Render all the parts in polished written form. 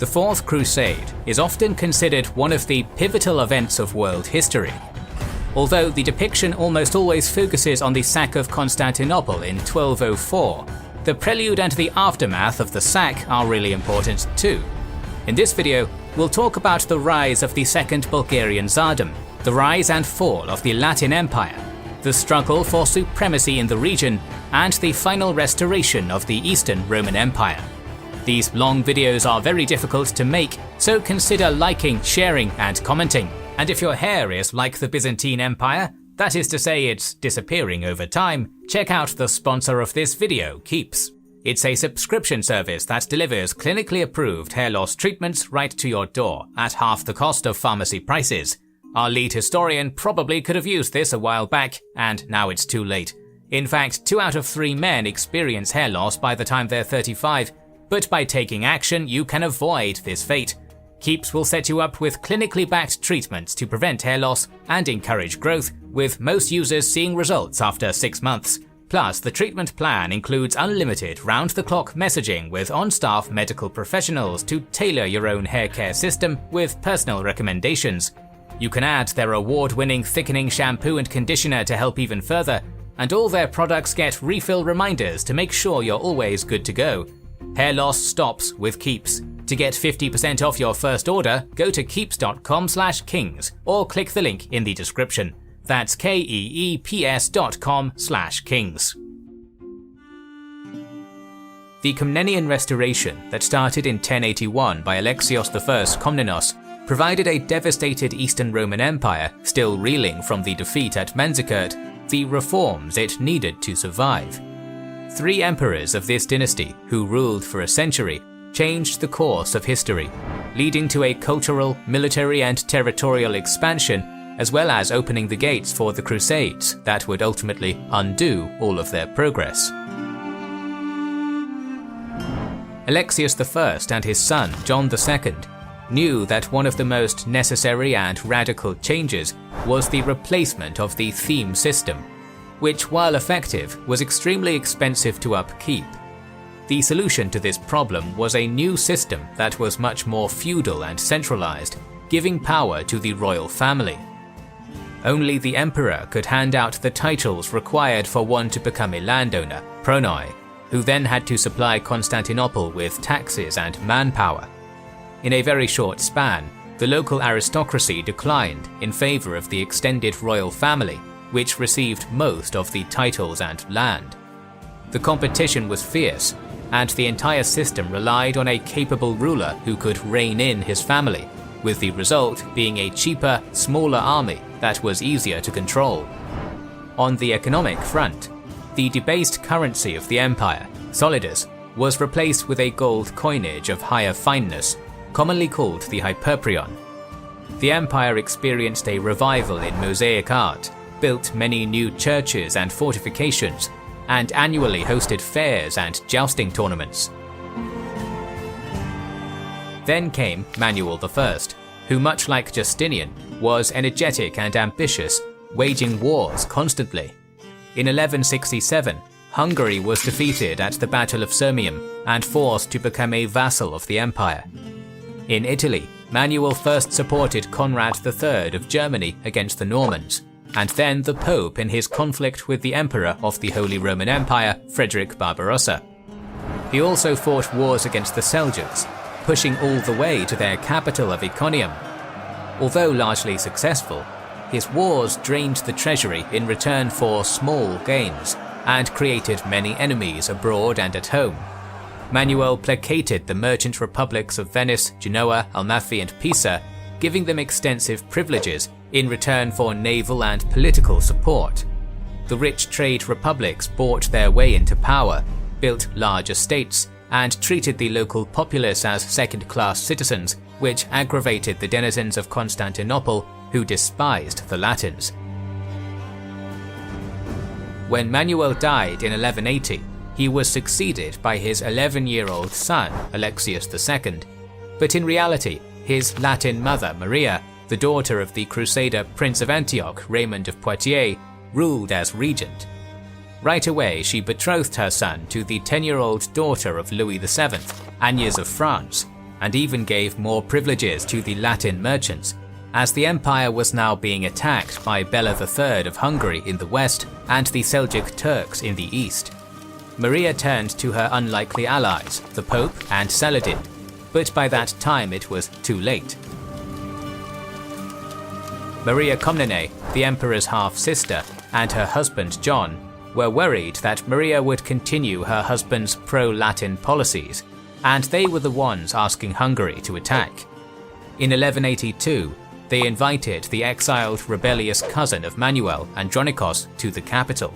The Fourth Crusade is often considered one of the pivotal events of world history. Although the depiction almost always focuses on the sack of Constantinople in 1204, the prelude and the aftermath of the sack are really important too. In this video, we'll talk about the rise of the Second Bulgarian Tsardom, the rise and fall of the Latin Empire, the struggle for supremacy in the region, and the final restoration of the Eastern Roman Empire. These long videos are very difficult to make, so consider liking, sharing, and commenting. And if your hair is like the Byzantine Empire, that is to say it's disappearing over time, check out the sponsor of this video, Keeps. It's a subscription service that delivers clinically approved hair loss treatments right to your door at half the cost of pharmacy prices. Our lead historian probably could have used this a while back, and now it's too late. In fact, 2 out of 3 men experience hair loss by the time they're 35, but by taking action you can avoid this fate. Keeps will set you up with clinically backed treatments to prevent hair loss and encourage growth, with most users seeing results after 6 months. Plus, the treatment plan includes unlimited round-the-clock messaging with on-staff medical professionals to tailor your own hair care system with personal recommendations. You can add their award-winning thickening shampoo and conditioner to help even further, and all their products get refill reminders to make sure you're always good to go. Hair loss stops with Keeps. To get 50% off your first order, go to keeps.com/kings or click the link in the description. That's keeps.com/kings. The Komnenian Restoration that started in 1081 by Alexios I Komnenos provided a devastated Eastern Roman Empire, still reeling from the defeat at Manzikert, the reforms it needed to survive. 3 emperors of this dynasty, who ruled for a century, changed the course of history, leading to a cultural, military and territorial expansion, as well as opening the gates for the Crusades that would ultimately undo all of their progress. Alexios I and his son, John II, knew that one of the most necessary and radical changes was the replacement of the theme system, which, while effective, was extremely expensive to upkeep. The solution to this problem was a new system that was much more feudal and centralized, giving power to the royal family. Only the emperor could hand out the titles required for one to become a landowner, pronoi, who then had to supply Constantinople with taxes and manpower. In a very short span, the local aristocracy declined in favor of the extended royal family, which received most of the titles and land. The competition was fierce, and the entire system relied on a capable ruler who could rein in his family, with the result being a cheaper, smaller army that was easier to control. On the economic front, the debased currency of the empire, solidus, was replaced with a gold coinage of higher fineness, commonly called the hyperprion. The empire experienced a revival in mosaic art, built many new churches and fortifications, and annually hosted fairs and jousting tournaments. Then came Manuel I, who, much like Justinian, was energetic and ambitious, waging wars constantly. In 1167, Hungary was defeated at the Battle of Sirmium and forced to become a vassal of the empire. In Italy, Manuel first supported Conrad III of Germany against the Normans, and then the Pope in his conflict with the Emperor of the Holy Roman Empire, Frederick Barbarossa. He also fought wars against the Seljuks, pushing all the way to their capital of Iconium. Although largely successful, his wars drained the treasury in return for small gains, and created many enemies abroad and at home. Manuel placated the merchant republics of Venice, Genoa, Amalfi and Pisa, giving them extensive privileges in return for naval and political support. The rich trade republics bought their way into power, built large estates, and treated the local populace as second-class citizens, which aggravated the denizens of Constantinople, who despised the Latins. When Manuel died in 1180, he was succeeded by his 11-year-old son, Alexios II, but in reality, his Latin mother, Maria, the daughter of the Crusader Prince of Antioch, Raymond of Poitiers, ruled as regent. Right away, she betrothed her son to the 10-year-old daughter of Louis VII, Agnes of France, and even gave more privileges to the Latin merchants, as the empire was now being attacked by Bela III of Hungary in the west and the Seljuk Turks in the east. Maria turned to her unlikely allies, the Pope and Saladin, but by that time it was too late. Maria Komnene, the emperor's half-sister, and her husband John were worried that Maria would continue her husband's pro-Latin policies, and they were the ones asking Hungary to attack. In 1182, they invited the exiled rebellious cousin of Manuel, Andronikos, to the capital.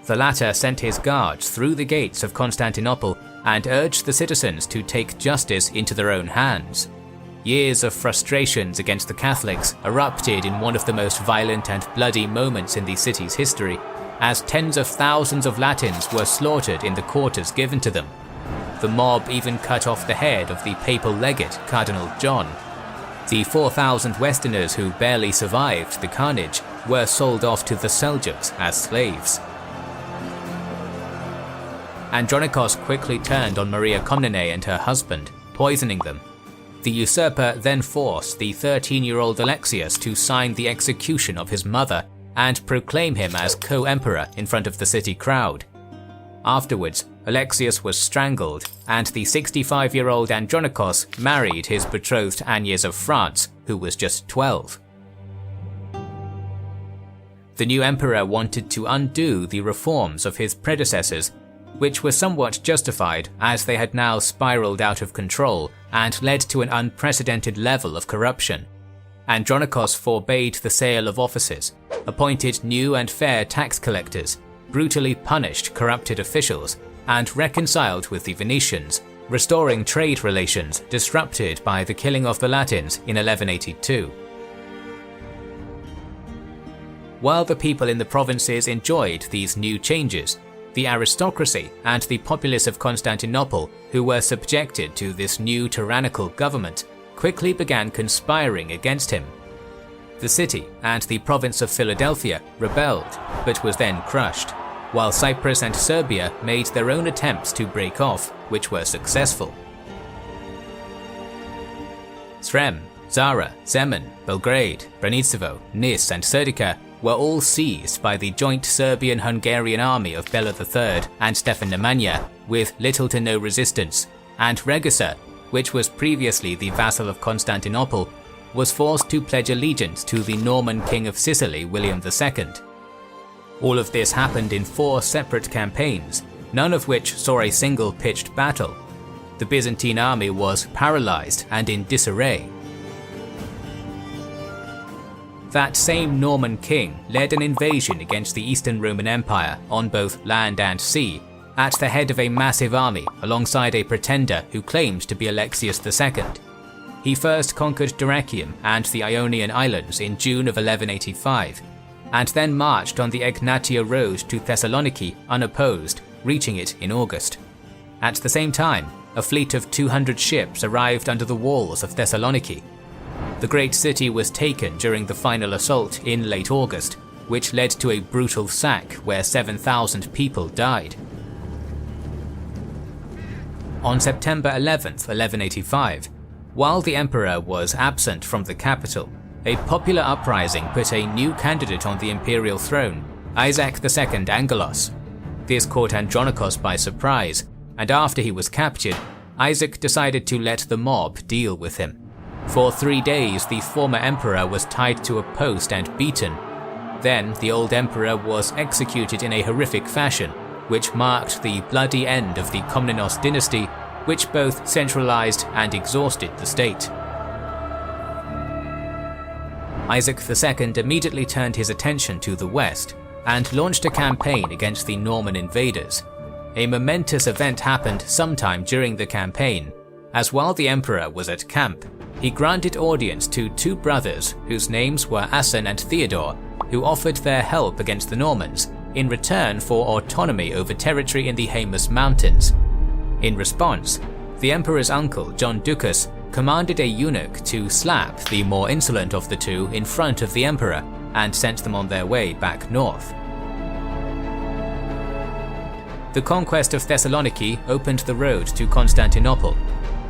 The latter sent his guards through the gates of Constantinople and urged the citizens to take justice into their own hands. Years of frustrations against the Catholics erupted in one of the most violent and bloody moments in the city's history, as tens of thousands of Latins were slaughtered in the quarters given to them. The mob even cut off the head of the papal legate, Cardinal John. The 4,000 Westerners who barely survived the carnage were sold off to the Seljuks as slaves. Andronikos quickly turned on Maria Komnene and her husband, poisoning them. The usurper then forced the 13-year-old Alexius to sign the execution of his mother and proclaim him as co-emperor in front of the city crowd. Afterwards, Alexius was strangled, and the 65-year-old Andronikos married his betrothed Agnes of France, who was just 12. The new emperor wanted to undo the reforms of his predecessors, which were somewhat justified as they had now spiraled out of control and led to an unprecedented level of corruption. Andronikos forbade the sale of offices, appointed new and fair tax collectors, brutally punished corrupted officials, and reconciled with the Venetians, restoring trade relations disrupted by the killing of the Latins in 1182. While the people in the provinces enjoyed these new changes, the aristocracy and the populace of Constantinople, who were subjected to this new tyrannical government, quickly began conspiring against him. The city and the province of Philadelphia rebelled, but was then crushed, while Cyprus and Serbia made their own attempts to break off, which were successful. Srem, Zara, Zemun, Belgrade, Branicevo, Nis and Serdica were all seized by the joint Serbian-Hungarian army of Bela III and Stefan Nemanja with little to no resistance, and Ragusa, which was previously the vassal of Constantinople, was forced to pledge allegiance to the Norman king of Sicily, William II. All of this happened in 4 separate campaigns, none of which saw a single pitched battle. The Byzantine army was paralyzed and in disarray. That same Norman king led an invasion against the Eastern Roman Empire on both land and sea, at the head of a massive army alongside a pretender who claimed to be Alexius II. He first conquered Dyrrhachium and the Ionian Islands in June of 1185, and then marched on the Egnatia road to Thessaloniki unopposed, reaching it in August. At the same time, a fleet of 200 ships arrived under the walls of Thessaloniki. The great city was taken during the final assault in late August, which led to a brutal sack where 7,000 people died. On September 11th, 1185, while the emperor was absent from the capital, a popular uprising put a new candidate on the imperial throne, Isaac II Angelos. This caught Andronikos by surprise, and after he was captured, Isaac decided to let the mob deal with him. For 3 days, the former emperor was tied to a post and beaten. Then, the old emperor was executed in a horrific fashion, which marked the bloody end of the Komnenos dynasty, which both centralized and exhausted the state. Isaac II immediately turned his attention to the west and launched a campaign against the Norman invaders. A momentous event happened sometime during the campaign, as while the emperor was at camp, he granted audience to 2 brothers whose names were Asen and Theodore, who offered their help against the Normans in return for autonomy over territory in the Haemus Mountains. In response, the emperor's uncle John Ducas commanded a eunuch to slap the more insolent of the 2 in front of the emperor and sent them on their way back north. The conquest of Thessaloniki opened the road to Constantinople.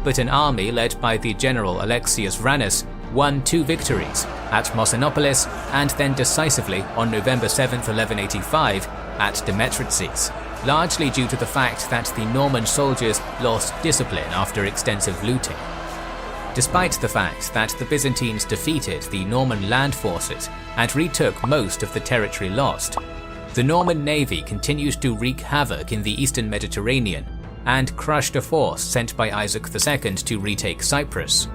but an army led by the general Alexius Rhanus won 2 victories, at Mossynopolis and then decisively on November 7, 1185 at Demetrices, largely due to the fact that the Norman soldiers lost discipline after extensive looting. Despite the fact that the Byzantines defeated the Norman land forces and retook most of the territory lost, the Norman navy continued to wreak havoc in the eastern Mediterranean and crushed a force sent by Isaac II to retake Cyprus.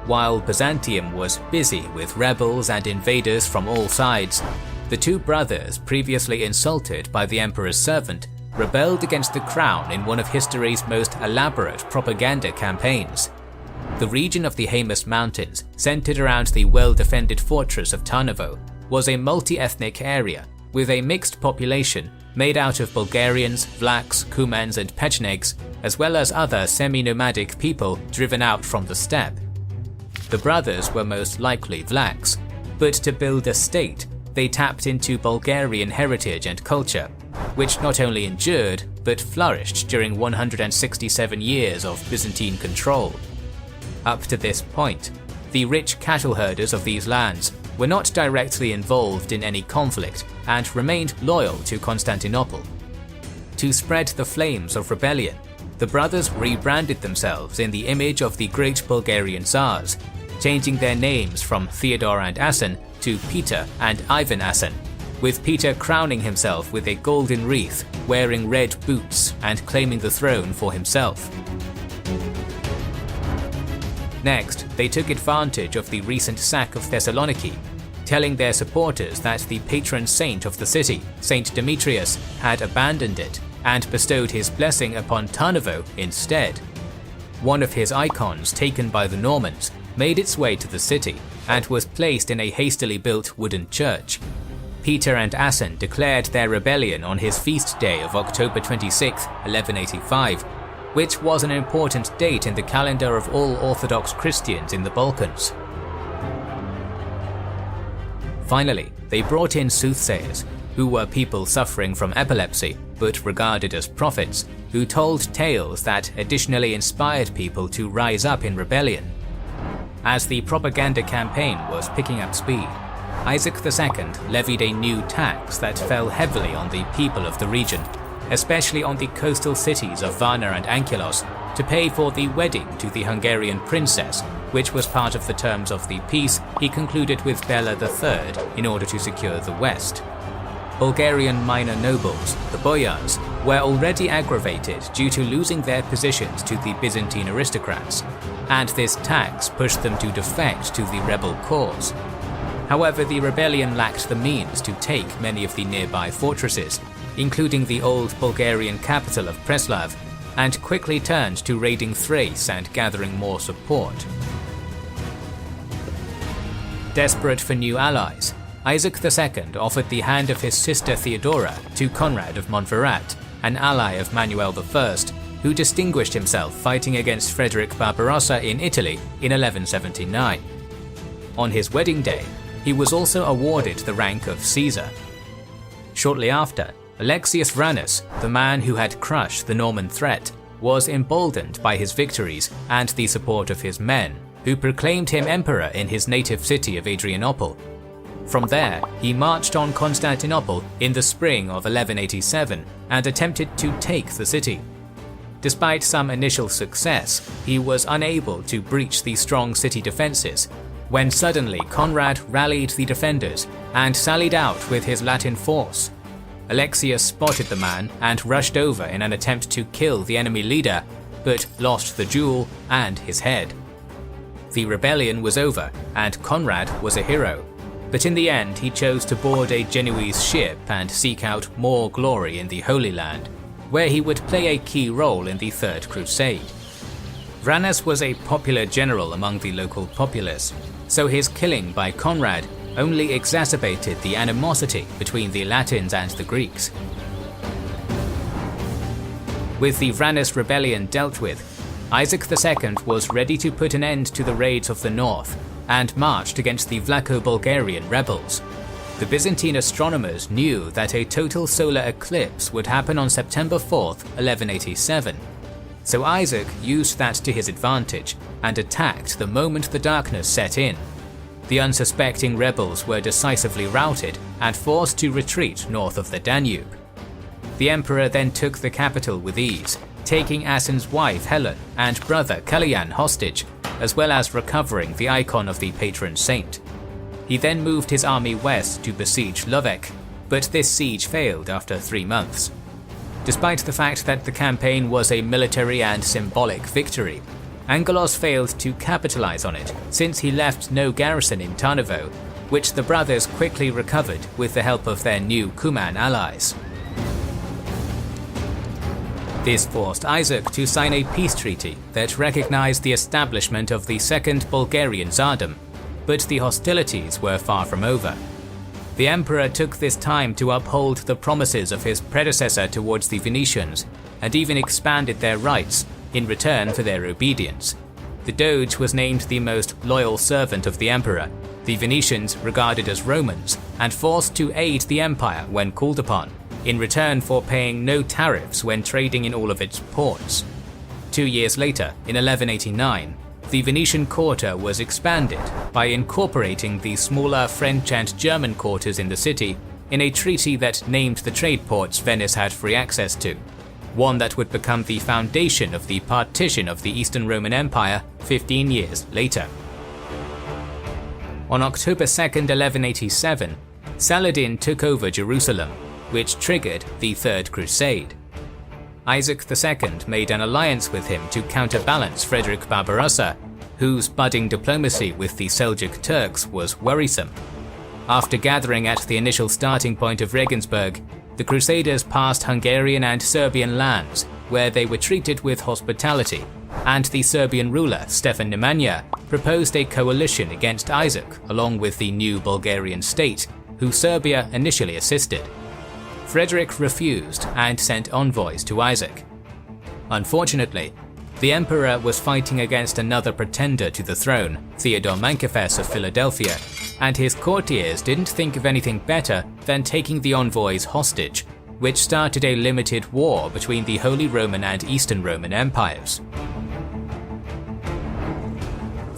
While Byzantium was busy with rebels and invaders from all sides, the 2 brothers previously insulted by the emperor's servant rebelled against the crown in one of history's most elaborate propaganda campaigns. The region of the Haemus Mountains, centered around the well-defended fortress of Tarnovo, was a multi-ethnic area with a mixed population made out of Bulgarians, Vlachs, Cumans and Pechenegs, as well as other semi-nomadic people driven out from the steppe. The brothers were most likely Vlachs, but to build a state, they tapped into Bulgarian heritage and culture, which not only endured, but flourished during 167 years of Byzantine control. Up to this point, the rich cattle herders of these lands were not directly involved in any conflict and remained loyal to Constantinople. To spread the flames of rebellion, the brothers rebranded themselves in the image of the great Bulgarian Tsars, changing their names from Theodore and Asen to Peter and Ivan Asen, with Peter crowning himself with a golden wreath, wearing red boots and claiming the throne for himself. Next, they took advantage of the recent sack of Thessaloniki, telling their supporters that the patron saint of the city, Saint Demetrius, had abandoned it and bestowed his blessing upon Tarnovo instead. One of his icons taken by the Normans made its way to the city and was placed in a hastily built wooden church. Peter and Asen declared their rebellion on his feast day of October 26, 1185, which was an important date in the calendar of all Orthodox Christians in the Balkans. Finally, they brought in soothsayers, who were people suffering from epilepsy but regarded as prophets, who told tales that additionally inspired people to rise up in rebellion. As the propaganda campaign was picking up speed, Isaac II levied a new tax that fell heavily on the people of the region, especially on the coastal cities of Varna and Ankylos, to pay for the wedding to the Hungarian princess, which was part of the terms of the peace he concluded with Bela III in order to secure the West. Bulgarian minor nobles, the boyars, were already aggravated due to losing their positions to the Byzantine aristocrats, and this tax pushed them to defect to the rebel cause. However, the rebellion lacked the means to take many of the nearby fortresses, including the old Bulgarian capital of Preslav, and quickly turned to raiding Thrace and gathering more support. Desperate for new allies, Isaac II offered the hand of his sister Theodora to Conrad of Montferrat, an ally of Manuel I, who distinguished himself fighting against Frederick Barbarossa in Italy in 1179. On his wedding day, he was also awarded the rank of Caesar. Shortly after, Alexius Rhanus, the man who had crushed the Norman threat, was emboldened by his victories and the support of his men, who proclaimed him emperor in his native city of Adrianople. From there, he marched on Constantinople in the spring of 1187 and attempted to take the city. Despite some initial success, he was unable to breach the strong city defenses, when suddenly Conrad rallied the defenders and sallied out with his Latin force. Alexius spotted the man and rushed over in an attempt to kill the enemy leader, but lost the duel and his head. The rebellion was over and Conrad was a hero, but in the end he chose to board a Genoese ship and seek out more glory in the Holy Land, where he would play a key role in the Third Crusade. Rhanus was a popular general among the local populace, so his killing by Conrad only exacerbated the animosity between the Latins and the Greeks. With the Rhanus rebellion dealt with, Isaac II was ready to put an end to the raids of the north and marched against the Vlacho-Bulgarian rebels. The Byzantine astronomers knew that a total solar eclipse would happen on September 4th, 1187. So Isaac used that to his advantage and attacked the moment the darkness set in. The unsuspecting rebels were decisively routed and forced to retreat north of the Danube. The emperor then took the capital with ease, taking Asen's wife Helen and brother Kalian hostage, as well as recovering the icon of the patron saint. He then moved his army west to besiege Lovek, but this siege failed after 3 months. Despite the fact that the campaign was a military and symbolic victory, Angelos failed to capitalize on it since he left no garrison in Tarnovo, which the brothers quickly recovered with the help of their new Cuman allies. This forced Isaac to sign a peace treaty that recognized the establishment of the Second Bulgarian Tsardom, but the hostilities were far from over. The emperor took this time to uphold the promises of his predecessor towards the Venetians, and even expanded their rights in return for their obedience. The Doge was named the most loyal servant of the emperor, the Venetians regarded as Romans, and forced to aid the empire when called upon, in return for paying no tariffs when trading in all of its ports. 2 years later, in 1189, the Venetian quarter was expanded by incorporating the smaller French and German quarters in the city in a treaty that named the trade ports Venice had free access to, one that would become the foundation of the partition of the Eastern Roman Empire 15 years later. On October 2, 1187, Saladin took over Jerusalem, which triggered the Third Crusade. Isaac II made an alliance with him to counterbalance Frederick Barbarossa, whose budding diplomacy with the Seljuk Turks was worrisome. After gathering at the initial starting point of Regensburg, the Crusaders passed Hungarian and Serbian lands, where they were treated with hospitality, and the Serbian ruler Stefan Nemanja proposed a coalition against Isaac along with the new Bulgarian state, who Serbia initially assisted. Frederick refused and sent envoys to Isaac. Unfortunately, the emperor was fighting against another pretender to the throne, Theodore Mankiphas of Philadelphia, and his courtiers didn't think of anything better than taking the envoys hostage, which started a limited war between the Holy Roman and Eastern Roman empires.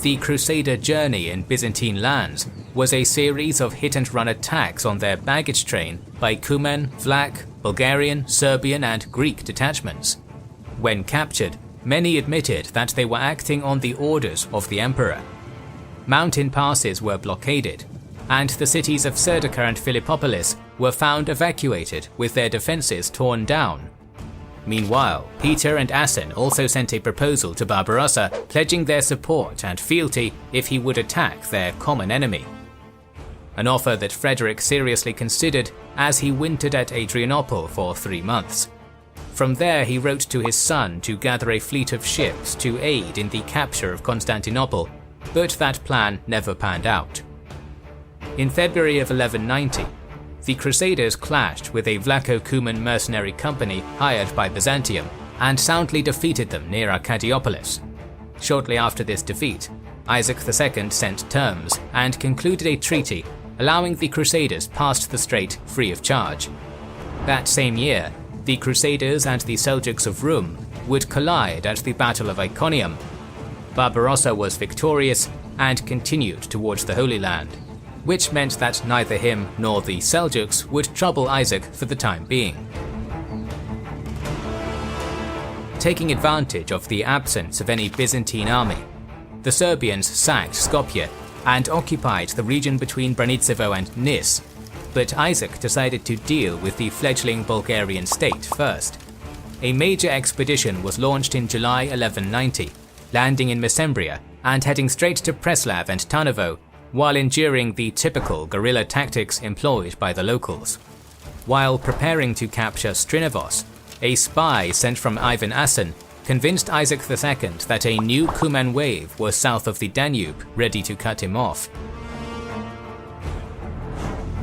The Crusader journey in Byzantine lands was a series of hit-and-run attacks on their baggage train by Cuman, Vlach, Bulgarian, Serbian and Greek detachments. When captured, many admitted that they were acting on the orders of the emperor. Mountain passes were blockaded, and the cities of Serdica and Philippopolis were found evacuated with their defences torn down. Meanwhile, Peter and Asen also sent a proposal to Barbarossa pledging their support and fealty if he would attack their common enemy. An offer that Frederick seriously considered as he wintered at Adrianople for 3 months. From there he wrote to his son to gather a fleet of ships to aid in the capture of Constantinople, but that plan never panned out. In February of 1190, the Crusaders clashed with a Vlacho-Cuman mercenary company hired by Byzantium and soundly defeated them near Arcadiopolis. Shortly after this defeat, Isaac II sent terms and concluded a treaty allowing the Crusaders past the strait free of charge. That same year, the Crusaders and the Seljuks of Rum would collide at the Battle of Iconium. Barbarossa was victorious and continued towards the Holy Land, which meant that neither him nor the Seljuks would trouble Isaac for the time being. Taking advantage of the absence of any Byzantine army, the Serbians sacked Skopje and occupied the region between Branicevo and Nis, but Isaac decided to deal with the fledgling Bulgarian state first. A major expedition was launched in July 1190, landing in Mesembria and heading straight to Preslav and Tarnovo, while enduring the typical guerrilla tactics employed by the locals. While preparing to capture Strinavos, a spy sent from Ivan Asen convinced Isaac II that a new Cuman wave was south of the Danube, ready to cut him off.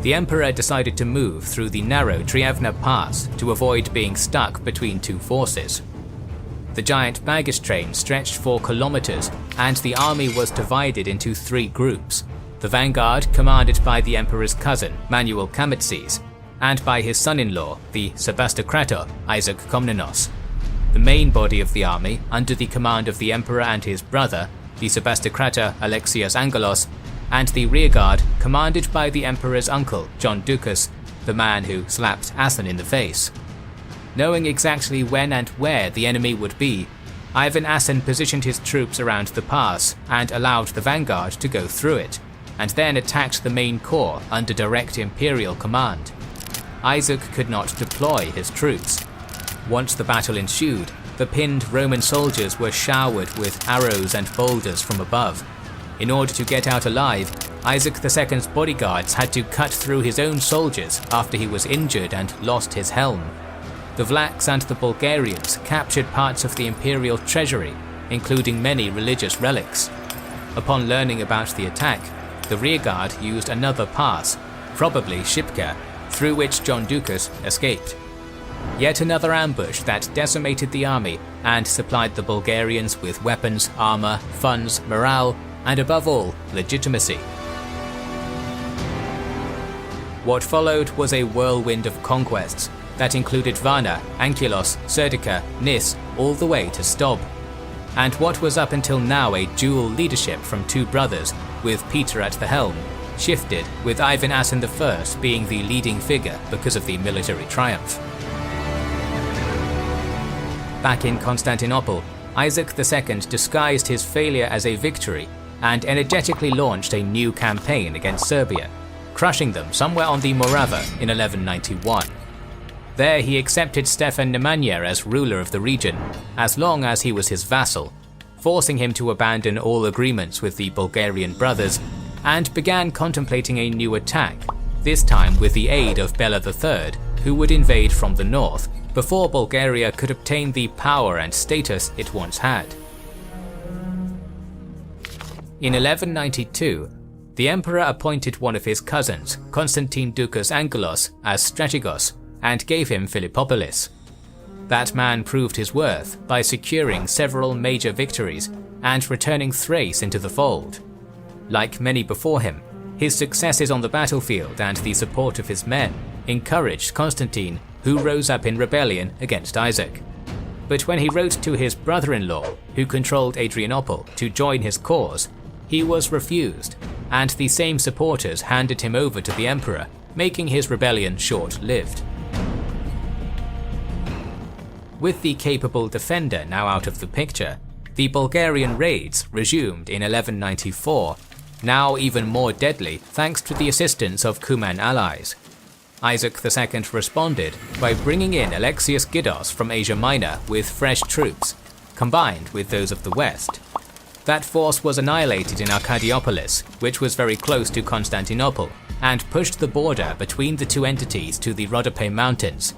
The emperor decided to move through the narrow Trievna Pass to avoid being stuck between two forces. The giant baggage train stretched for kilometers, and the army was divided into 3 groups, the vanguard commanded by the emperor's cousin Manuel Kamatzes, and by his son-in-law, the Sebastokrator Isaac Komnenos. The main body of the army, under the command of the emperor and his brother, the Sebastokrator Alexios Angelos, and the rearguard, commanded by the emperor's uncle John Ducas, the man who slapped Asen in the face. Knowing exactly when and where the enemy would be, Ivan Asen positioned his troops around the pass and allowed the vanguard to go through it, and then attacked the main corps under direct imperial command. Isaac could not deploy his troops. Once the battle ensued, the pinned Roman soldiers were showered with arrows and boulders from above. In order to get out alive, Isaac II's bodyguards had to cut through his own soldiers after he was injured and lost his helm. The Vlachs and the Bulgarians captured parts of the imperial treasury, including many religious relics. Upon learning about the attack, the rearguard used another pass, probably Shipka, through which John Ducas escaped. Yet another ambush that decimated the army and supplied the Bulgarians with weapons, armor, funds, morale, and above all, legitimacy. What followed was a whirlwind of conquests that included Varna, Ankylos, Serdica, Nis, all the way to Stob. And what was up until now a dual leadership from two brothers, with Peter at the helm, shifted, with Ivan Asen I being the leading figure because of the military triumph. Back in Constantinople, Isaac II disguised his failure as a victory and energetically launched a new campaign against Serbia, crushing them somewhere on the Morava in 1191. There he accepted Stefan Nemanja as ruler of the region, as long as he was his vassal, forcing him to abandon all agreements with the Bulgarian brothers, and began contemplating a new attack, this time with the aid of Bela III, who would invade from the north, before Bulgaria could obtain the power and status it once had. In 1192, the emperor appointed one of his cousins, Constantine Ducas Angelos, as strategos, and gave him Philippopolis. That man proved his worth by securing several major victories and returning Thrace into the fold. Like many before him, his successes on the battlefield and the support of his men encouraged Constantine, who rose up in rebellion against Isaac. But when he wrote to his brother-in-law, who controlled Adrianople, to join his cause, he was refused, and the same supporters handed him over to the emperor, making his rebellion short-lived. With the capable defender now out of the picture, the Bulgarian raids resumed in 1194, now even more deadly thanks to the assistance of Cuman allies. Isaac II responded by bringing in Alexius Giddos from Asia Minor with fresh troops, combined with those of the west. That force was annihilated in Archidiopolis, which was very close to Constantinople, and pushed the border between the two entities to the Rhodope Mountains.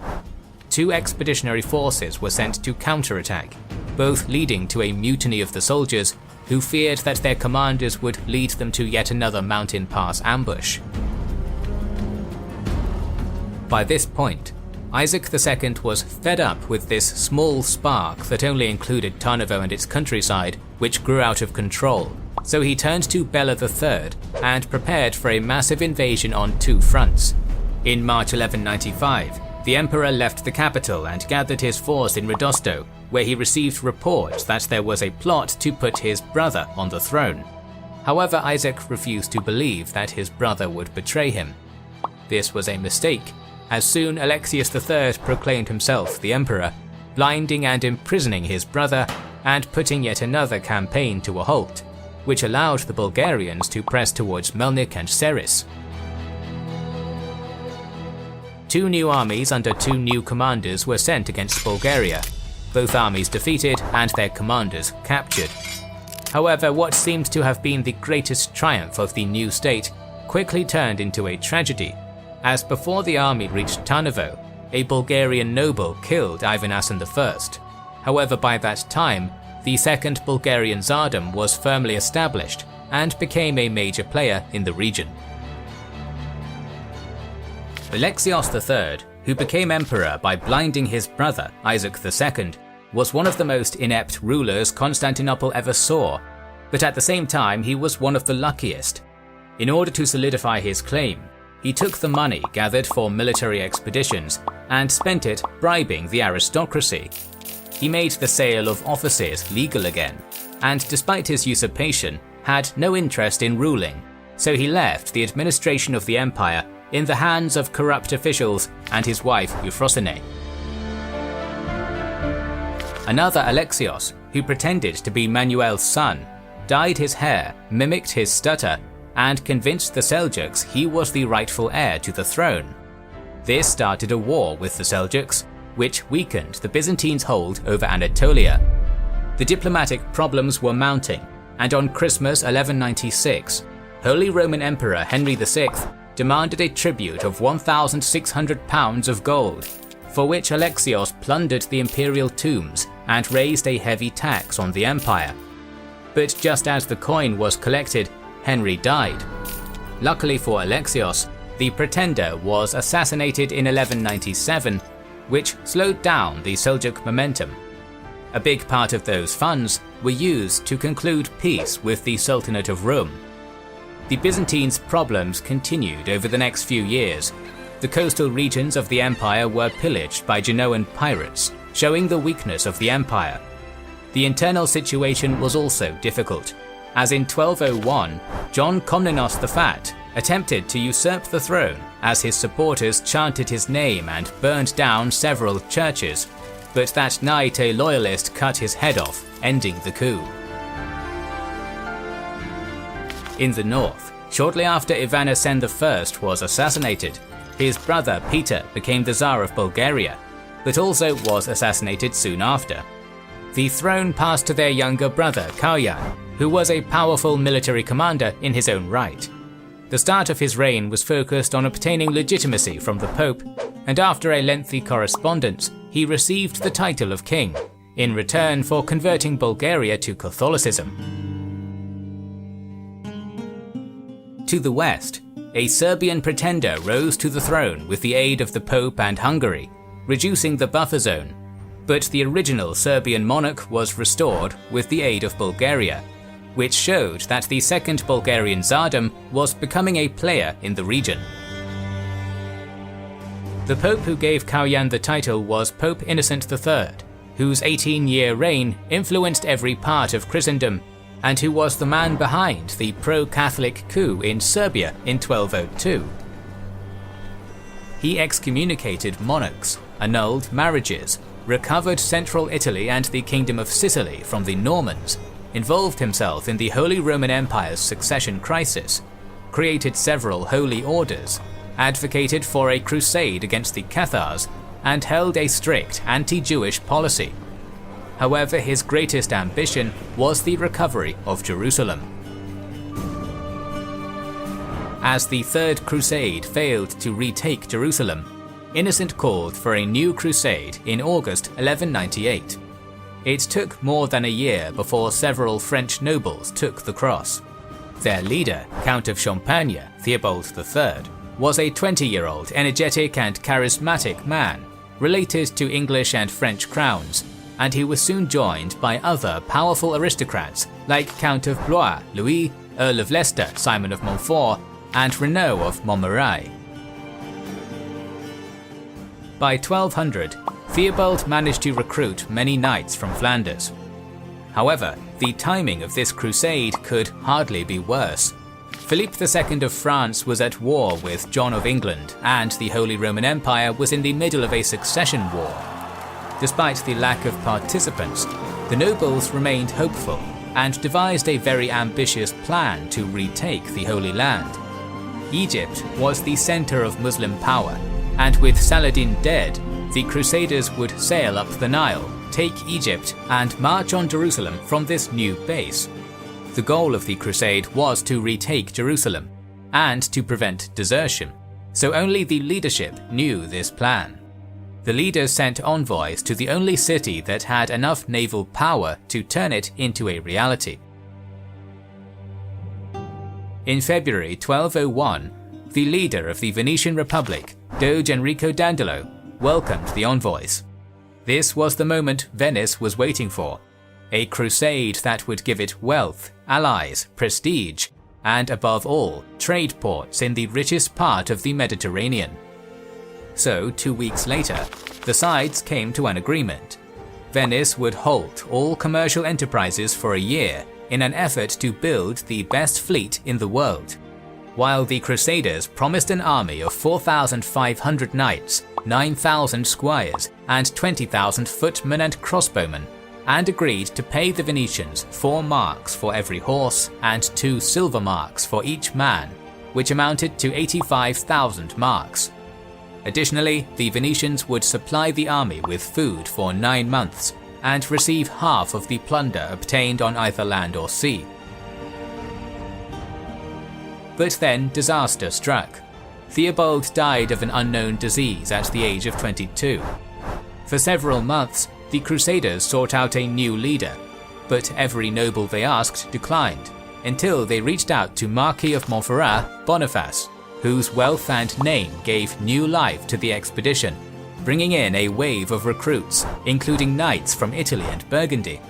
Two expeditionary forces were sent to counterattack, both leading to a mutiny of the soldiers, who feared that their commanders would lead them to yet another mountain pass ambush. By this point, Isaac II was fed up with this small spark that only included Tarnovo and its countryside, which grew out of control, so he turned to Bela III and prepared for a massive invasion on two fronts. In March 1195, the emperor left the capital and gathered his force in Rodosto, where he received reports that there was a plot to put his brother on the throne. However, Isaac refused to believe that his brother would betray him. This was a mistake, as soon Alexius III proclaimed himself the emperor, blinding and imprisoning his brother and putting yet another campaign to a halt, which allowed the Bulgarians to press towards Melnik and Seris. Two new armies under two new commanders were sent against Bulgaria, both armies defeated and their commanders captured. However, what seemed to have been the greatest triumph of the new state quickly turned into a tragedy, as before the army reached Tarnovo, a Bulgarian noble killed Ivan Asen I. However, by that time, the Second Bulgarian Tsardom was firmly established and became a major player in the region. Alexios III, who became emperor by blinding his brother Isaac II, was one of the most inept rulers Constantinople ever saw, but at the same time he was one of the luckiest. In order to solidify his claim, he took the money gathered for military expeditions and spent it bribing the aristocracy. He made the sale of offices legal again, and despite his usurpation, had no interest in ruling, so he left the administration of the empire in the hands of corrupt officials and his wife Euphrosyne. Another Alexios, who pretended to be Manuel's son, dyed his hair, mimicked his stutter, and convinced the Seljuks he was the rightful heir to the throne. This started a war with the Seljuks, which weakened the Byzantines' hold over Anatolia. The diplomatic problems were mounting, and on Christmas 1196, Holy Roman Emperor Henry VI demanded a tribute of 1,600 pounds of gold, for which Alexios plundered the imperial tombs and raised a heavy tax on the empire. But just as the coin was collected, Henry died. Luckily for Alexios, the pretender was assassinated in 1197, which slowed down the Seljuk momentum. A big part of those funds were used to conclude peace with the Sultanate of Rome. The Byzantines' problems continued over the next few years. The coastal regions of the empire were pillaged by Genoan pirates, showing the weakness of the empire. The internal situation was also difficult, as in 1201, John Komnenos the Fat attempted to usurp the throne as his supporters chanted his name and burned down several churches, but that night a loyalist cut his head off, ending the coup. In the north, shortly after Ivan Asen I was assassinated, his brother Peter became the Tsar of Bulgaria, but also was assassinated soon after. The throne passed to their younger brother Kauyan, who was a powerful military commander in his own right. The start of his reign was focused on obtaining legitimacy from the Pope, and after a lengthy correspondence, he received the title of king, in return for converting Bulgaria to Catholicism. To the west, a Serbian pretender rose to the throne with the aid of the Pope and Hungary, reducing the buffer zone, but the original Serbian monarch was restored with the aid of Bulgaria, which showed that the Second Bulgarian Tsardom was becoming a player in the region. The Pope who gave Kauyan the title was Pope Innocent III, whose 18-year reign influenced every part of Christendom, and who was the man behind the pro-Catholic coup in Serbia in 1202. He excommunicated monarchs, annulled marriages, recovered central Italy and the Kingdom of Sicily from the Normans, involved himself in the Holy Roman Empire's succession crisis, created several holy orders, advocated for a crusade against the Cathars, and held a strict anti-Jewish policy. However, his greatest ambition was the recovery of Jerusalem. As the Third Crusade failed to retake Jerusalem, Innocent called for a new crusade in August 1198. It took more than a year before several French nobles took the cross. Their leader, Count of Champagne, Theobald III, was a 20-year-old energetic and charismatic man, related to English and French crowns, and he was soon joined by other powerful aristocrats like Count of Blois, Louis, Earl of Leicester, Simon of Montfort, and Renaud of Montmirail. By 1200, Theobald managed to recruit many knights from Flanders. However, the timing of this crusade could hardly be worse. Philippe II of France was at war with John of England, and the Holy Roman Empire was in the middle of a succession war. Despite the lack of participants, the nobles remained hopeful and devised a very ambitious plan to retake the Holy Land. Egypt was the center of Muslim power, and with Saladin dead, the Crusaders would sail up the Nile, take Egypt, and march on Jerusalem from this new base. The goal of the crusade was to retake Jerusalem, and to prevent desertion, so only the leadership knew this plan. The leaders sent envoys to the only city that had enough naval power to turn it into a reality. In February 1201, the leader of the Venetian Republic, Doge Enrico Dandolo, welcomed the envoys. This was the moment Venice was waiting for, a crusade that would give it wealth, allies, prestige, and above all, trade ports in the richest part of the Mediterranean. So 2 weeks later, the sides came to an agreement. Venice would halt all commercial enterprises for a year in an effort to build the best fleet in the world, while the Crusaders promised an army of 4,500 knights, 9,000 squires, and 20,000 footmen and crossbowmen, and agreed to pay the Venetians 4 marks for every horse and 2 silver marks for each man, which amounted to 85,000 marks. Additionally, the Venetians would supply the army with food for 9 months and receive half of the plunder obtained on either land or sea. But then disaster struck. Theobald died of an unknown disease at the age of 22. For several months, the Crusaders sought out a new leader, but every noble they asked declined, until they reached out to Marquis of Montferrat, Boniface, whose wealth and name gave new life to the expedition, bringing in a wave of recruits, including knights from Italy and Burgundy.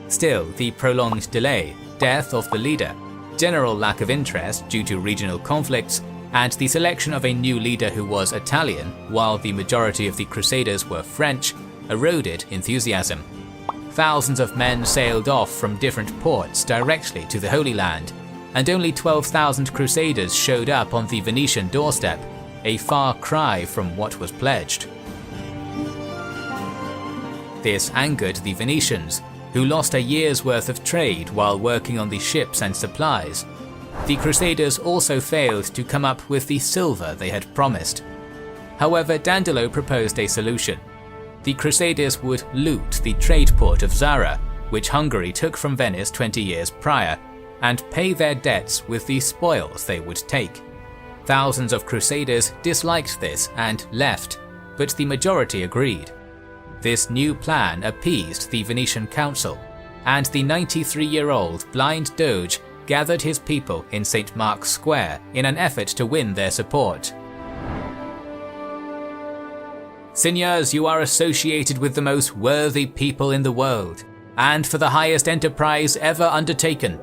Still, the prolonged delay, death of the leader, general lack of interest due to regional conflicts, and the selection of a new leader who was Italian, while the majority of the Crusaders were French, eroded enthusiasm. Thousands of men sailed off from different ports directly to the Holy Land, and only 12,000 Crusaders showed up on the Venetian doorstep, a far cry from what was pledged. This angered the Venetians, who lost a year's worth of trade while working on the ships and supplies. The Crusaders also failed to come up with the silver they had promised. However, Dandolo proposed a solution. The Crusaders would loot the trade port of Zara, which Hungary took from Venice 20 years prior, and pay their debts with the spoils they would take. Thousands of Crusaders disliked this and left, but the majority agreed. This new plan appeased the Venetian council, and the 93-year-old blind doge gathered his people in St. Mark's Square in an effort to win their support. Signors, you are associated with the most worthy people in the world, and for the highest enterprise ever undertaken.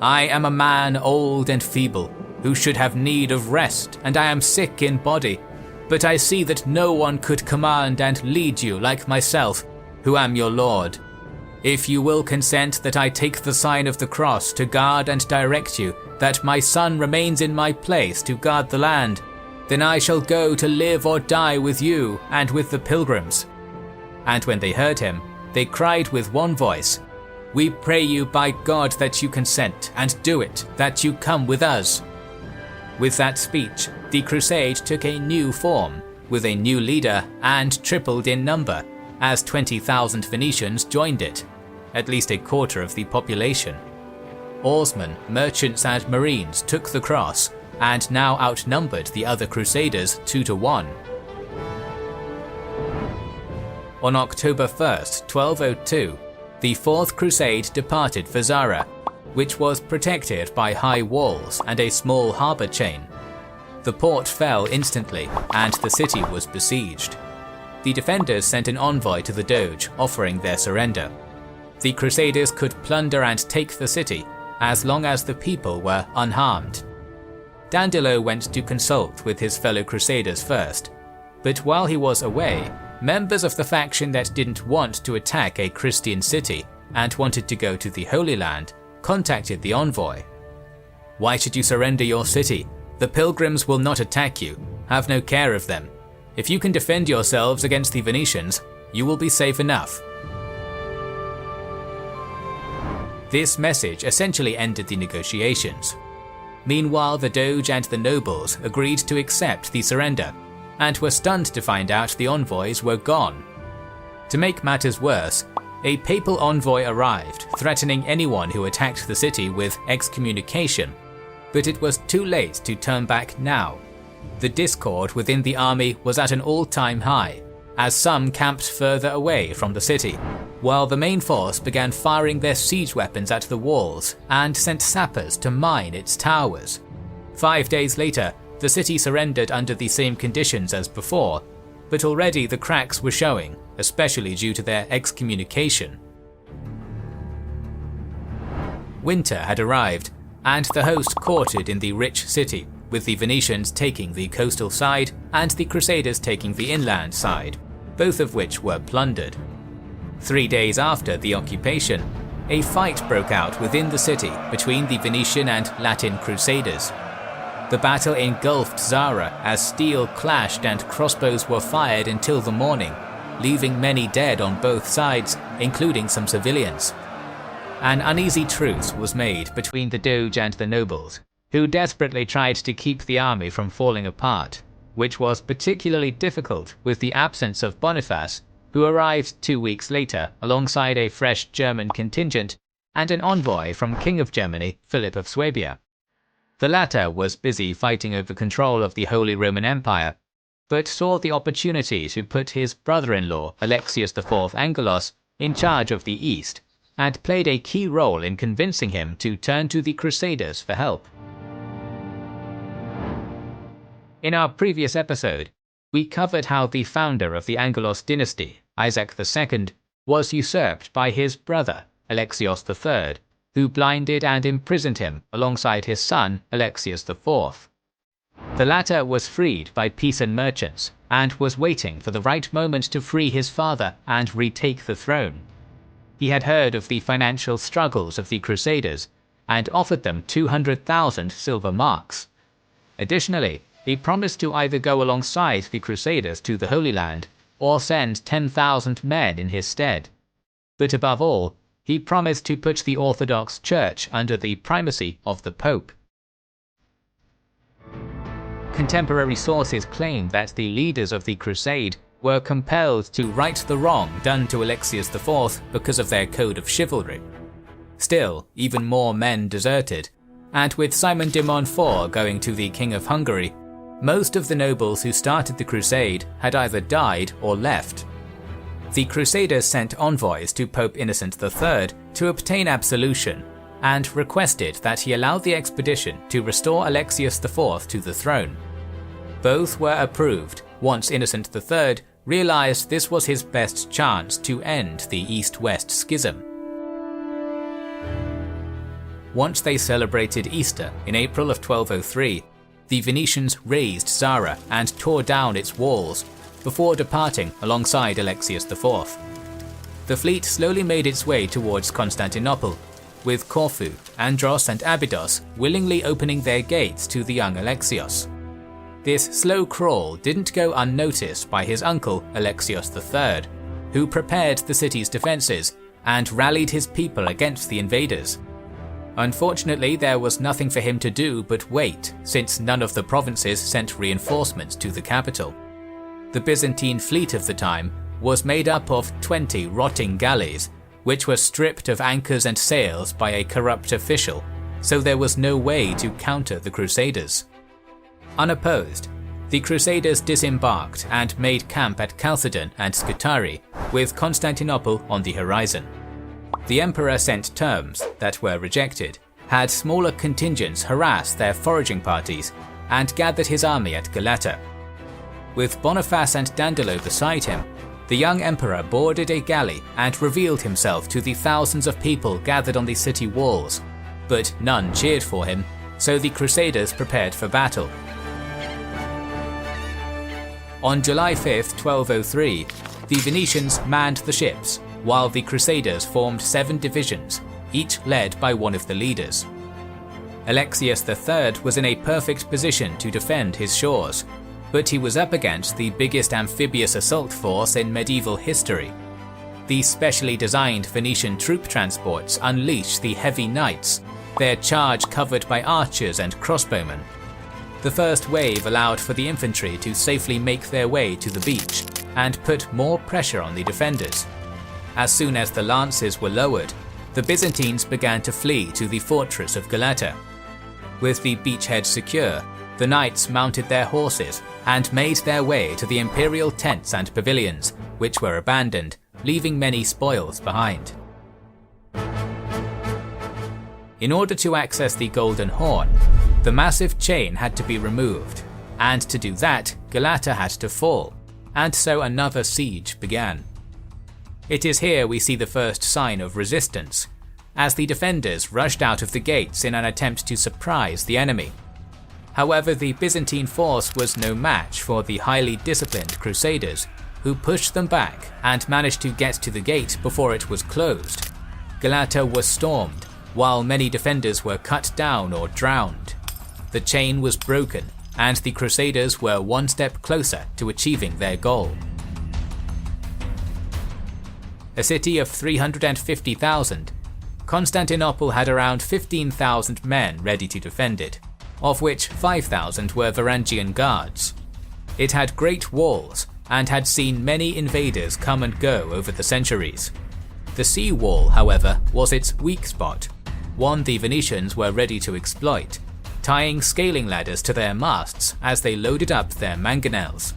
I am a man old and feeble, who should have need of rest, and I am sick in body, but I see that no one could command and lead you like myself, who am your lord. If you will consent that I take the sign of the cross to guard and direct you, that my son remains in my place to guard the land, then I shall go to live or die with you and with the pilgrims. And when they heard him, they cried with one voice, We pray you by God that you consent, and do it, that you come with us. With that speech, the crusade took a new form, with a new leader and tripled in number, as 20,000 Venetians joined it, at least a quarter of the population. Oarsmen, merchants and marines took the cross, and now outnumbered the other crusaders 2-1. On October 1st, 1202, the Fourth Crusade departed for Zara, which was protected by high walls and a small harbour chain. The port fell instantly, and the city was besieged. The defenders sent an envoy to the Doge, offering their surrender. The Crusaders could plunder and take the city, as long as the people were unharmed. Dandolo went to consult with his fellow Crusaders first, but while he was away, members of the faction that didn't want to attack a Christian city and wanted to go to the Holy Land contacted the envoy. Why should you surrender your city? The pilgrims will not attack you. Have no care of them. If you can defend yourselves against the Venetians, you will be safe enough. This message essentially ended the negotiations. Meanwhile, the Doge and the nobles agreed to accept the surrender, and were stunned to find out the envoys were gone. To make matters worse, a papal envoy arrived, threatening anyone who attacked the city with excommunication, but it was too late to turn back now. The discord within the army was at an all-time high, as some camped further away from the city, while the main force began firing their siege weapons at the walls and sent sappers to mine its towers. 5 days later, the city surrendered under the same conditions as before, but already the cracks were showing, especially due to their excommunication. Winter had arrived, and the host quartered in the rich city, with the Venetians taking the coastal side and the Crusaders taking the inland side, both of which were plundered. 3 days after the occupation, a fight broke out within the city between the Venetian and Latin Crusaders. The battle engulfed Zara as steel clashed and crossbows were fired until the morning, leaving many dead on both sides, including some civilians. An uneasy truce was made between the Doge and the nobles, who desperately tried to keep the army from falling apart, which was particularly difficult with the absence of Boniface, who arrived 2 weeks later alongside a fresh German contingent and an envoy from King of Germany, Philip of Swabia. The latter was busy fighting over control of the Holy Roman Empire, but saw the opportunity to put his brother-in-law, Alexius IV Angelos, in charge of the East, and played a key role in convincing him to turn to the Crusaders for help. In our previous episode, we covered how the founder of the Angelos dynasty, Isaac II, was usurped by his brother, Alexios III, who blinded and imprisoned him alongside his son, Alexius IV. The latter was freed by Pisan merchants and was waiting for the right moment to free his father and retake the throne. He had heard of the financial struggles of the Crusaders and offered them 200,000 silver marks. Additionally, he promised to either go alongside the Crusaders to the Holy Land or send 10,000 men in his stead. But above all, he promised to put the Orthodox Church under the primacy of the Pope. Contemporary sources claim that the leaders of the Crusade were compelled to right the wrong done to Alexius IV because of their code of chivalry. Still, even more men deserted, and with Simon de Montfort going to the King of Hungary, most of the nobles who started the crusade had either died or left. The Crusaders sent envoys to Pope Innocent III to obtain absolution and requested that he allow the expedition to restore Alexius IV to the throne. Both were approved once Innocent III realized this was his best chance to end the East-West schism. Once they celebrated Easter in April of 1203, the Venetians razed Zara and tore down its walls, before departing alongside Alexius IV. The fleet slowly made its way towards Constantinople, with Corfu, Andros and Abydos willingly opening their gates to the young Alexios. This slow crawl didn't go unnoticed by his uncle Alexios III, who prepared the city's defences and rallied his people against the invaders. Unfortunately, there was nothing for him to do but wait, since none of the provinces sent reinforcements to the capital. The Byzantine fleet of the time was made up of 20 rotting galleys, which were stripped of anchors and sails by a corrupt official, so there was no way to counter the Crusaders. Unopposed, the Crusaders disembarked and made camp at Chalcedon and Scutari, with Constantinople on the horizon. The emperor sent terms that were rejected, had smaller contingents harass their foraging parties, and gathered his army at Galata. With Boniface and Dandolo beside him, the young emperor boarded a galley and revealed himself to the thousands of people gathered on the city walls, but none cheered for him, so the Crusaders prepared for battle. On July 5, 1203, the Venetians manned the ships, while the Crusaders formed 7 divisions, each led by one of the leaders. Alexius III was in a perfect position to defend his shores, but he was up against the biggest amphibious assault force in medieval history. The specially designed Venetian troop transports unleashed the heavy knights, their charge covered by archers and crossbowmen. The first wave allowed for the infantry to safely make their way to the beach and put more pressure on the defenders. As soon as the lances were lowered, the Byzantines began to flee to the fortress of Galata. With the beachhead secure, the knights mounted their horses and made their way to the imperial tents and pavilions, which were abandoned, leaving many spoils behind. In order to access the Golden Horn, the massive chain had to be removed, and to do that, Galata had to fall, and so another siege began. It is here we see the first sign of resistance. as the defenders rushed out of the gates in an attempt to surprise the enemy. However, the Byzantine force was no match for the highly disciplined Crusaders, who pushed them back and managed to get to the gate before it was closed. Galata was stormed, while many defenders were cut down or drowned. The chain was broken, and the Crusaders were one step closer to achieving their goal. A city of 350,000, Constantinople had around 15,000 men ready to defend it, of which 5,000 were Varangian guards. It had great walls and had seen many invaders come and go over the centuries. The sea wall, however, was its weak spot, one the Venetians were ready to exploit, tying scaling ladders to their masts as they loaded up their mangonels.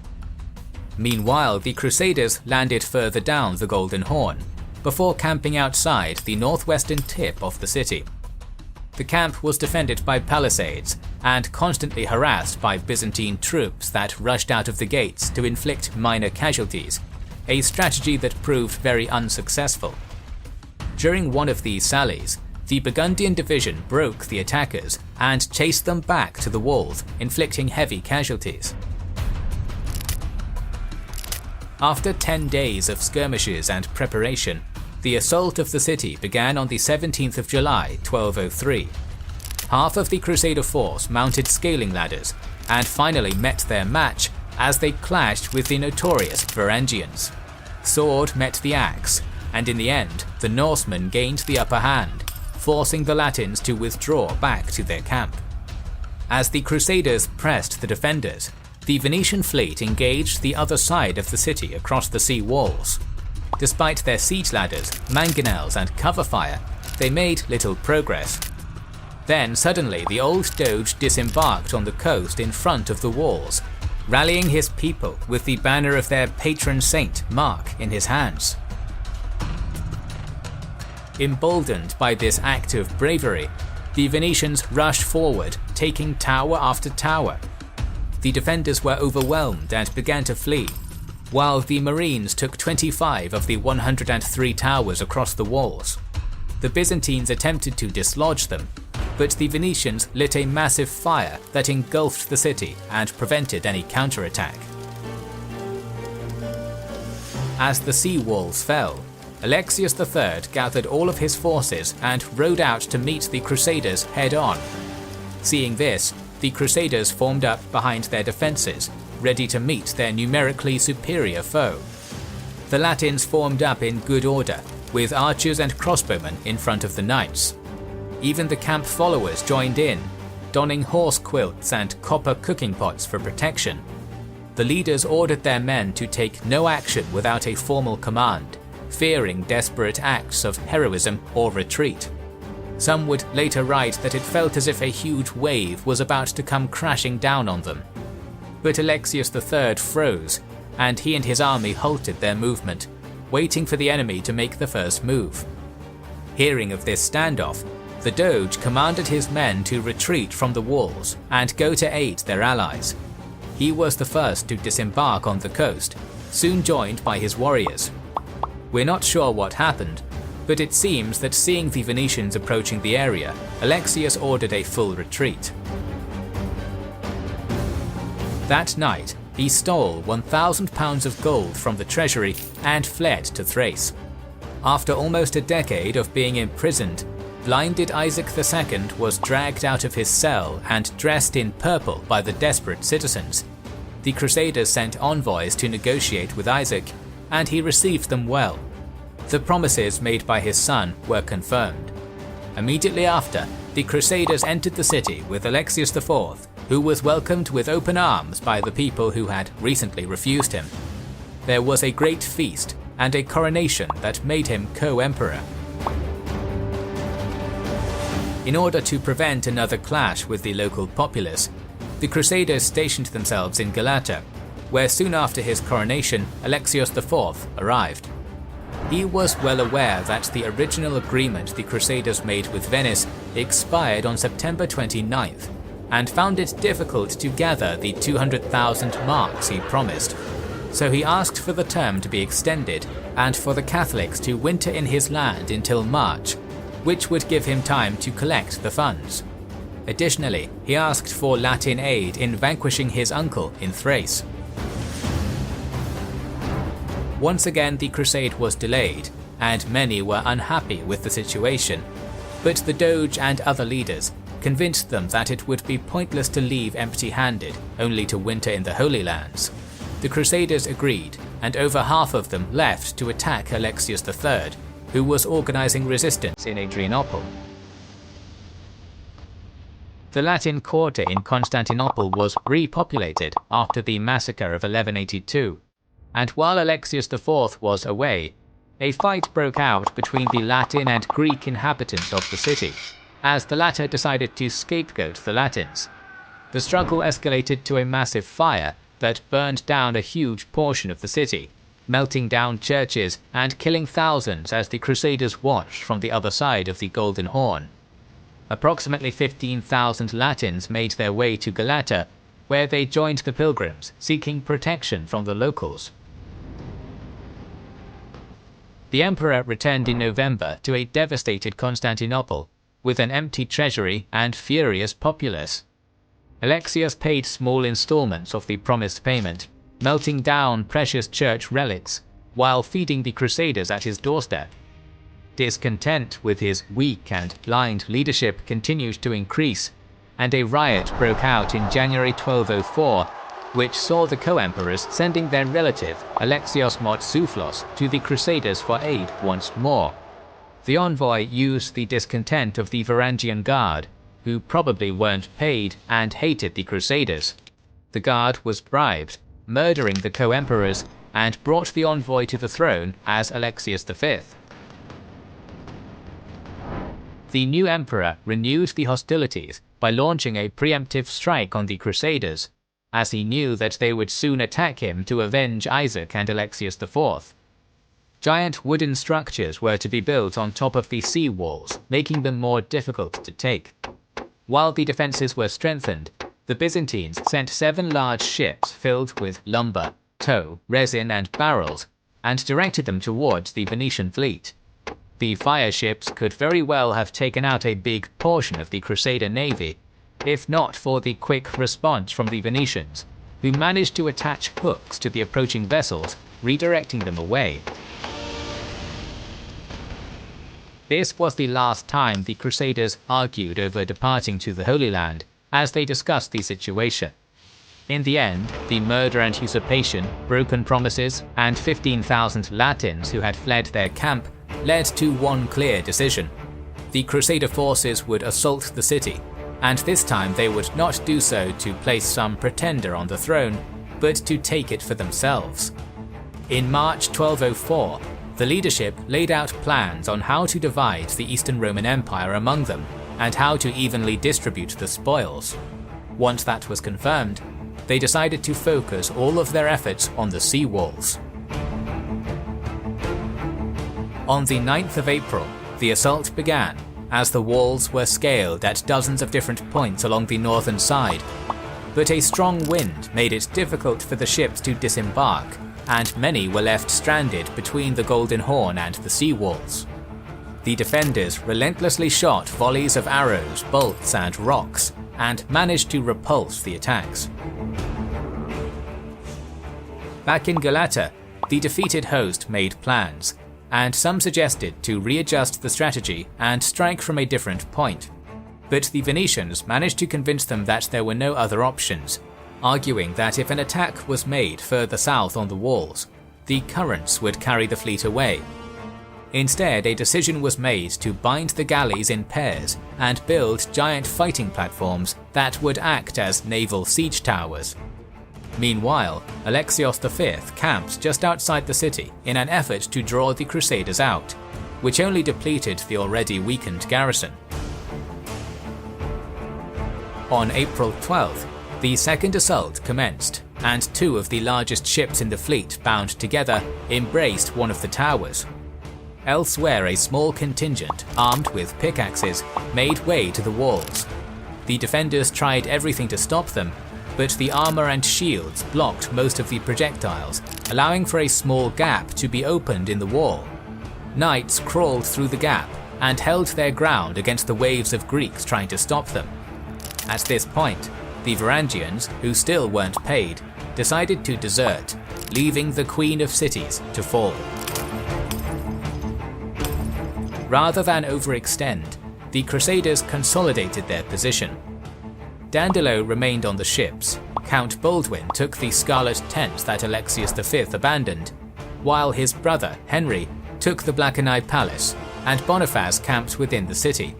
Meanwhile, the Crusaders landed further down the Golden Horn, before camping outside the northwestern tip of the city. The camp was defended by palisades and constantly harassed by Byzantine troops that rushed out of the gates to inflict minor casualties, a strategy that proved very unsuccessful. During one of these sallies, the Burgundian division broke the attackers and chased them back to the walls, inflicting heavy casualties. After 10 days of skirmishes and preparation, the assault of the city began on the 17th of July, 1203. Half of the Crusader force mounted scaling ladders and finally met their match as they clashed with the notorious Varangians. Sword met the axe, and in the end, the Norsemen gained the upper hand, forcing the Latins to withdraw back to their camp. As the Crusaders pressed the defenders, the Venetian fleet engaged the other side of the city across the sea walls. Despite their siege ladders, mangonels and cover fire, they made little progress. Then suddenly the old Doge disembarked on the coast in front of the walls, rallying his people with the banner of their patron saint, Mark, in his hands. Emboldened by this act of bravery, the Venetians rushed forward, taking tower after tower. The defenders were overwhelmed and began to flee, while the Marines took 25 of the 103 towers across the walls. The Byzantines attempted to dislodge them, but the Venetians lit a massive fire that engulfed the city and prevented any counterattack. As the sea walls fell, Alexius III gathered all of his forces and rode out to meet the Crusaders head-on. Seeing this, the Crusaders formed up behind their defences, ready to meet their numerically superior foe. The Latins formed up in good order, with archers and crossbowmen in front of the knights. Even the camp followers joined in, donning horse quilts and copper cooking pots for protection. The leaders ordered their men to take no action without a formal command, fearing desperate acts of heroism or retreat. Some would later write that it felt as if a huge wave was about to come crashing down on them. But Alexius III froze, and he and his army halted their movement, waiting for the enemy to make the first move. Hearing of this standoff, the Doge commanded his men to retreat from the walls and go to aid their allies. He was the first to disembark on the coast, soon joined by his warriors. We're not sure what happened, but it seems that seeing the Venetians approaching the area, Alexius ordered a full retreat. That night, he stole 1,000 pounds of gold from the treasury and fled to Thrace. After almost a decade of being imprisoned, blinded Isaac II was dragged out of his cell and dressed in purple by the desperate citizens. The Crusaders sent envoys to negotiate with Isaac, and he received them well. The promises made by his son were confirmed. Immediately after, the Crusaders entered the city with Alexius IV, who was welcomed with open arms by the people who had recently refused him. There was a great feast and a coronation that made him co-emperor. In order to prevent another clash with the local populace, the Crusaders stationed themselves in Galata, where soon after his coronation, Alexios IV arrived. He was well aware that the original agreement the Crusaders made with Venice expired on September 29th, and found it difficult to gather the 200,000 marks he promised. So he asked for the term to be extended and for the Catholics to winter in his land until March. which would give him time to collect the funds. Additionally, he asked for Latin aid in vanquishing his uncle in Thrace. Once again, the crusade was delayed, and many were unhappy with the situation. But the Doge and other leaders convinced them that it would be pointless to leave empty-handed, only to winter in the Holy Lands. The Crusaders agreed, and over half of them left to attack Alexius III, who was organizing resistance in Adrianople. The Latin quarter in Constantinople was repopulated after the massacre of 1182, and while Alexius IV was away, a fight broke out between the Latin and Greek inhabitants of the city, as the latter decided to scapegoat the Latins. The struggle escalated to a massive fire that burned down a huge portion of the city, melting down churches and killing thousands as the Crusaders watched from the other side of the Golden Horn. Approximately 15,000 Latins made their way to Galata, where they joined the pilgrims, seeking protection from the locals. The emperor returned in November to a devastated Constantinople, with an empty treasury and furious populace. Alexius paid small installments of the promised payment, melting down precious church relics, while feeding the Crusaders at his doorstep. Discontent with his weak and blind leadership continued to increase, and a riot broke out in January 1204, which saw the co-emperors sending their relative Alexios Mourtzouphlos to the Crusaders for aid once more. The envoy used the discontent of the Varangian Guard, who probably weren't paid and hated the Crusaders. The guard was bribed, murdering the co-emperors, and brought the envoy to the throne as Alexius V. The new emperor renewed the hostilities by launching a preemptive strike on the Crusaders, as he knew that they would soon attack him to avenge Isaac and Alexius IV. Giant wooden structures were to be built on top of the sea walls, making them more difficult to take. While the defences were strengthened, the Byzantines sent 7 large ships filled with lumber, tow, resin and barrels, and directed them towards the Venetian fleet. The fire ships could very well have taken out a big portion of the Crusader navy, if not for the quick response from the Venetians, who managed to attach hooks to the approaching vessels, redirecting them away. This was the last time the Crusaders argued over departing to the Holy Land, as they discussed the situation. In the end, the murder and usurpation, broken promises, and 15,000 Latins who had fled their camp led to one clear decision. The Crusader forces would assault the city, and this time they would not do so to place some pretender on the throne, but to take it for themselves. In March 1204, the leadership laid out plans on how to divide the Eastern Roman Empire among them, and how to evenly distribute the spoils. Once that was confirmed, they decided to focus all of their efforts on the sea walls. On the 9th of April, the assault began, as the walls were scaled at dozens of different points along the northern side. But a strong wind made it difficult for the ships to disembark, and many were left stranded between the Golden Horn and the sea walls. The defenders relentlessly shot volleys of arrows, bolts and rocks, and managed to repulse the attacks. Back in Galata, the defeated host made plans, and some suggested to readjust the strategy and strike from a different point. But the Venetians managed to convince them that there were no other options, arguing that if an attack was made further south on the walls, the currents would carry the fleet away. Instead, a decision was made to bind the galleys in pairs and build giant fighting platforms that would act as naval siege towers. Meanwhile, Alexios V camped just outside the city in an effort to draw the Crusaders out, which only depleted the already weakened garrison. On April 12th, the second assault commenced, and 2 of the largest ships in the fleet bound together embraced one of the towers. Elsewhere, a small contingent, armed with pickaxes, made way to the walls. The defenders tried everything to stop them, but the armor and shields blocked most of the projectiles, allowing for a small gap to be opened in the wall. Knights crawled through the gap, and held their ground against the waves of Greeks trying to stop them. At this point, the Varangians, who still weren't paid, decided to desert, leaving the Queen of Cities to fall. Rather than overextend, the Crusaders consolidated their position. Dandolo remained on the ships, Count Baldwin took the scarlet tent that Alexius V abandoned, while his brother, Henry, took the Blackeneye Palace, and Boniface camped within the city.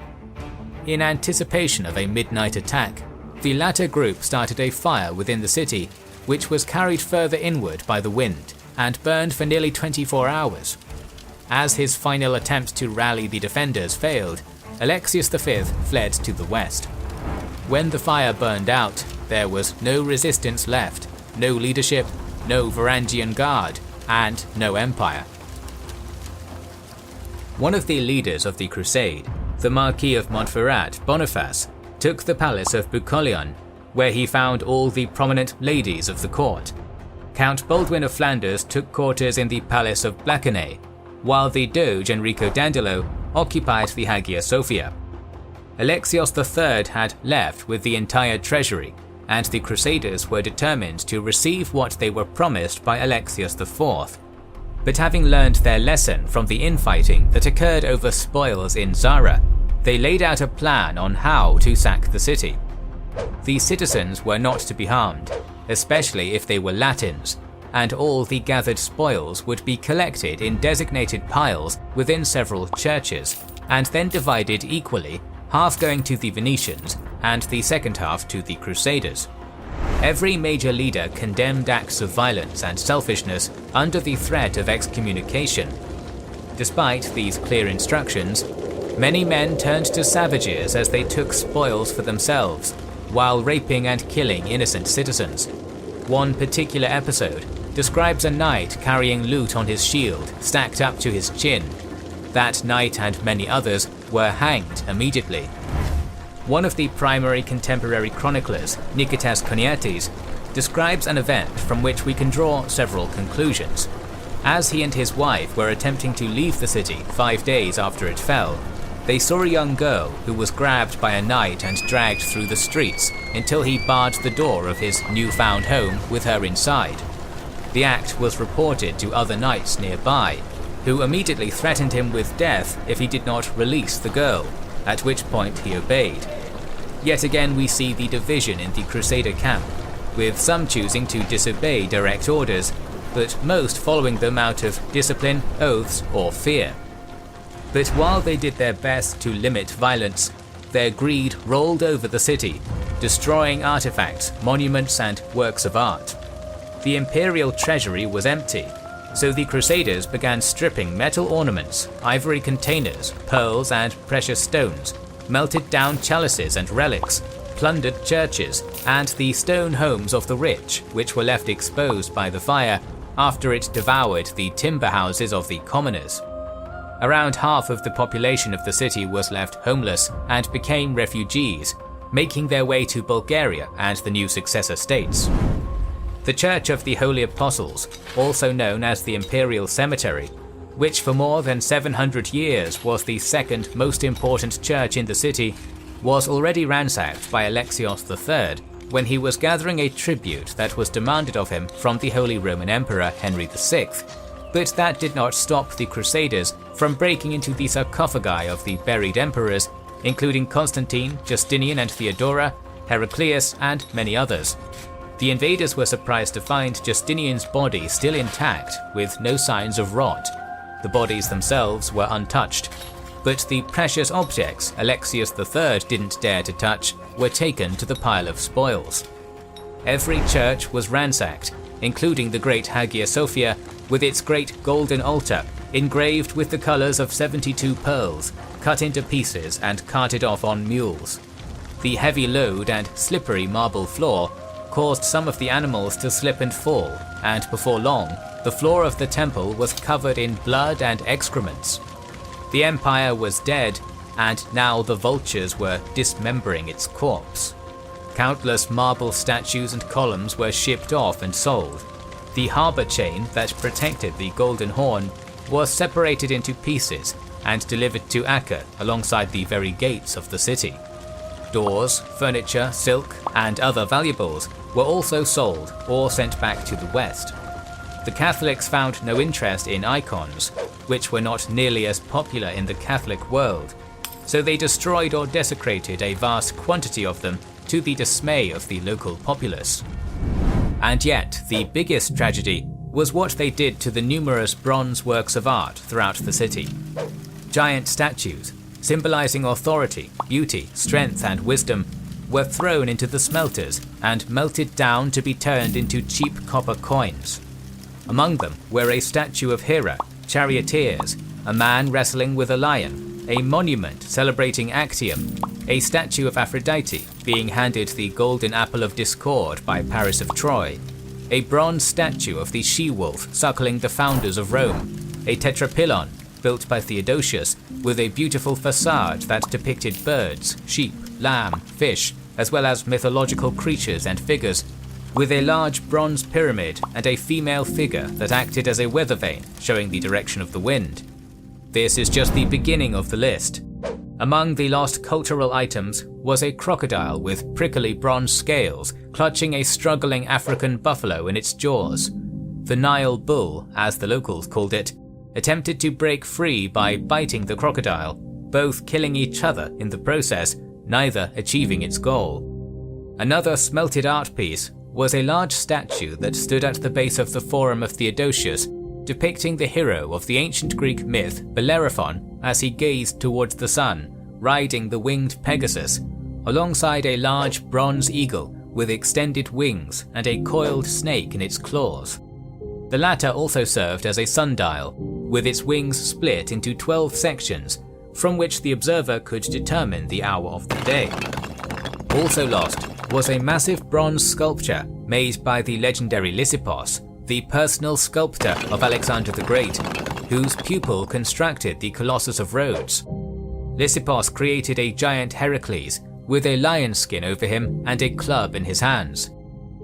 In anticipation of a midnight attack, the latter group started a fire within the city, which was carried further inward by the wind, and burned for nearly 24 hours. As his final attempt to rally the defenders failed, Alexius V fled to the west. When the fire burned out, there was no resistance left, no leadership, no Varangian guard, and no empire. One of the leaders of the Crusade, the Marquis of Montferrat, Boniface, took the palace of Bucolion, where he found all the prominent ladies of the court. Count Baldwin of Flanders took quarters in the palace of Blackeney, while the Doge Enrico Dandolo occupied the Hagia Sophia. Alexios III had left with the entire treasury, and the Crusaders were determined to receive what they were promised by Alexios IV. But having learned their lesson from the infighting that occurred over spoils in Zara, they laid out a plan on how to sack the city. The citizens were not to be harmed, especially if they were Latins, and all the gathered spoils would be collected in designated piles within several churches, and then divided equally, half going to the Venetians and the second half to the Crusaders. Every major leader condemned acts of violence and selfishness under the threat of excommunication. Despite these clear instructions, many men turned to savages as they took spoils for themselves, while raping and killing innocent citizens. One particular episode describes a knight carrying loot on his shield stacked up to his chin. That knight and many others were hanged immediately. One of the primary contemporary chroniclers, Nikitas Koniates, describes an event from which we can draw several conclusions. As he and his wife were attempting to leave the city 5 days after it fell, they saw a young girl who was grabbed by a knight and dragged through the streets until he barred the door of his newfound home with her inside. The act was reported to other knights nearby, who immediately threatened him with death if he did not release the girl, at which point he obeyed. Yet again we see the division in the Crusader camp, with some choosing to disobey direct orders, but most following them out of discipline, oaths, or fear. But while they did their best to limit violence, their greed rolled over the city, destroying artifacts, monuments, and works of art. The imperial treasury was empty, so the Crusaders began stripping metal ornaments, ivory containers, pearls, and precious stones, melted down chalices and relics, plundered churches, and the stone homes of the rich, which were left exposed by the fire after it devoured the timber houses of the commoners. Around half of the population of the city was left homeless and became refugees, making their way to Bulgaria and the new successor states. The Church of the Holy Apostles, also known as the Imperial Cemetery, which for more than 700 years was the second most important church in the city, was already ransacked by Alexios III when he was gathering a tribute that was demanded of him from the Holy Roman Emperor Henry VI, but that did not stop the Crusaders from breaking into the sarcophagi of the buried emperors, including Constantine, Justinian and Theodora, Heraclius, and many others. The invaders were surprised to find Justinian's body still intact, with no signs of rot. The bodies themselves were untouched, but the precious objects Alexius III didn't dare to touch were taken to the pile of spoils. Every church was ransacked, including the great Hagia Sophia, with its great golden altar, engraved with the colors of 72 pearls, cut into pieces and carted off on mules. The heavy load and slippery marble floor caused some of the animals to slip and fall, and before long, the floor of the temple was covered in blood and excrements. The empire was dead, and now the vultures were dismembering its corpse. Countless marble statues and columns were shipped off and sold. The harbour chain that protected the Golden Horn was separated into pieces, and delivered to Acre alongside the very gates of the city. Doors, furniture, silk, and other valuables were also sold or sent back to the west. The Catholics found no interest in icons, which were not nearly as popular in the Catholic world, so they destroyed or desecrated a vast quantity of them to the dismay of the local populace. And yet, the biggest tragedy was what they did to the numerous bronze works of art throughout the city. Giant statues, symbolizing authority, beauty, strength, and wisdom, were thrown into the smelters and melted down to be turned into cheap copper coins. Among them were a statue of Hera, charioteers, a man wrestling with a lion, a monument celebrating Actium, a statue of Aphrodite being handed the golden apple of discord by Paris of Troy, a bronze statue of the she-wolf suckling the founders of Rome, a tetrapylon built by Theodosius with a beautiful facade that depicted birds, sheep, lamb, fish, as well as mythological creatures and figures, with a large bronze pyramid and a female figure that acted as a weather vane showing the direction of the wind. This is just the beginning of the list. Among the lost cultural items was a crocodile with prickly bronze scales clutching a struggling African buffalo in its jaws. The Nile bull, as the locals called it, attempted to break free by biting the crocodile, both killing each other in the process, neither achieving its goal. Another smelted art piece was a large statue that stood at the base of the Forum of Theodosius, depicting the hero of the ancient Greek myth Bellerophon as he gazed towards the sun, riding the winged Pegasus, alongside a large bronze eagle with extended wings and a coiled snake in its claws. The latter also served as a sundial, with its wings split into 12 sections, from which the observer could determine the hour of the day. Also lost was a massive bronze sculpture made by the legendary Lysippos, the personal sculptor of Alexander the Great, whose pupil constructed the Colossus of Rhodes. Lysippos created a giant Heracles with a lion skin over him and a club in his hands.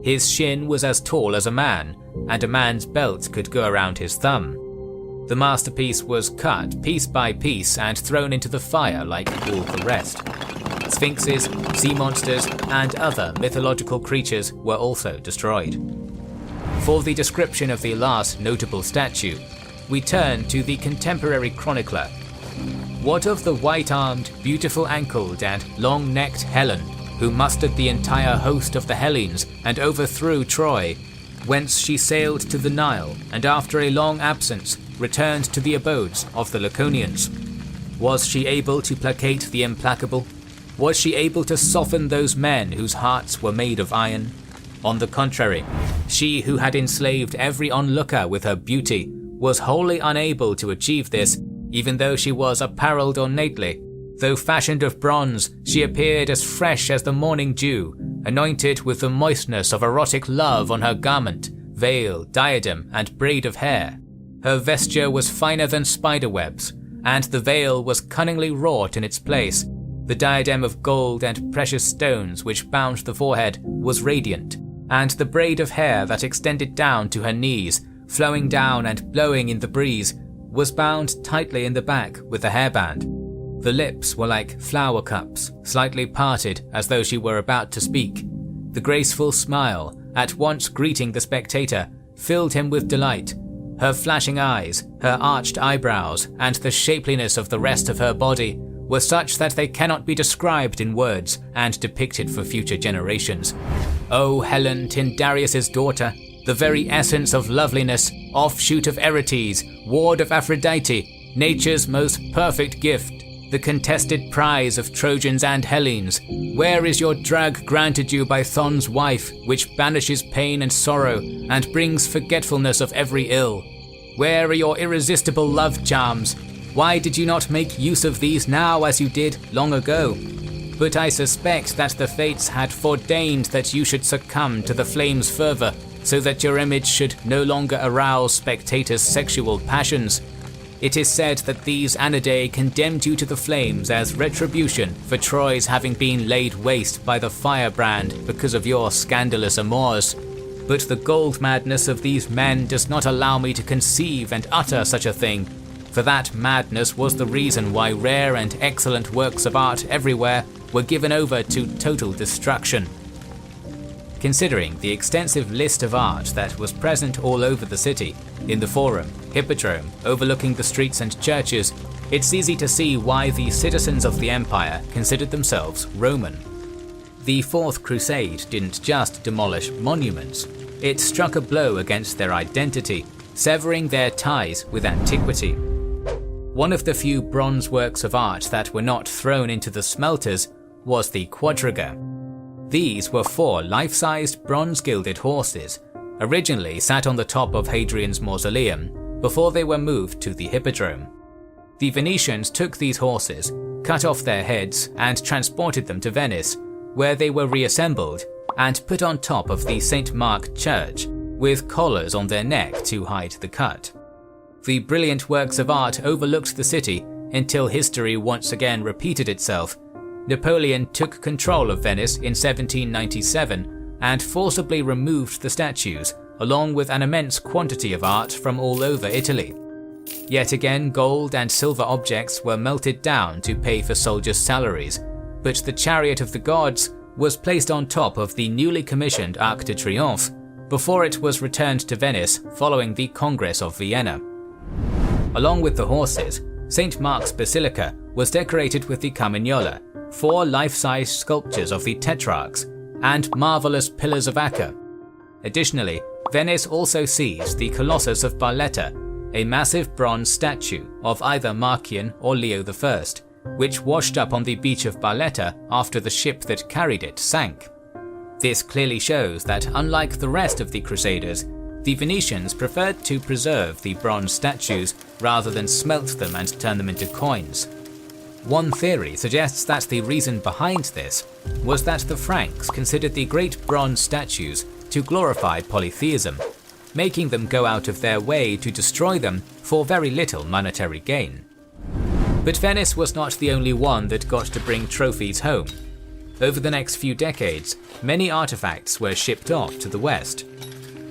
His shin was as tall as a man, and a man's belt could go around his thumb. The masterpiece was cut piece by piece and thrown into the fire like all the rest. Sphinxes, sea monsters, and other mythological creatures were also destroyed. For the description of the last notable statue, we turn to the contemporary chronicler. What of the white-armed, beautiful-ankled, and long-necked Helen, who mustered the entire host of the Hellenes and overthrew Troy, whence she sailed to the Nile and after a long absence returned to the abodes of the Laconians? Was she able to placate the implacable? Was she able to soften those men whose hearts were made of iron? On the contrary, she who had enslaved every onlooker with her beauty was wholly unable to achieve this, even though she was apparelled ornately. Though fashioned of bronze, she appeared as fresh as the morning dew, anointed with the moistness of erotic love on her garment, veil, diadem, and braid of hair. Her vesture was finer than spider webs, and the veil was cunningly wrought in its place. The diadem of gold and precious stones which bound the forehead was radiant, and the braid of hair that extended down to her knees, flowing down and blowing in the breeze, was bound tightly in the back with a hairband. The lips were like flower cups, slightly parted as though she were about to speak. The graceful smile, at once greeting the spectator, filled him with delight. Her flashing eyes, her arched eyebrows, and the shapeliness of the rest of her body were such that they cannot be described in words and depicted for future generations. O Helen, Tyndareus' daughter, the very essence of loveliness, offshoot of Eretes, ward of Aphrodite, nature's most perfect gift, the contested prize of Trojans and Hellenes, where is your drug granted you by Thon's wife, which banishes pain and sorrow, and brings forgetfulness of every ill? Where are your irresistible love charms? Why did you not make use of these now as you did long ago? But I suspect that the fates had foreordained that you should succumb to the flame's fervor, so that your image should no longer arouse spectators' sexual passions. It is said that these Anidae condemned you to the flames as retribution for Troy's having been laid waste by the firebrand because of your scandalous amours. But the gold madness of these men does not allow me to conceive and utter such a thing. for that madness was the reason why rare and excellent works of art everywhere were given over to total destruction. Considering the extensive list of art that was present all over the city, in the Forum, Hippodrome, overlooking the streets and churches, it's easy to see why the citizens of the empire considered themselves Roman. The Fourth Crusade didn't just demolish monuments, it struck a blow against their identity, severing their ties with antiquity. One of the few bronze works of art that were not thrown into the smelters was the quadriga. These were 4 life-sized bronze-gilded horses, originally sat on the top of Hadrian's mausoleum before they were moved to the Hippodrome. The Venetians took these horses, cut off their heads and transported them to Venice, where they were reassembled and put on top of the St. Mark Church, with collars on their neck to hide the cut. The brilliant works of art overlooked the city until history once again repeated itself. Napoleon took control of Venice in 1797 and forcibly removed the statues, along with an immense quantity of art from all over Italy. Yet again, gold and silver objects were melted down to pay for soldiers' salaries, but the Chariot of the Gods was placed on top of the newly commissioned Arc de Triomphe before it was returned to Venice following the Congress of Vienna. Along with the horses, St. Mark's Basilica was decorated with the Carmignola, 4 life-size sculptures of the Tetrarchs, and marvelous pillars of Acca. Additionally, Venice also sees the Colossus of Barletta, a massive bronze statue of either Marcian or Leo I, which washed up on the beach of Barletta after the ship that carried it sank. This clearly shows that unlike the rest of the Crusaders, the Venetians preferred to preserve the bronze statues rather than smelt them and turn them into coins. One theory suggests that the reason behind this was that the Franks considered the great bronze statues to glorify polytheism, making them go out of their way to destroy them for very little monetary gain. But Venice was not the only one that got to bring trophies home. Over the next few decades, many artifacts were shipped off to the west.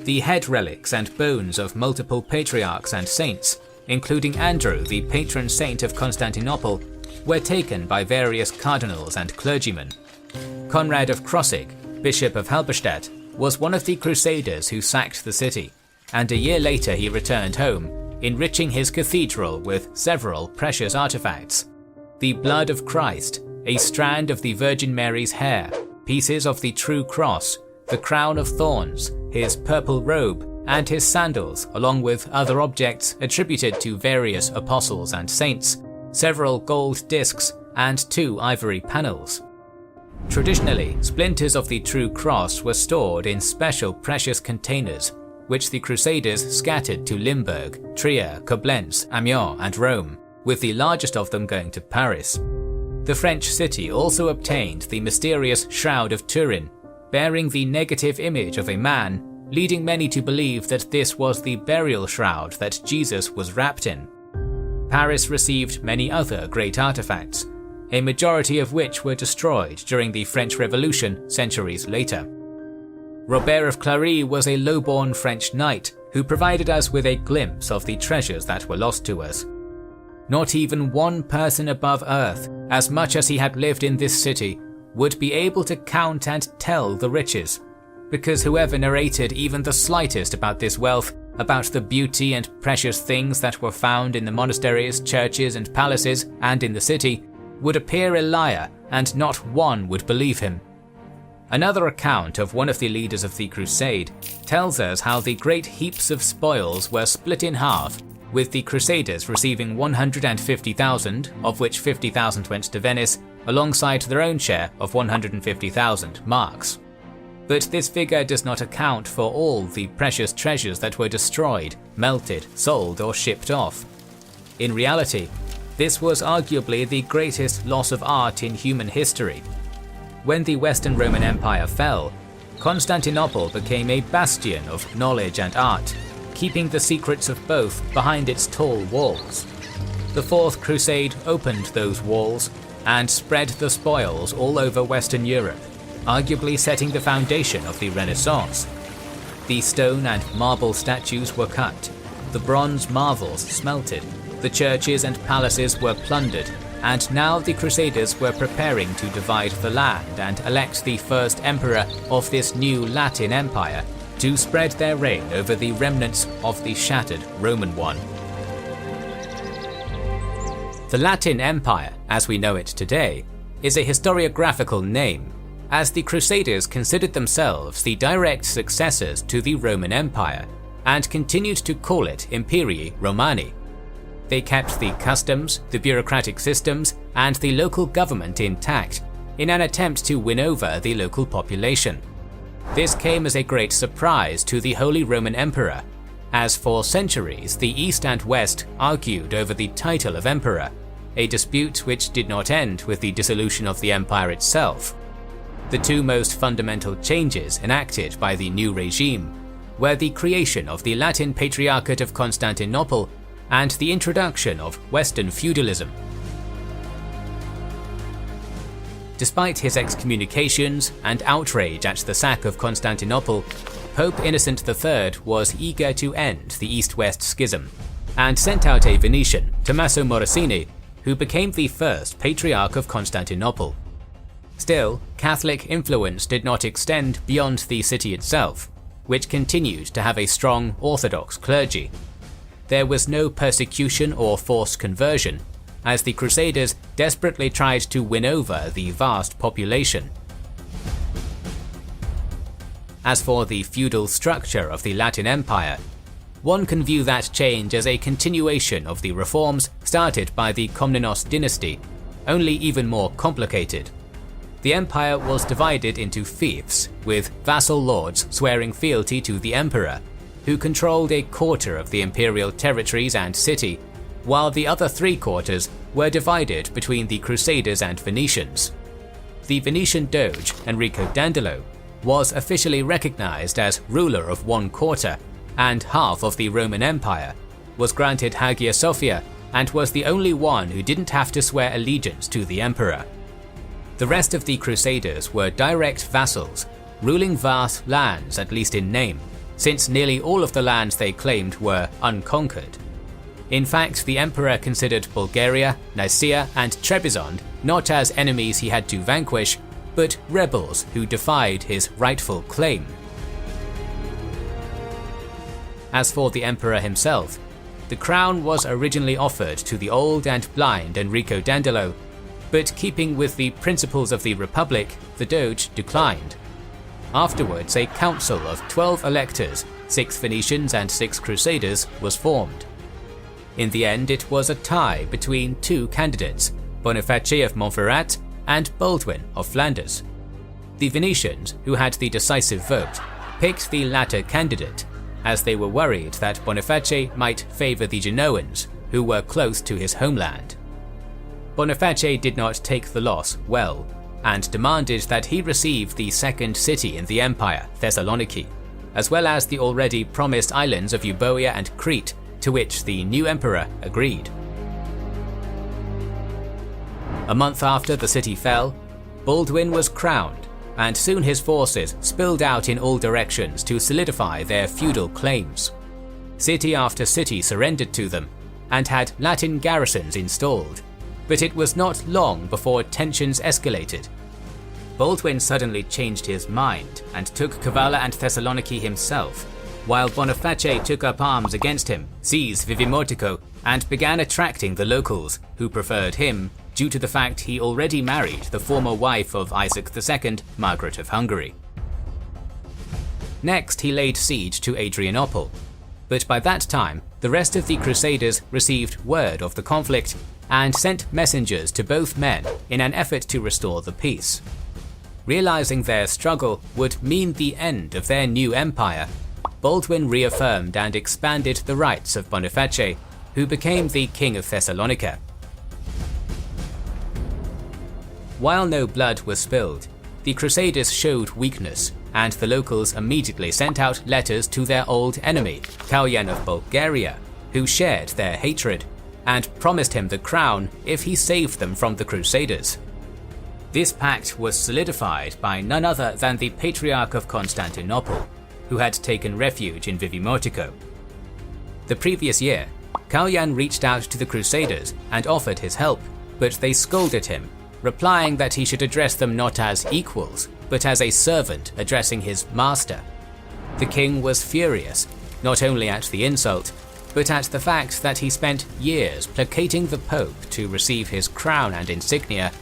The head relics and bones of multiple patriarchs and saints, including Andrew, the patron saint of Constantinople, were taken by various cardinals and clergymen. Conrad of Krosigk, Bishop of Halberstadt, was one of the crusaders who sacked the city, and a year later he returned home, enriching his cathedral with several precious artifacts. The blood of Christ, a strand of the Virgin Mary's hair, pieces of the true cross, the crown of thorns, his purple robe, and his sandals, along with other objects attributed to various apostles and saints, several gold discs, and 2 ivory panels. Traditionally, splinters of the true cross were stored in special precious containers, which the Crusaders scattered to Limburg, Trier, Koblenz, Amiens, and Rome, with the largest of them going to Paris. The French city also obtained the mysterious Shroud of Turin, bearing the negative image of a man, leading many to believe that this was the burial shroud that Jesus was wrapped in. Paris received many other great artifacts, a majority of which were destroyed during the French Revolution centuries later. Robert of Clary was a low-born French knight who provided us with a glimpse of the treasures that were lost to us. Not even one person above earth, as much as he had lived in this city, would be able to count and tell the riches, because whoever narrated even the slightest about this wealth, about the beauty and precious things that were found in the monasteries, churches and palaces, and in the city, would appear a liar, and not one would believe him. Another account of one of the leaders of the Crusade tells us how the great heaps of spoils were split in half, with the Crusaders receiving 150,000, of which 50,000 went to Venice, alongside their own share of 150,000 marks. But this figure does not account for all the precious treasures that were destroyed, melted, sold, or shipped off. In reality, this was arguably the greatest loss of art in human history. When the Western Roman Empire fell, Constantinople became a bastion of knowledge and art, keeping the secrets of both behind its tall walls. The Fourth Crusade opened those walls and spread the spoils all over Western Europe, arguably setting the foundation of the Renaissance. The stone and marble statues were cut, the bronze marvels smelted, The churches and palaces were plundered, and now the Crusaders were preparing to divide the land and elect the first emperor of this new Latin Empire to spread their reign over the remnants of the shattered Roman one. The Latin Empire, as we know it today, is a historiographical name, as the Crusaders considered themselves the direct successors to the Roman Empire, and continued to call it Imperii Romani. They kept the customs, the bureaucratic systems, and the local government intact, in an attempt to win over the local population. This came as a great surprise to the Holy Roman Emperor, as for centuries the East and West argued over the title of emperor, a dispute which did not end with the dissolution of the empire itself. The two most fundamental changes enacted by the new regime were the creation of the Latin Patriarchate of Constantinople and the introduction of Western feudalism. Despite his excommunications and outrage at the sack of Constantinople, Pope Innocent III was eager to end the East-West schism, and sent out a Venetian, Tommaso Morosini, who became the first Patriarch of Constantinople. Still, Catholic influence did not extend beyond the city itself, which continued to have a strong Orthodox clergy. There was no persecution or forced conversion, as the Crusaders desperately tried to win over the vast population. As for the feudal structure of the Latin Empire, one can view that change as a continuation of the reforms started by the Komnenos dynasty, only even more complicated. The empire was divided into fiefs, with vassal lords swearing fealty to the emperor, who controlled a quarter of the imperial territories and city, while the other 3 quarters were divided between the Crusaders and Venetians. The Venetian Doge, Enrico Dandolo, was officially recognized as ruler of 1 quarter, and half of the Roman Empire, was granted Hagia Sophia, and was the only one who didn't have to swear allegiance to the emperor. The rest of the Crusaders were direct vassals, ruling vast lands at least in name, since nearly all of the lands they claimed were unconquered. In fact, the emperor considered Bulgaria, Nicaea, and Trebizond not as enemies he had to vanquish, but rebels who defied his rightful claim. As for the emperor himself, the crown was originally offered to the old and blind Enrico Dandolo, but keeping with the principles of the Republic, the Doge declined. Afterwards, a council of 12 electors, 6 Venetians and 6 Crusaders, was formed. In the end, it was a tie between 2 candidates, Boniface of Montferrat and Baldwin of Flanders. The Venetians, who had the decisive vote, picked the latter candidate, as they were worried that Boniface might favour the Genoans, who were close to his homeland. Boniface did not take the loss well, and demanded that he receive the second city in the empire, Thessaloniki, as well as the already promised islands of Euboea and Crete, to which the new emperor agreed. A month after the city fell, Baldwin was crowned, and soon his forces spilled out in all directions to solidify their feudal claims. City after city surrendered to them, and had Latin garrisons installed, but it was not long before tensions escalated. Baldwin suddenly changed his mind and took Kavala and Thessaloniki himself, while Boniface took up arms against him, seized Vivimotico, and began attracting the locals, who preferred him due to the fact he already married the former wife of Isaac II, Margaret of Hungary. Next, he laid siege to Adrianople, but by that time the rest of the Crusaders received word of the conflict and sent messengers to both men in an effort to restore the peace. Realizing their struggle would mean the end of their new empire, Baldwin reaffirmed and expanded the rights of Boniface, who became the King of Thessalonica. While no blood was spilled, the Crusaders showed weakness, and the locals immediately sent out letters to their old enemy, Kauyan of Bulgaria, who shared their hatred, and promised him the crown if he saved them from the Crusaders. This pact was solidified by none other than the Patriarch of Constantinople, who had taken refuge in Vivimotico. The previous year, Cao Yan reached out to the Crusaders and offered his help, but they scolded him, replying that he should address them not as equals, but as a servant addressing his master. The king was furious, not only at the insult, but at the fact that he spent years placating the Pope to receive his crown and insignia,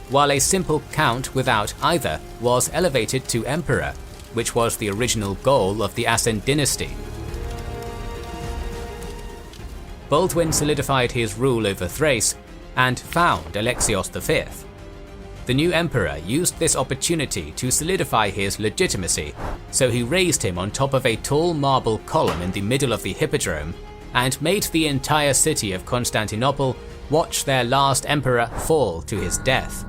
while a simple count without either was elevated to emperor, which was the original goal of the Asen dynasty. Baldwin solidified his rule over Thrace and found Alexios V. The new emperor used this opportunity to solidify his legitimacy, so he raised him on top of a tall marble column in the middle of the hippodrome and made the entire city of Constantinople watch their last emperor fall to his death.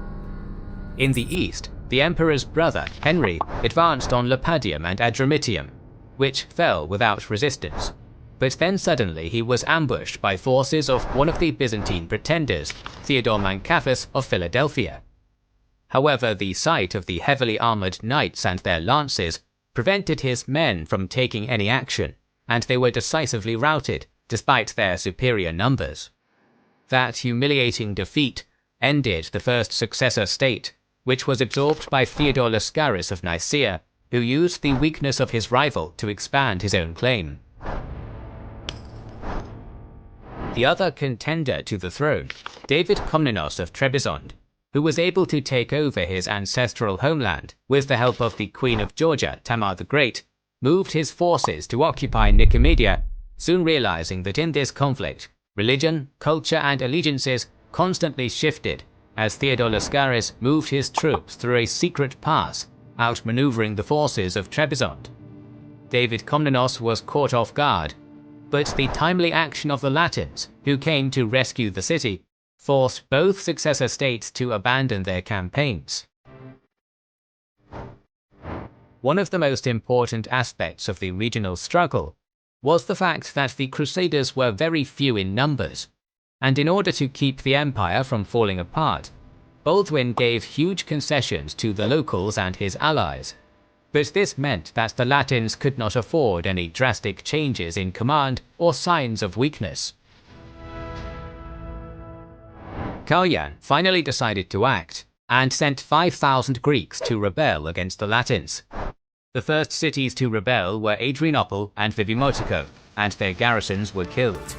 In the east, the emperor's brother, Henry, advanced on Lopadium and Adramyttium, which fell without resistance. But then suddenly he was ambushed by forces of one of the Byzantine pretenders, Theodore Mancaphus of Philadelphia. However, the sight of the heavily armoured knights and their lances prevented his men from taking any action, and they were decisively routed, despite their superior numbers. That humiliating defeat ended the first successor state, which was absorbed by Theodore Lascaris of Nicaea, who used the weakness of his rival to expand his own claim. The other contender to the throne, David Komnenos of Trebizond, who was able to take over his ancestral homeland with the help of the Queen of Georgia, Tamar the Great, moved his forces to occupy Nicomedia, soon realizing that in this conflict, religion, culture and allegiances constantly shifted as Theodore Lascaris moved his troops through a secret pass, outmaneuvering the forces of Trebizond. David Komnenos was caught off guard, but the timely action of the Latins, who came to rescue the city, forced both successor states to abandon their campaigns. One of the most important aspects of the regional struggle was the fact that the Crusaders were very few in numbers, and in order to keep the empire from falling apart, Baldwin gave huge concessions to the locals and his allies. But this meant that the Latins could not afford any drastic changes in command or signs of weakness. Cao Yan finally decided to act, and sent 5,000 Greeks to rebel against the Latins. The first cities to rebel were Adrianople and Vivimotico, and their garrisons were killed.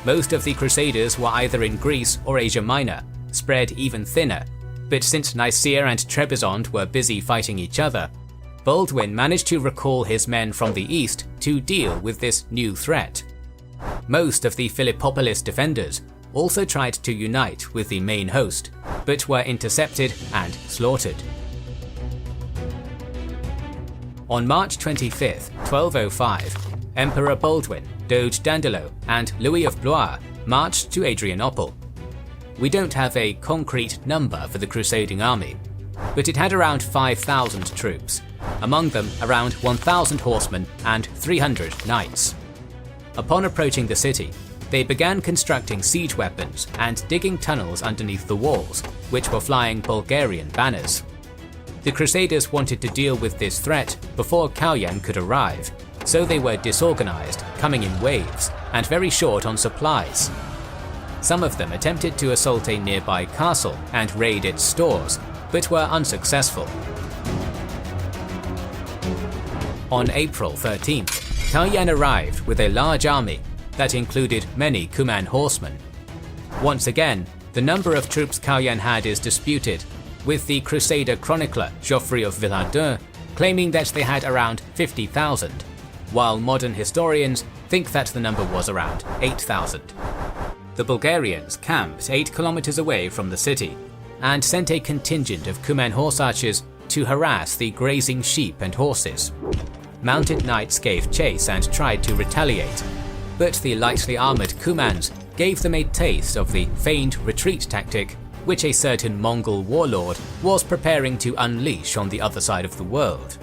Most of the Crusaders were either in Greece or Asia Minor, spread even thinner, but since Nicaea and Trebizond were busy fighting each other, Baldwin managed to recall his men from the east to deal with this new threat. Most of the Philippopolis defenders also tried to unite with the main host, but were intercepted and slaughtered. On March 25, 1205, Emperor Baldwin, Doge Dandolo, and Louis of Blois marched to Adrianople. We don't have a concrete number for the crusading army, but it had around 5,000 troops, among them around 1,000 horsemen and 300 knights. Upon approaching the city, they began constructing siege weapons and digging tunnels underneath the walls, which were flying Bulgarian banners. The Crusaders wanted to deal with this threat before Cao Yan could arrive, so they were disorganized, coming in waves, and very short on supplies. Some of them attempted to assault a nearby castle and raid its stores, but were unsuccessful. On April 13th, Cao Yan arrived with a large army that included many Cuman horsemen. Once again, the number of troops Cao Yan had is disputed, with the Crusader chronicler Geoffrey of Villardun claiming that they had around 50,000, while modern historians think that the number was around 8,000. The Bulgarians camped 8 kilometers away from the city and sent a contingent of Cuman horse archers to harass the grazing sheep and horses. Mounted knights gave chase and tried to retaliate, but the lightly armoured Cumans gave them a taste of the feigned retreat tactic which a certain Mongol warlord was preparing to unleash on the other side of the world.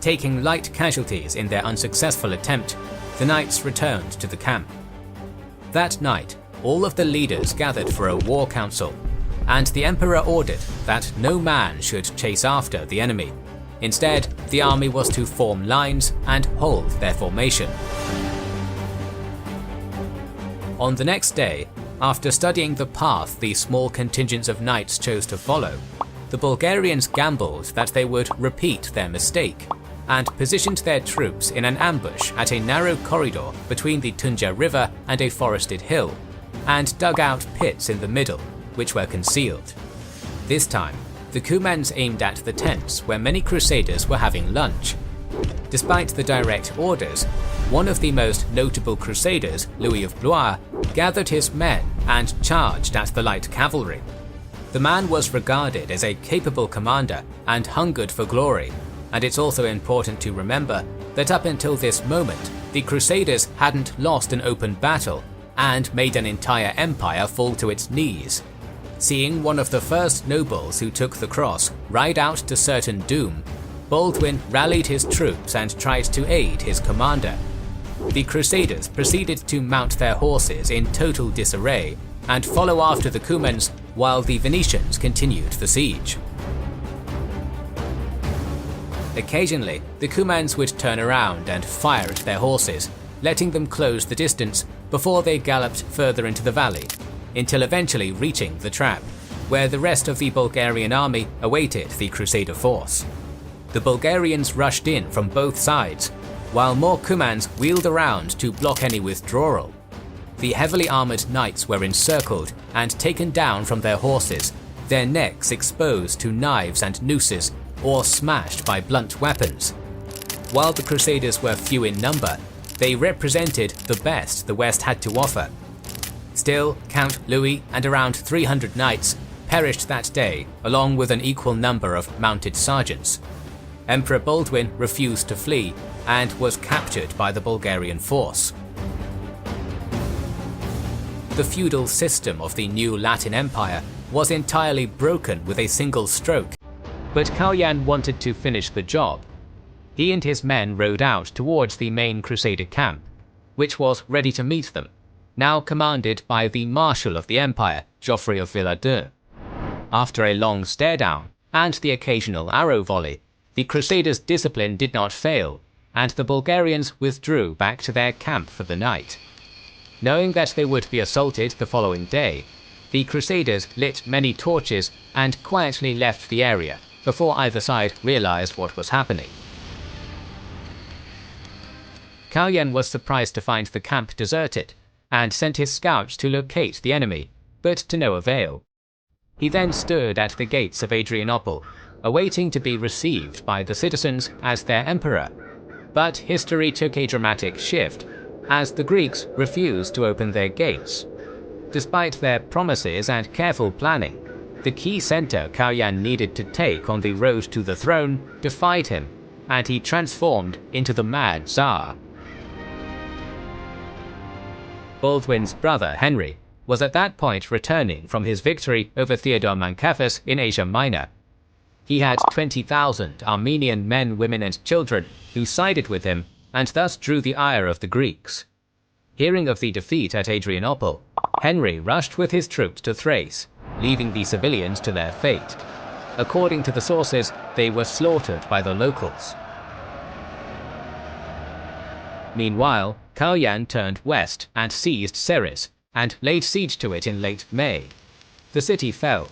Taking light casualties in their unsuccessful attempt, the knights returned to the camp. That night, all of the leaders gathered for a war council, and the emperor ordered that no man should chase after the enemy. Instead, the army was to form lines and hold their formation. On the next day, after studying the path the small contingents of knights chose to follow, the Bulgarians gambled that they would repeat their mistake, and positioned their troops in an ambush at a narrow corridor between the Tunja River and a forested hill, and dug out pits in the middle, which were concealed. This time, the Cumans aimed at the tents where many crusaders were having lunch. Despite the direct orders, one of the most notable crusaders, Louis of Blois, gathered his men and charged at the light cavalry. The man was regarded as a capable commander and hungered for glory, and it's also important to remember that up until this moment, the Crusaders hadn't lost an open battle and made an entire empire fall to its knees. Seeing one of the first nobles who took the cross ride out to certain doom, Baldwin rallied his troops and tried to aid his commander. The Crusaders proceeded to mount their horses in total disarray and follow after the Cumans while the Venetians continued the siege. Occasionally, the Cumans would turn around and fire at their horses, letting them close the distance before they galloped further into the valley, until eventually reaching the trap, where the rest of the Bulgarian army awaited the Crusader force. The Bulgarians rushed in from both sides, while more Cumans wheeled around to block any withdrawal. The heavily armoured knights were encircled and taken down from their horses, their necks exposed to knives and nooses, or smashed by blunt weapons. While the Crusaders were few in number, they represented the best the West had to offer. Still, Count Louis and around 300 knights perished that day, along with an equal number of mounted sergeants. Emperor Baldwin refused to flee and was captured by the Bulgarian force. The feudal system of the new Latin Empire was entirely broken with a single stroke, but Kalyan wanted to finish the job. He and his men rode out towards the main Crusader camp, which was ready to meet them, now commanded by the Marshal of the Empire, Geoffrey of Villadeux. After a long stare-down and the occasional arrow volley, the Crusaders' discipline did not fail, and the Bulgarians withdrew back to their camp for the night. Knowing that they would be assaulted the following day, the Crusaders lit many torches and quietly left the area before either side realized what was happening. Kalyan was surprised to find the camp deserted, and sent his scouts to locate the enemy, but to no avail. He then stood at the gates of Adrianople, awaiting to be received by the citizens as their emperor. But history took a dramatic shift, as the Greeks refused to open their gates. Despite their promises and careful planning, the key center Kalyan needed to take on the road to the throne defied him, and he transformed into the Mad Tsar. Baldwin's brother Henry was at that point returning from his victory over Theodore Mancaphus in Asia Minor. He had 20,000 Armenian men, women and children who sided with him and thus drew the ire of the Greeks. Hearing of the defeat at Adrianople, Henry rushed with his troops to Thrace, leaving the civilians to their fate. According to the sources, they were slaughtered by the locals. Meanwhile, Kalyan turned west and seized Ceres, and laid siege to it in late May. The city fell,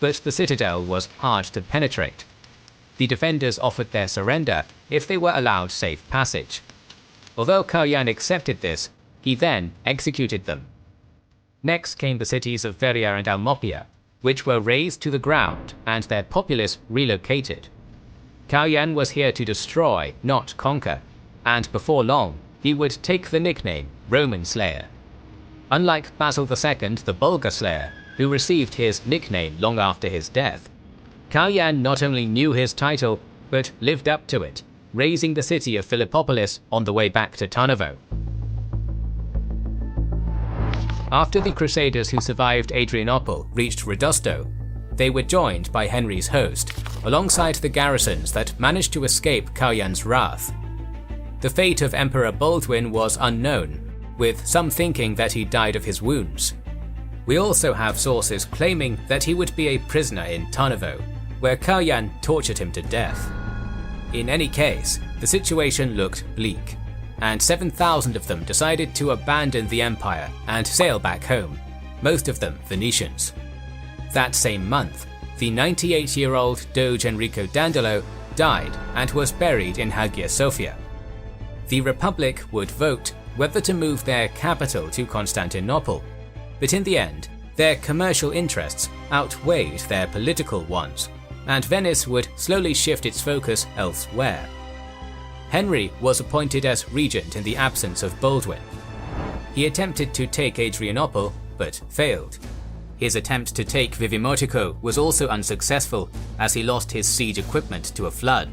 but the citadel was hard to penetrate. The defenders offered their surrender if they were allowed safe passage. Although Kalyan accepted this, he then executed them. Next came the cities of Veria and Almopia, which were razed to the ground and their populace relocated. Kalyan was here to destroy, not conquer, and before long, he would take the nickname Roman Slayer. Unlike Basil II, the Bulgar Slayer, who received his nickname long after his death, Kalyan not only knew his title, but lived up to it, razing the city of Philippopolis on the way back to Tarnovo. After the Crusaders who survived Adrianople reached Redusto, they were joined by Henry's host, alongside the garrisons that managed to escape Kalyan's wrath. The fate of Emperor Baldwin was unknown, with some thinking that he died of his wounds. We also have sources claiming that he would be a prisoner in Tarnovo, where Kalyan tortured him to death. In any case, the situation looked bleak. and 7,000 of them decided to abandon the empire and sail back home, most of them Venetians. That same month, the 98-year-old Doge Enrico Dandolo died and was buried in Hagia Sophia. The Republic would vote whether to move their capital to Constantinople, but in the end, their commercial interests outweighed their political ones, and Venice would slowly shift its focus elsewhere. Henry was appointed as regent in the absence of Baldwin. He attempted to take Adrianople, but failed. His attempt to take Vivimotico was also unsuccessful, as he lost his siege equipment to a flood.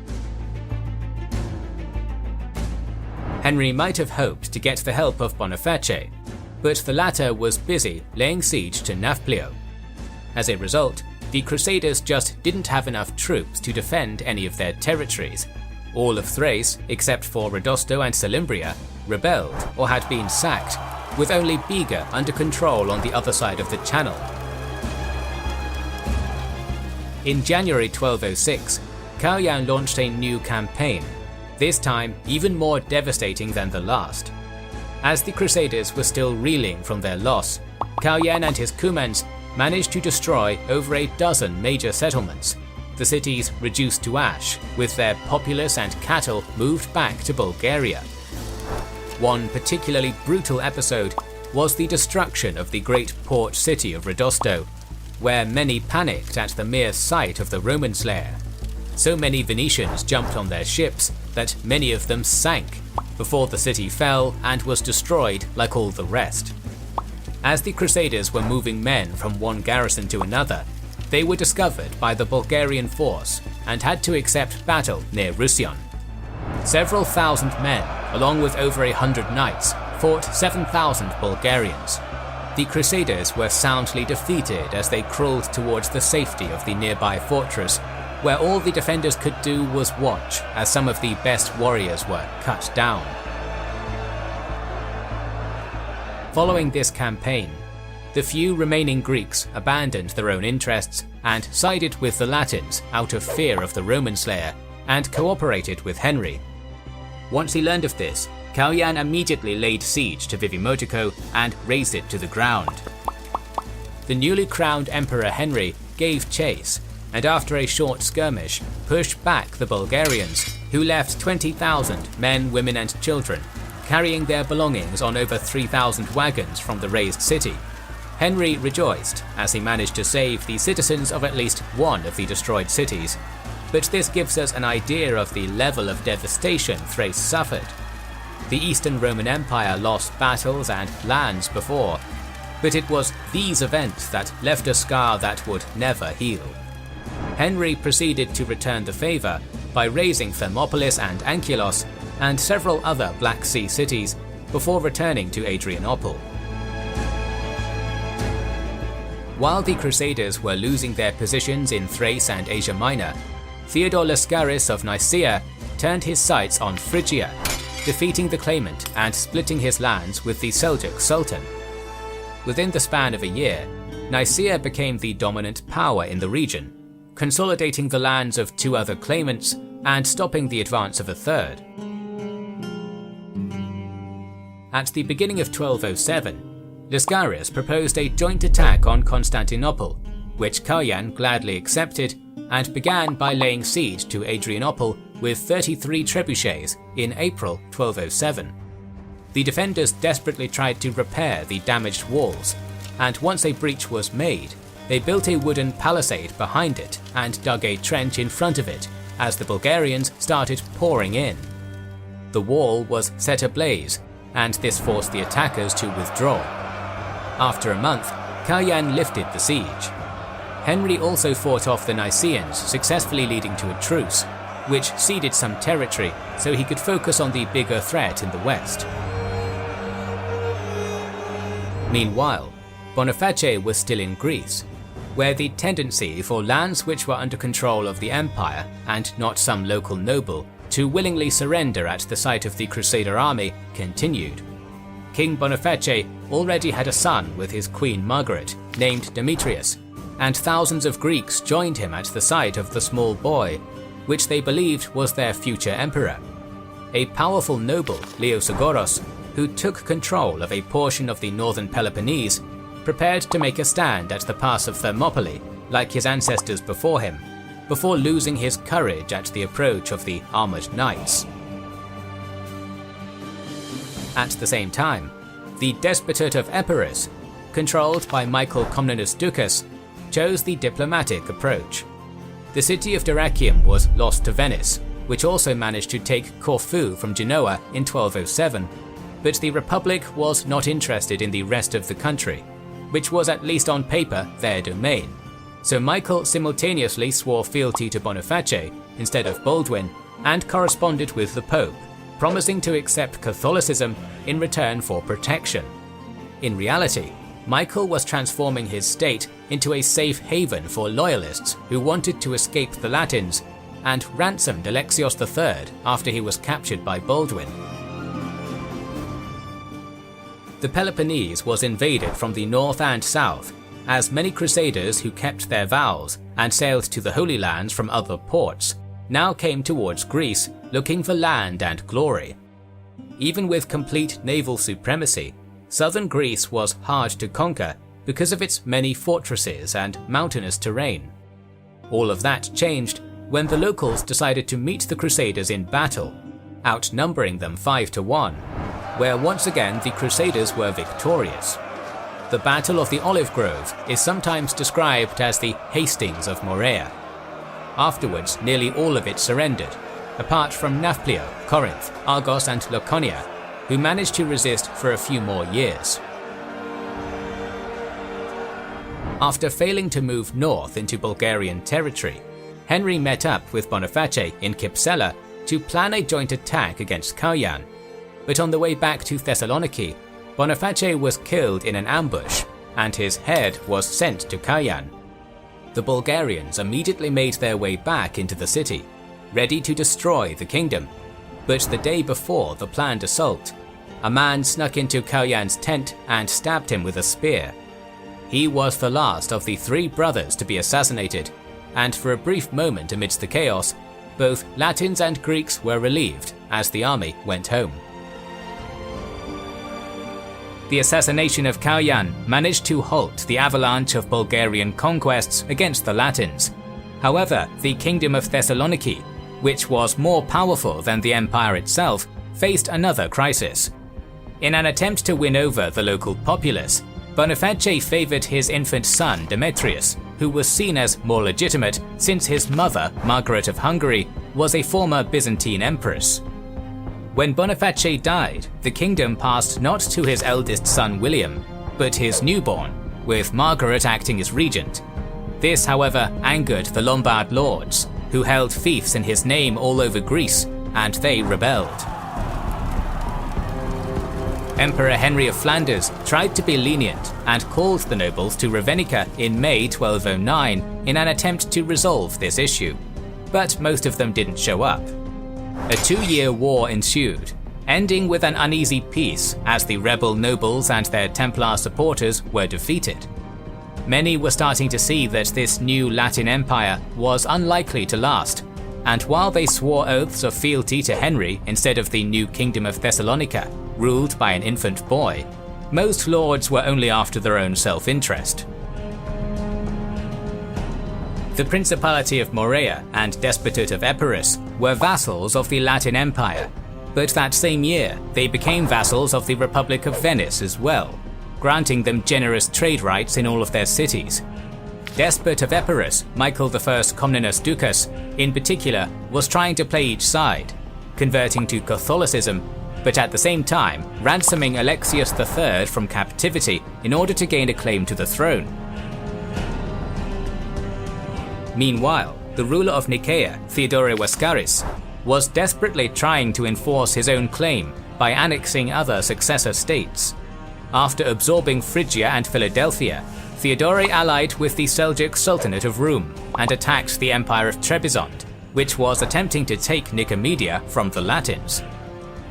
Henry might have hoped to get the help of Boniface, but the latter was busy laying siege to Nafplio. As a result, the Crusaders just didn't have enough troops to defend any of their territories. All of Thrace, except for Rodosto and Salimbria, rebelled or had been sacked, with only Biga under control on the other side of the channel. In January 1206, Cao launched a new campaign, this time even more devastating than the last. As the Crusaders were still reeling from their loss, Cao and his Cumans managed to destroy over a dozen major settlements, the cities reduced to ash, with their populace and cattle moved back to Bulgaria. One particularly brutal episode was the destruction of the great port city of Rodosto, where many panicked at the mere sight of the Roman slayer. So many Venetians jumped on their ships that many of them sank before the city fell and was destroyed like all the rest. As the Crusaders were moving men from one garrison to another, they were discovered by the Bulgarian force and had to accept battle near Roussillon. Several thousand men, along with over 100 knights, fought 7,000 Bulgarians. The Crusaders were soundly defeated as they crawled towards the safety of the nearby fortress, where all the defenders could do was watch as some of the best warriors were cut down. Following this campaign, the few remaining Greeks abandoned their own interests and sided with the Latins out of fear of the Roman slayer and cooperated with Henry. Once he learned of this, Cao immediately laid siege to Vivimotico and razed it to the ground. The newly crowned Emperor Henry gave chase, and after a short skirmish, pushed back the Bulgarians, who left 20,000 men, women and children, carrying their belongings on over 3,000 wagons from the razed city. Henry rejoiced as he managed to save the citizens of at least one of the destroyed cities, but this gives us an idea of the level of devastation Thrace suffered. The Eastern Roman Empire lost battles and lands before, but it was these events that left a scar that would never heal. Henry proceeded to return the favour by razing Thermopolis and Ankylos and several other Black Sea cities before returning to Adrianople. While the Crusaders were losing their positions in Thrace and Asia Minor, Theodore Lascaris of Nicaea turned his sights on Phrygia, defeating the claimant and splitting his lands with the Seljuk Sultan. Within the span of a year, Nicaea became the dominant power in the region, consolidating the lands of two other claimants and stopping the advance of a third. At the beginning of 1207, Lascaris proposed a joint attack on Constantinople, which Cao gladly accepted and began by laying siege to Adrianople with 33 trebuchets in April 1207. The defenders desperately tried to repair the damaged walls, and once a breach was made, they built a wooden palisade behind it and dug a trench in front of it as the Bulgarians started pouring in. The wall was set ablaze, and this forced the attackers to withdraw. After a month, Cao lifted the siege. Henry also fought off the Nicaeans, successfully leading to a truce, which ceded some territory so he could focus on the bigger threat in the west. Meanwhile, Boniface was still in Greece, where the tendency for lands which were under control of the empire and not some local noble to willingly surrender at the sight of the Crusader army continued. King Boniface already had a son with his queen Margaret, named Demetrius, and thousands of Greeks joined him at the sight of the small boy, which they believed was their future emperor. a powerful noble, Leosagoros, who took control of a portion of the northern Peloponnese, prepared to make a stand at the pass of Thermopylae like his ancestors before him, before losing his courage at the approach of the armoured knights. At the same time, the Despotate of Epirus, controlled by Michael Comnenus Ducas, chose the diplomatic approach. The city of Dyrrhachium was lost to Venice, which also managed to take Corfu from Genoa in 1207, but the Republic was not interested in the rest of the country, which was at least on paper their domain. So Michael simultaneously swore fealty to Boniface instead of Baldwin and corresponded with the Pope, promising to accept Catholicism in return for protection. In reality, Michael was transforming his state into a safe haven for loyalists who wanted to escape the Latins, and ransomed Alexios III after he was captured by Baldwin. The Peloponnese was invaded from the north and south, as many crusaders who kept their vows and sailed to the Holy Lands from other ports now came towards Greece looking for land and glory. Even with complete naval supremacy, southern Greece was hard to conquer because of its many fortresses and mountainous terrain. All of that changed when the locals decided to meet the Crusaders in battle, outnumbering them 5-1, where once again the Crusaders were victorious. The Battle of the Olive Grove is sometimes described as the Hastings of Morea. Afterwards, nearly all of it surrendered, apart from Nafplio, Corinth, Argos and Laconia, who managed to resist for a few more years. After failing to move north into Bulgarian territory, Henry met up with Boniface in Kypsela to plan a joint attack against Kauyan. But on the way back to Thessaloniki, Boniface was killed in an ambush, and his head was sent to Kauyan. The Bulgarians immediately made their way back into the city, ready to destroy the kingdom. But the day before the planned assault, a man snuck into Kauyan's tent and stabbed him with a spear. He was the last of the 3 brothers to be assassinated, and for a brief moment amidst the chaos, both Latins and Greeks were relieved as the army went home. The assassination of Kauyan managed to halt the avalanche of Bulgarian conquests against the Latins. However, the Kingdom of Thessaloniki, which was more powerful than the empire itself, faced another crisis. In an attempt to win over the local populace, Boniface favoured his infant son Demetrius, who was seen as more legitimate since his mother, Margaret of Hungary, was a former Byzantine empress. When Boniface died, the kingdom passed not to his eldest son William, but his newborn, with Margaret acting as regent. This, however, angered the Lombard lords, who held fiefs in his name all over Greece, and they rebelled. Emperor Henry of Flanders tried to be lenient and called the nobles to Ravenica in May 1209 in an attempt to resolve this issue, but most of them didn't show up. A 2-year war ensued, ending with an uneasy peace as the rebel nobles and their Templar supporters were defeated. Many were starting to see that this new Latin empire was unlikely to last, and while they swore oaths of fealty to Henry instead of the new Kingdom of Thessalonica, ruled by an infant boy, most lords were only after their own self-interest. The Principality of Morea and Despotate of Epirus were vassals of the Latin Empire, but that same year they became vassals of the Republic of Venice as well, granting them generous trade rights in all of their cities. Despot of Epirus, Michael I Comnenus Ducas, in particular, was trying to play each side, converting to Catholicism, but at the same time ransoming Alexios III from captivity in order to gain a claim to the throne. Meanwhile, the ruler of Nicaea, Theodore Wascaris, was desperately trying to enforce his own claim by annexing other successor states. After absorbing Phrygia and Philadelphia, Theodore allied with the Seljuk Sultanate of Rum and attacked the Empire of Trebizond, which was attempting to take Nicomedia from the Latins.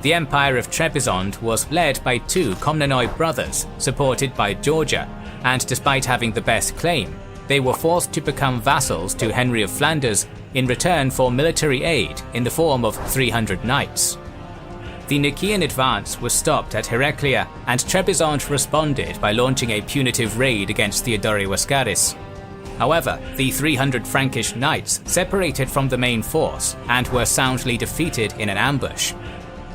The Empire of Trebizond was led by 2 Komnenoi brothers, supported by Georgia, and despite having the best claim, they were forced to become vassals to Henry of Flanders in return for military aid in the form of 300 knights. The Nicaean advance was stopped at Heraclea, and Trebizond responded by launching a punitive raid against Theodore Wascaris. However, the 300 Frankish knights separated from the main force and were soundly defeated in an ambush.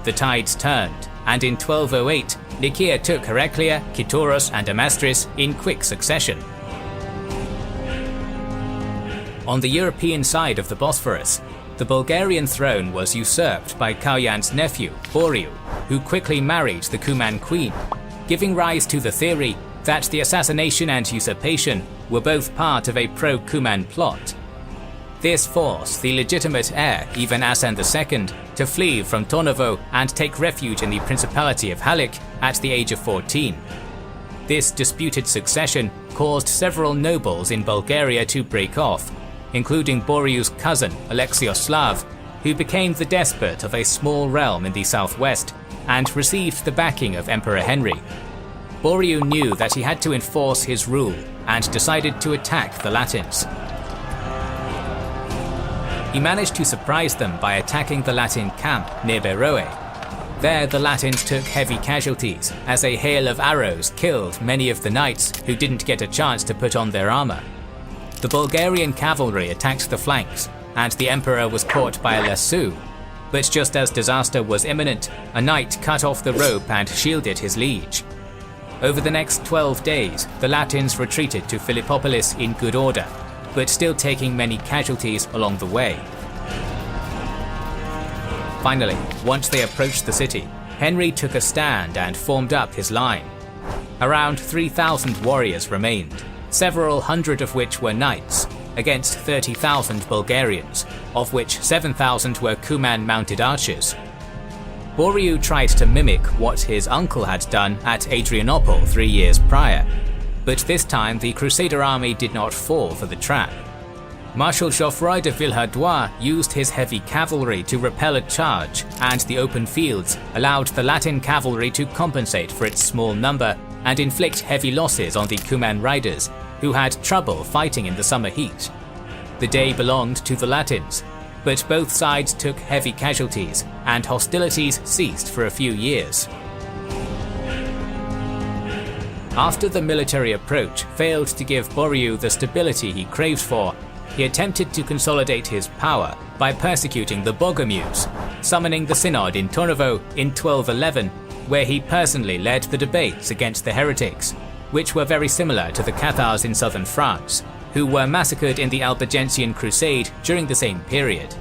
The tides turned, and in 1208, Nicaea took Heraclea, Kytoros and Amastris in quick succession. On the European side of the Bosphorus, the Bulgarian throne was usurped by Kauyan's nephew, Boriu, who quickly married the Cuman queen, giving rise to the theory that the assassination and usurpation were both part of a pro-Cuman plot. This forced the legitimate heir, Ivan Asen II, to flee from Tornovo and take refuge in the Principality of Halik at the age of 14. This disputed succession caused several nobles in Bulgaria to break off, including Boriu's cousin Alexioslav, who became the despot of a small realm in the southwest and received the backing of Emperor Henry. Boriu knew that he had to enforce his rule and decided to attack the Latins. He managed to surprise them by attacking the Latin camp near Beroe. There the Latins took heavy casualties as a hail of arrows killed many of the knights who didn't get a chance to put on their armor. The Bulgarian cavalry attacked the flanks, and the emperor was caught by a lasso. But just as disaster was imminent, a knight cut off the rope and shielded his liege. Over the next 12 days, the Latins retreated to Philippopolis in good order, but still taking many casualties along the way. Finally, once they approached the city, Henry took a stand and formed up his line. Around 3,000 warriors remained, several hundred of which were knights, against 30,000 Bulgarians, of which 7,000 were Cuman mounted archers. Boriu tried to mimic what his uncle had done at Adrianople 3 years prior, but this time the Crusader army did not fall for the trap. Marshal Geoffroy de Villehardouin used his heavy cavalry to repel a charge, and the open fields allowed the Latin cavalry to compensate for its small number and inflict heavy losses on the Cuman riders, who had trouble fighting in the summer heat. The day belonged to the Latins, but both sides took heavy casualties, and hostilities ceased for a few years. After the military approach failed to give Boriu the stability he craved for, he attempted to consolidate his power by persecuting the Bogomirs, summoning the synod in Tornovo in 1211, where he personally led the debates against the heretics, which were very similar to the Cathars in southern France, who were massacred in the Albigensian Crusade during the same period.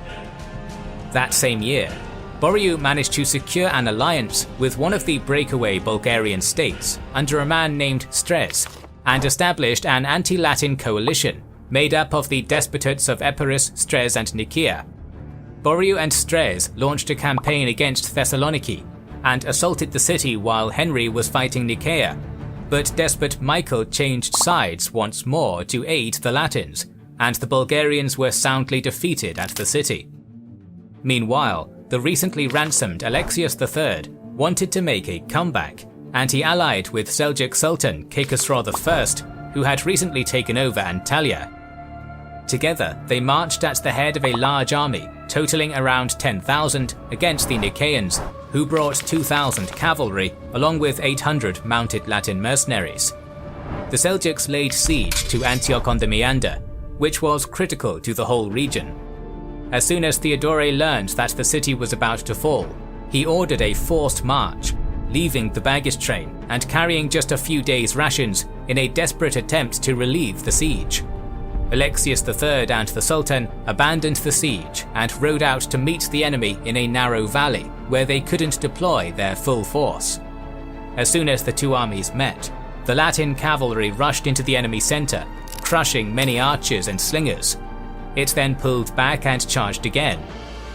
That same year, Boriu managed to secure an alliance with one of the breakaway Bulgarian states under a man named Strez, and established an anti-Latin coalition made up of the despotates of Epirus, Strez and Nicaea. Boriu and Strez launched a campaign against Thessaloniki and assaulted the city while Henry was fighting Nicaea, but despot Michael changed sides once more to aid the Latins, and the Bulgarians were soundly defeated at the city. Meanwhile, the recently ransomed Alexius III wanted to make a comeback, and he allied with Seljuk Sultan Khekasrau I, who had recently taken over Antalya. Together, they marched at the head of a large army, totaling around 10,000, against the Nicaeans, who brought 2,000 cavalry along with 800 mounted Latin mercenaries. The Seljuks laid siege to Antioch on the Meander, which was critical to the whole region. As soon as Theodore learned that the city was about to fall, he ordered a forced march, leaving the baggage train and carrying just a few days' rations in a desperate attempt to relieve the siege. Alexius III and the Sultan abandoned the siege and rode out to meet the enemy in a narrow valley where they couldn't deploy their full force. As soon as the two armies met, the Latin cavalry rushed into the enemy center, crushing many archers and slingers. It then pulled back and charged again,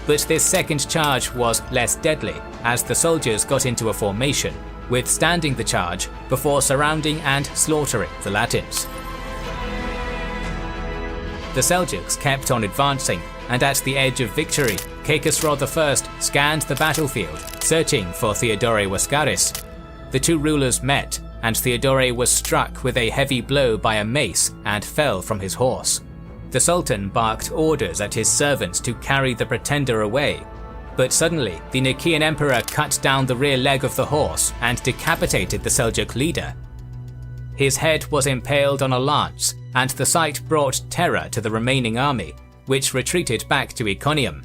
but this second charge was less deadly as the soldiers got into a formation, withstanding the charge before surrounding and slaughtering the Latins. The Seljuks kept on advancing, and at the edge of victory, Khekasrau I scanned the battlefield, searching for Theodore Wascaris. The two rulers met, and Theodore was struck with a heavy blow by a mace and fell from his horse. The Sultan barked orders at his servants to carry the pretender away, But suddenly, the Nicaean emperor cut down the rear leg of the horse and decapitated the Seljuk leader. His head was impaled on a lance, and the sight brought terror to the remaining army, which retreated back to Iconium.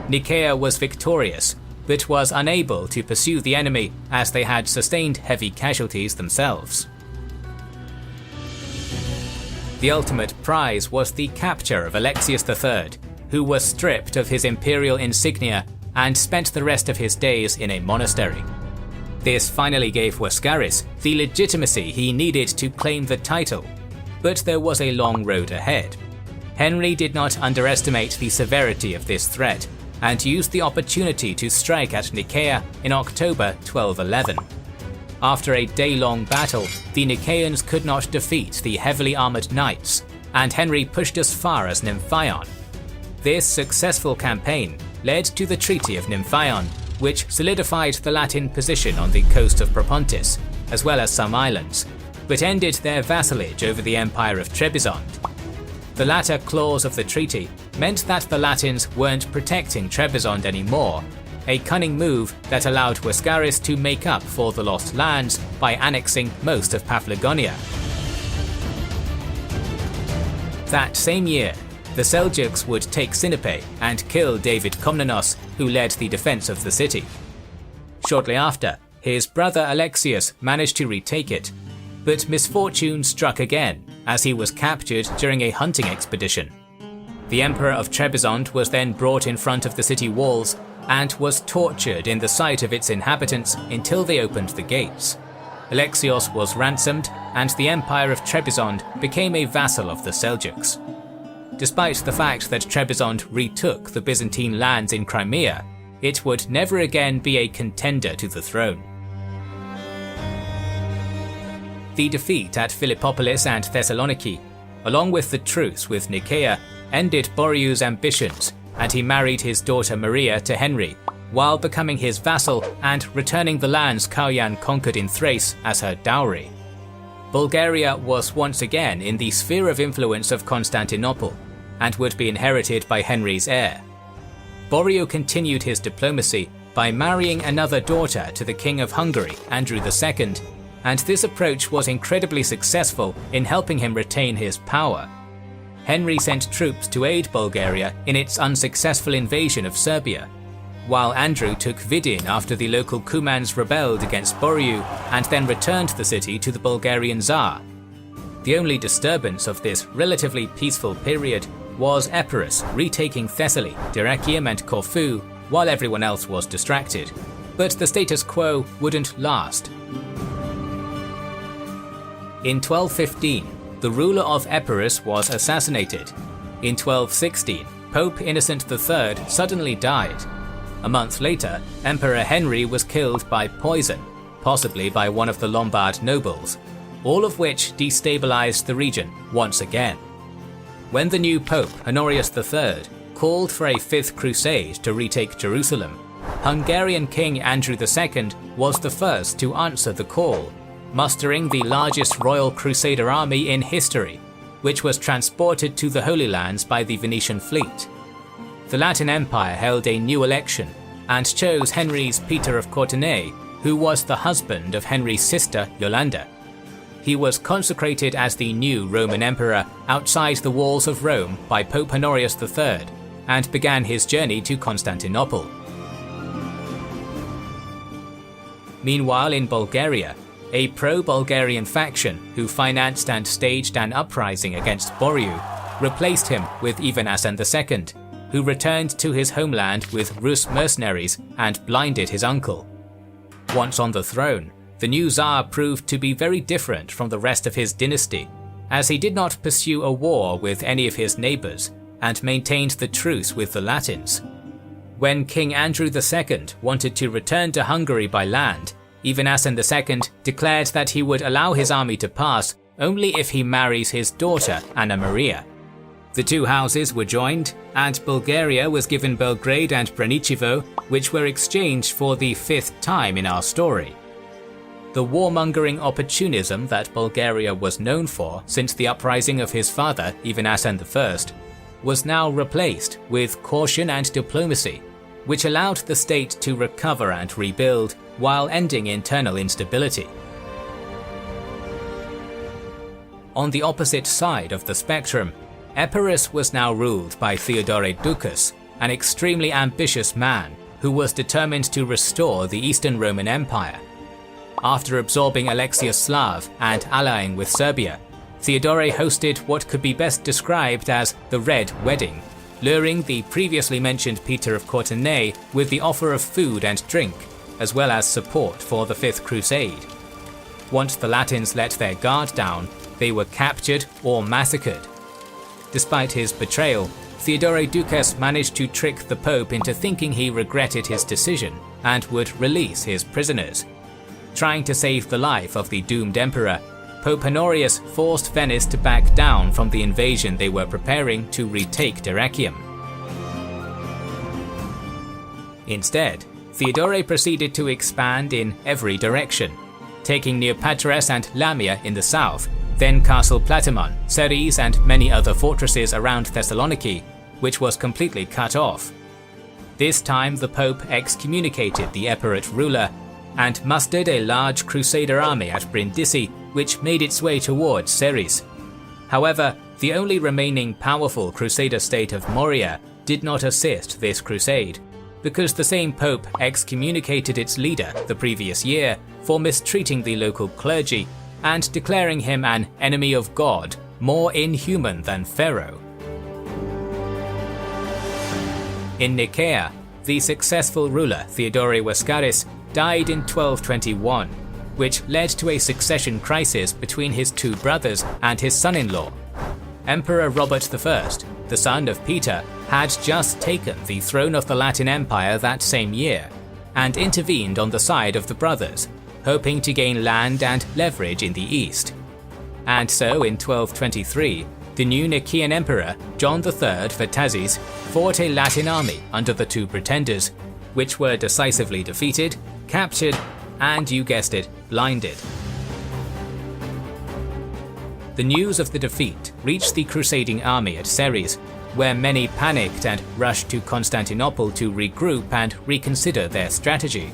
Nicaea was victorious, but was unable to pursue the enemy as they had sustained heavy casualties themselves. The ultimate prize was the capture of Alexius III, who was stripped of his imperial insignia and spent the rest of his days in a monastery. This finally gave Wascaris the legitimacy he needed to claim the title, but there was a long road ahead. Henry did not underestimate the severity of this threat, and used the opportunity to strike at Nicaea in October 1211. After a day-long battle, the Nicaeans could not defeat the heavily armoured knights, and Henry pushed as far as Nymphion. This successful campaign led to the Treaty of Nymphion, which solidified the Latin position on the coast of Propontis, as well as some islands, but ended their vassalage over the Empire of Trebizond. The latter clause of the treaty meant that the Latins weren't protecting Trebizond anymore, a cunning move that allowed Wascaris to make up for the lost lands by annexing most of Paphlagonia. That same year, the Seljuks would take Sinope and kill David Komnenos, who led the defense of the city. Shortly after, his brother Alexius managed to retake it, but misfortune struck again as he was captured during a hunting expedition. The Emperor of Trebizond was then brought in front of the city walls and was tortured in the sight of its inhabitants until they opened the gates. Alexios was ransomed, and the Empire of Trebizond became a vassal of the Seljuks. Despite the fact that Trebizond retook the Byzantine lands in Crimea, it would never again be a contender to the throne. The defeat at Philippopolis and Thessaloniki, along with the truce with Nicaea, ended Boryu's ambitions, and he married his daughter Maria to Henry, while becoming his vassal and returning the lands Kauyan conquered in Thrace as her dowry. Bulgaria was once again in the sphere of influence of Constantinople, and would be inherited by Henry's heir. Boryu continued his diplomacy by marrying another daughter to the King of Hungary, Andrew II, and this approach was incredibly successful in helping him retain his power. Henry sent troops to aid Bulgaria in its unsuccessful invasion of Serbia, while Andrew took Vidin after the local Cumans rebelled against Boryu and then returned the city to the Bulgarian Tsar. The only disturbance of this relatively peaceful period was Epirus retaking Thessaly, Dyrrhachium and Corfu while everyone else was distracted, but the status quo wouldn't last. In 1215, the ruler of Epirus was assassinated. In 1216, Pope Innocent III suddenly died. A month later, Emperor Henry was killed by poison, possibly by one of the Lombard nobles, all of which destabilized the region once again. When the new Pope, Honorius III, called for a fifth crusade to retake Jerusalem, Hungarian King Andrew II was the first to answer the call, mustering the largest royal crusader army in history, which was transported to the Holy Lands by the Venetian fleet. The Latin Empire held a new election and chose Henry's Peter of Courtenay, who was the husband of Henry's sister Yolanda. He was consecrated as the new Roman emperor outside the walls of Rome by Pope Honorius III and began his journey to Constantinople. Meanwhile, in Bulgaria, a pro-Bulgarian faction who financed and staged an uprising against Boryu replaced him with Ivan Asen II, who returned to his homeland with Rus mercenaries and blinded his uncle. Once on the throne, the new Tsar proved to be very different from the rest of his dynasty, as he did not pursue a war with any of his neighbours and maintained the truce with the Latins. When King Andrew II wanted to return to Hungary by land, Ivan Asen II declared that he would allow his army to pass only if he marries his daughter Anna Maria. The two houses were joined, and Bulgaria was given Belgrade and Braničevo, which were exchanged for the fifth time in our story. The warmongering opportunism that Bulgaria was known for since the uprising of his father Ivan Asen I was now replaced with caution and diplomacy, which allowed the state to recover and rebuild while ending internal instability. On the opposite side of the spectrum, Epirus was now ruled by Theodore Ducas, an extremely ambitious man who was determined to restore the Eastern Roman Empire. After absorbing Alexius Slav and allying with Serbia, Theodore hosted what could be best described as the Red Wedding, luring the previously mentioned Peter of Courtenay with the offer of food and drink, as well as support for the Fifth Crusade. Once the Latins let their guard down, they were captured or massacred. Despite his betrayal, Theodore Ducas managed to trick the Pope into thinking he regretted his decision and would release his prisoners. Trying to save the life of the doomed emperor, Pope Honorius forced Venice to back down from the invasion they were preparing to retake Dyrrhachium. Instead, Theodore proceeded to expand in every direction, taking Neopatras and Lamia in the south, then Castle Platamon, Ceres and many other fortresses around Thessaloniki, which was completely cut off. This time the Pope excommunicated the Epirate ruler and mustered a large Crusader army at Brindisi, which made its way towards Ceres. However, the only remaining powerful Crusader state of Morea did not assist this crusade, because the same Pope excommunicated its leader the previous year for mistreating the local clergy and declaring him an enemy of God, more inhuman than Pharaoh. In Nicaea, the successful ruler Theodore Wascaris died in 1221, which led to a succession crisis between his two brothers and his son-in-law. Emperor Robert I, the son of Peter, had just taken the throne of the Latin Empire that same year, and intervened on the side of the brothers, hoping to gain land and leverage in the east. And so in 1223, the new Nicaean emperor, John III Vatasis, fought a Latin army under the two pretenders, which were decisively defeated, captured, and you guessed it, blinded. The news of the defeat reached the crusading army at Ceres, where many panicked and rushed to Constantinople to regroup and reconsider their strategy.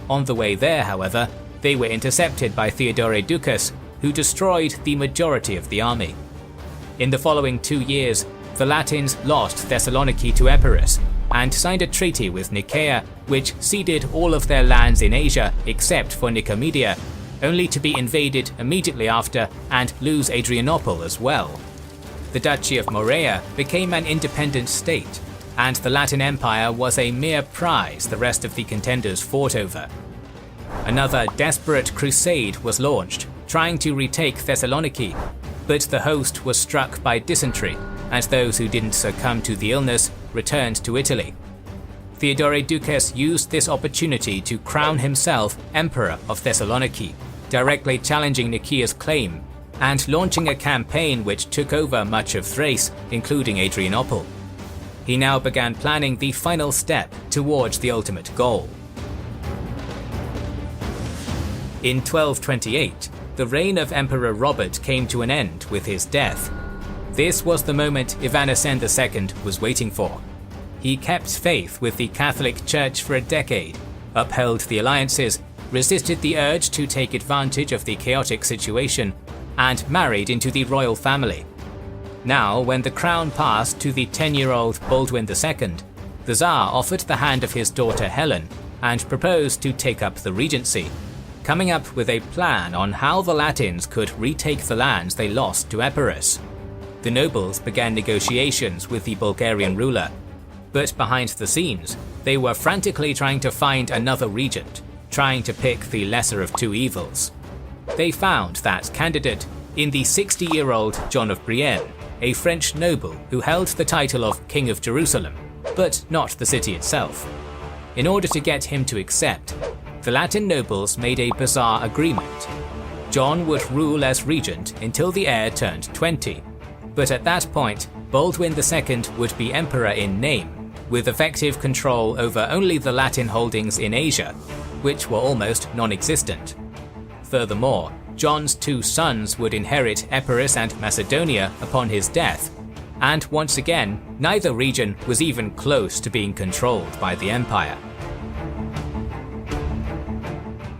On the way there, however, they were intercepted by Theodore Ducas, who destroyed the majority of the army. In the following 2 years, the Latins lost Thessaloniki to Epirus, and signed a treaty with Nicaea, which ceded all of their lands in Asia except for Nicomedia, only to be invaded immediately after and lose Adrianople as well. The Duchy of Morea became an independent state, and the Latin Empire was a mere prize the rest of the contenders fought over. Another desperate crusade was launched, trying to retake Thessaloniki, but the host was struck by dysentery, and those who didn't succumb to the illness returned to Italy. Theodore Ducas used this opportunity to crown himself Emperor of Thessaloniki, directly challenging Nicaea's claim, and launching a campaign which took over much of Thrace, including Adrianople. He now began planning the final step towards the ultimate goal. In 1228, the reign of Emperor Robert came to an end with his death. This was the moment Ivanasen II was waiting for. He kept faith with the Catholic Church for a decade, upheld the alliances, resisted the urge to take advantage of the chaotic situation, and married into the royal family. Now, when the crown passed to the 10-year-old Baldwin II, the Tsar offered the hand of his daughter Helen and proposed to take up the regency, coming up with a plan on how the Latins could retake the lands they lost to Epirus. The nobles began negotiations with the Bulgarian ruler, but behind the scenes, they were frantically trying to find another regent, trying to pick the lesser of two evils. They found that candidate in the 60-year-old John of Brienne, a French noble who held the title of King of Jerusalem, but not the city itself. In order to get him to accept, the Latin nobles made a bizarre agreement. John would rule as regent until the heir turned 20, but at that point, Baldwin II would be emperor in name, with effective control over only the Latin holdings in Asia, which were almost non-existent. Furthermore, John's two sons would inherit Epirus and Macedonia upon his death, and once again, neither region was even close to being controlled by the empire.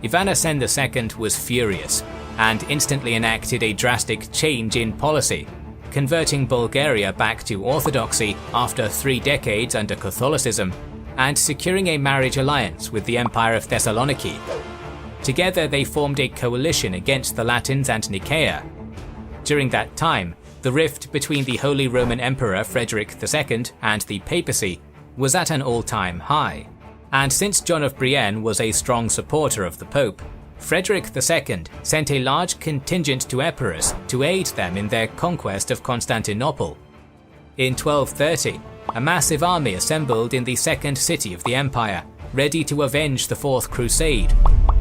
Ivanasen II was furious, and instantly enacted a drastic change in policy, converting Bulgaria back to Orthodoxy after 3 decades under Catholicism, and securing a marriage alliance with the Empire of Thessaloniki. Together they formed a coalition against the Latins and Nicaea. During that time, the rift between the Holy Roman Emperor Frederick II and the papacy was at an all-time high, and since John of Brienne was a strong supporter of the Pope, Frederick II sent a large contingent to Epirus to aid them in their conquest of Constantinople. In 1230, a massive army assembled in the second city of the empire, ready to avenge the Fourth Crusade.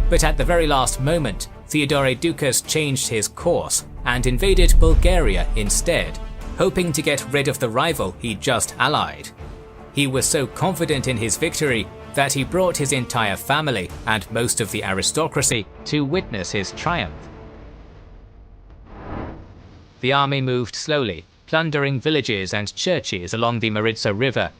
But at the very last moment, Theodore Ducas changed his course and invaded Bulgaria instead, hoping to get rid of the rival he'd just allied. He was so confident in his victory that he brought his entire family and most of the aristocracy to witness his triumph. The army moved slowly, plundering villages and churches along the Maritsa River.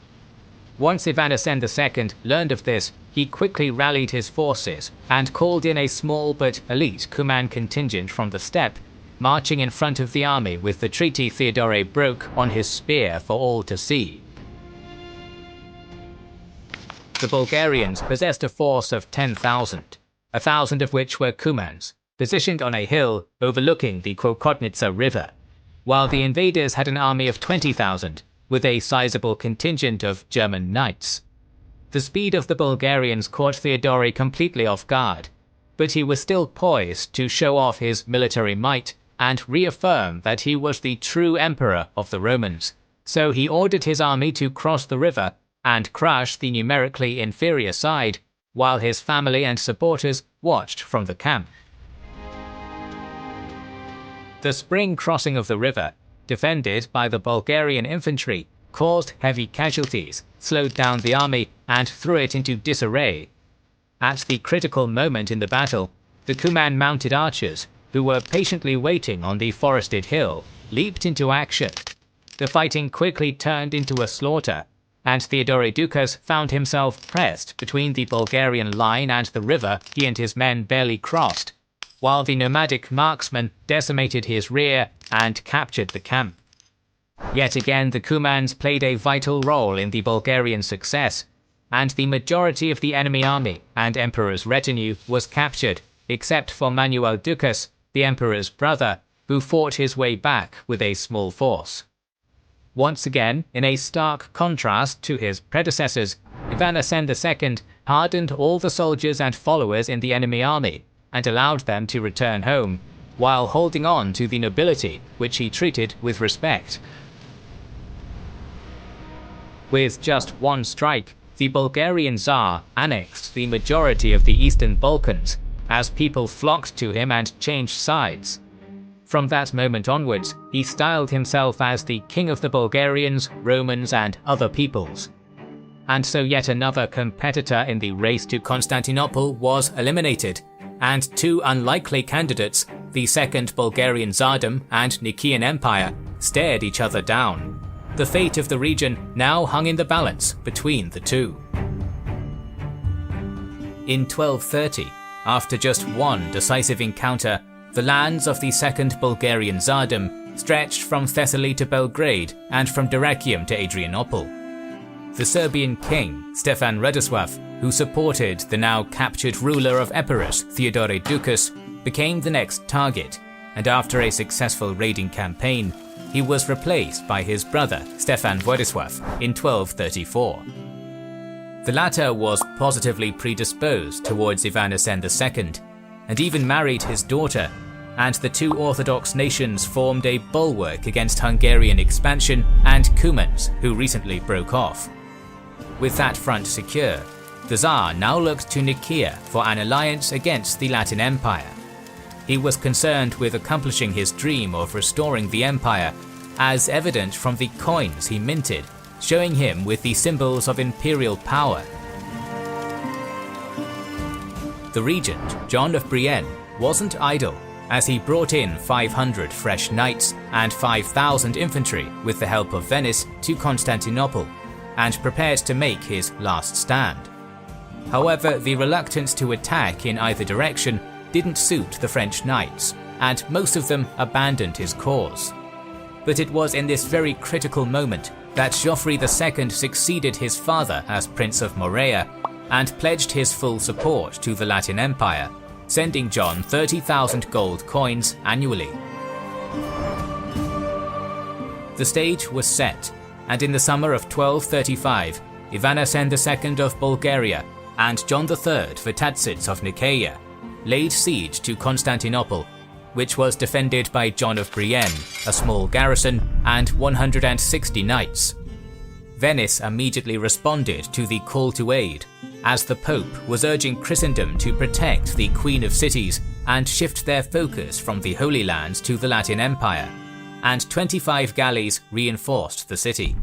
Once Ivanasen II learned of this, he quickly rallied his forces and called in a small but elite Cuman contingent from the steppe, marching in front of the army with the treaty Theodore broke on his spear for all to see. The Bulgarians possessed a force of 10,000, 1,000 of which were Cumans, positioned on a hill overlooking the Krokotnitsa River, while the invaders had an army of 20,000, with a sizable contingent of German knights. The speed of the Bulgarians caught Theodore completely off guard, but he was still poised to show off his military might and reaffirm that he was the true emperor of the Romans, so he ordered his army to cross the river and crush the numerically inferior side, while his family and supporters watched from the camp. The spring crossing of the river, defended by the Bulgarian infantry, caused heavy casualties, slowed down the army, and threw it into disarray. At the critical moment in the battle, the Cuman mounted archers, who were patiently waiting on the forested hill, leaped into action. The fighting quickly turned into a slaughter, and Theodore Ducas found himself pressed between the Bulgarian line and the river he and his men barely crossed, while the nomadic marksmen decimated his rear and captured the camp. Yet again the Cumans played a vital role in the Bulgarian success, and the majority of the enemy army and emperor's retinue was captured, except for Manuel Ducas, the emperor's brother, who fought his way back with a small force. Once again, in a stark contrast to his predecessors, Ivanasen II pardoned all the soldiers and followers in the enemy army and allowed them to return home, while holding on to the nobility, which he treated with respect. With just one strike, the Bulgarian Tsar annexed the majority of the Eastern Balkans, as people flocked to him and changed sides. From that moment onwards, he styled himself as the King of the Bulgarians, Romans, and other peoples. And so yet another competitor in the race to Constantinople was eliminated, and 2 unlikely candidates, the Second Bulgarian Tsardom and Nicaean Empire, stared each other down. The fate of the region now hung in the balance between the two. In 1230, after just one decisive encounter, the lands of the Second Bulgarian Tsardom stretched from Thessaly to Belgrade and from Dyrrachium to Adrianople. The Serbian king, Stefan Radoslav, who supported the now captured ruler of Epirus, Theodore Ducas, became the next target, and after a successful raiding campaign, he was replaced by his brother, Stefan Władysław, in 1234. The latter was positively predisposed towards Ivanasen II, and even married his daughter, and the 2 Orthodox nations formed a bulwark against Hungarian expansion and Cumans, who recently broke off. With that front secure, the Tsar now looked to Nicaea for an alliance against the Latin Empire. He was concerned with accomplishing his dream of restoring the empire, as evident from the coins he minted, showing him with the symbols of imperial power. The regent, John of Brienne, wasn't idle, as he brought in 500 fresh knights and 5,000 infantry with the help of Venice to Constantinople, and prepared to make his last stand. However, the reluctance to attack in either direction didn't suit the French knights, and most of them abandoned his cause. But it was in this very critical moment that Geoffrey II succeeded his father as Prince of Morea and pledged his full support to the Latin Empire, sending John 30,000 gold coins annually. The stage was set, and in the summer of 1235, Ivanasen II of Bulgaria and John III Vatatzits of Nicaea laid siege to Constantinople, which was defended by John of Brienne, a small garrison, and 160 knights. Venice immediately responded to the call to aid, as the Pope was urging Christendom to protect the Queen of Cities and shift their focus from the Holy Lands to the Latin Empire, and 25 galleys reinforced the city.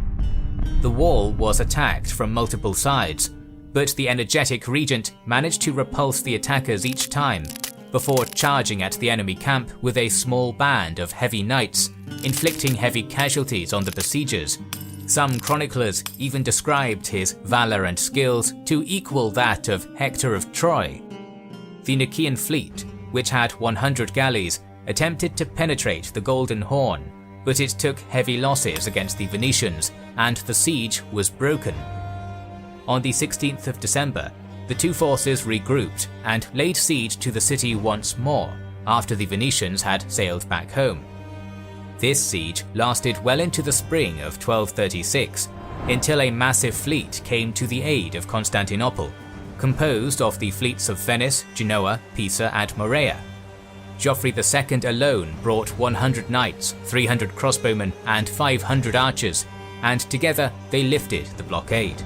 The wall was attacked from multiple sides, but the energetic regent managed to repulse the attackers each time, before charging at the enemy camp with a small band of heavy knights, inflicting heavy casualties on the besiegers. Some chroniclers even described his valor and skills to equal that of Hector of Troy. The Nicaean fleet, which had 100 galleys, attempted to penetrate the Golden Horn, but it took heavy losses against the Venetians, and the siege was broken. On the 16th of December, the two forces regrouped and laid siege to the city once more, after the Venetians had sailed back home. This siege lasted well into the spring of 1236, until a massive fleet came to the aid of Constantinople, composed of the fleets of Venice, Genoa, Pisa and Morea. Geoffrey II alone brought 100 knights, 300 crossbowmen and 500 archers, and together they lifted the blockade.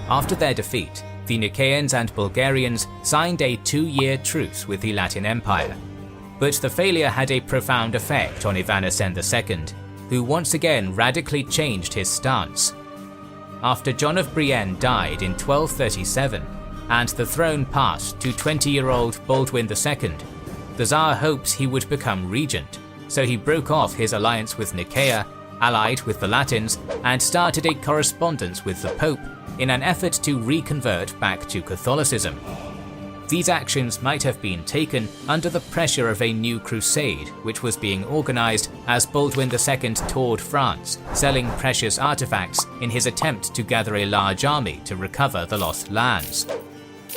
After their defeat, the Nicaeans and Bulgarians signed a 2-year truce with the Latin Empire. But the failure had a profound effect on Ivanasen II, who once again radically changed his stance. After John of Brienne died in 1237, and the throne passed to 20-year-old Baldwin II, the Tsar hoped he would become regent, so he broke off his alliance with Nicaea, allied with the Latins, and started a correspondence with the Pope in an effort to reconvert back to Catholicism. These actions might have been taken under the pressure of a new crusade which was being organized as Baldwin II toured France, selling precious artifacts in his attempt to gather a large army to recover the lost lands.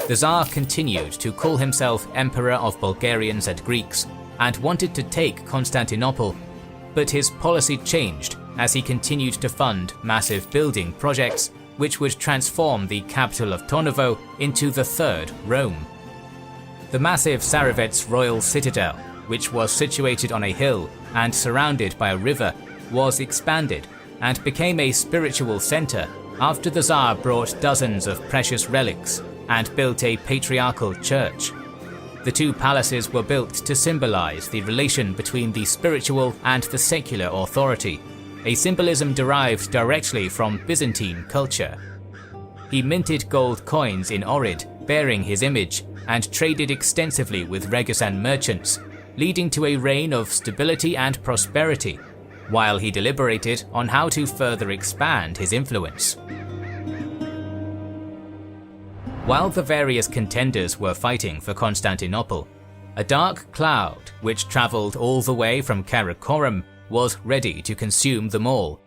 The Tsar continued to call himself Emperor of Bulgarians and Greeks and wanted to take Constantinople, but his policy changed as he continued to fund massive building projects which would transform the capital of Tornovo into the Third Rome. The massive Tsarevets royal citadel, which was situated on a hill and surrounded by a river, was expanded and became a spiritual center after the Tsar brought dozens of precious relics and built a patriarchal church. The two palaces were built to symbolize the relation between the spiritual and the secular authority, a symbolism derived directly from Byzantine culture. He minted gold coins in Ohrid bearing his image and traded extensively with Regisan merchants, leading to a reign of stability and prosperity, while he deliberated on how to further expand his influence. While the various contenders were fighting for Constantinople, a dark cloud, which traveled all the way from Karakorum, was ready to consume them all.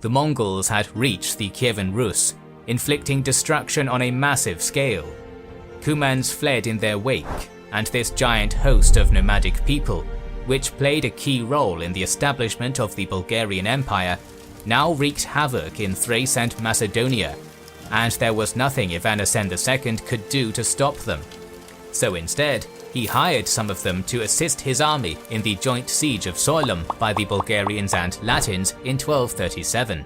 The Mongols had reached the Kievan Rus, inflicting destruction on a massive scale. Cumans fled in their wake, and this giant host of nomadic people, which played a key role in the establishment of the Bulgarian Empire, now wreaked havoc in Thrace and Macedonia, and there was nothing Ivanasen II could do to stop them. So instead, he hired some of them to assist his army in the joint siege of Soilum by the Bulgarians and Latins in 1237.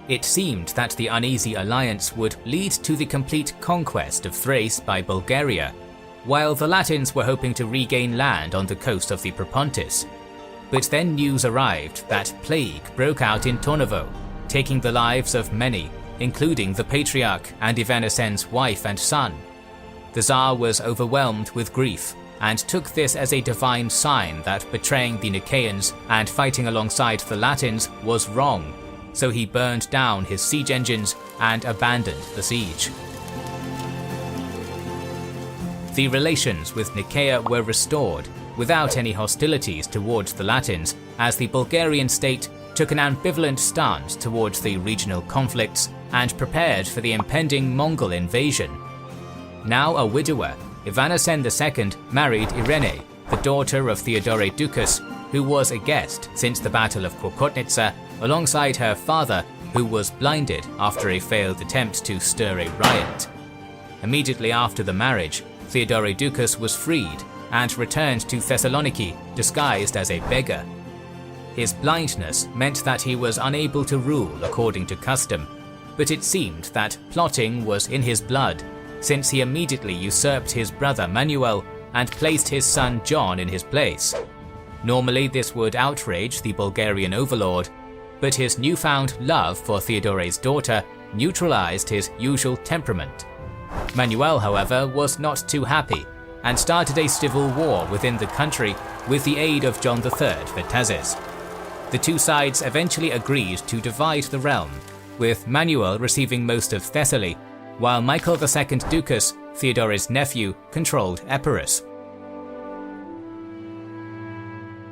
It seemed that the uneasy alliance would lead to the complete conquest of Thrace by Bulgaria, while the Latins were hoping to regain land on the coast of the Propontis. But then news arrived that plague broke out in Tornovo, taking the lives of many, including the Patriarch and Ivanasen's wife and son. The Tsar was overwhelmed with grief and took this as a divine sign that betraying the Nicaeans and fighting alongside the Latins was wrong, so he burned down his siege engines and abandoned the siege. The relations with Nicaea were restored without any hostilities towards the Latins, as the Bulgarian state took an ambivalent stance towards the regional conflicts and prepared for the impending Mongol invasion. Now a widower, Ivana Sen II married Irene, the daughter of Theodore Ducas, who was a guest since the Battle of Krokotnitsa, alongside her father, who was blinded after a failed attempt to stir a riot. Immediately after the marriage, Theodore Ducas was freed and returned to Thessaloniki disguised as a beggar. His blindness meant that he was unable to rule according to custom, but it seemed that plotting was in his blood, since he immediately usurped his brother Manuel and placed his son John in his place. Normally this would outrage the Bulgarian overlord, but his newfound love for Theodore's daughter neutralized his usual temperament. Manuel, however, was not too happy and started a civil war within the country with the aid of John III Vatatzes. The two sides eventually agreed to divide the realm, with Manuel receiving most of Thessaly, while Michael II Ducas, Theodore's nephew, controlled Epirus.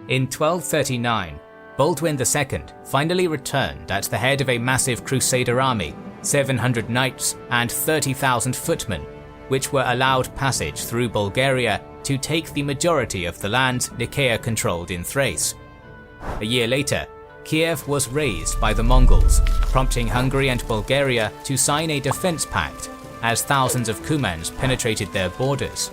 In 1239, Baldwin II finally returned at the head of a massive Crusader army, 700 knights and 30,000 footmen, which were allowed passage through Bulgaria to take the majority of the land Nicaea controlled in Thrace. A year later, Kiev was razed by the Mongols, prompting Hungary and Bulgaria to sign a defense pact as thousands of Cumans penetrated their borders.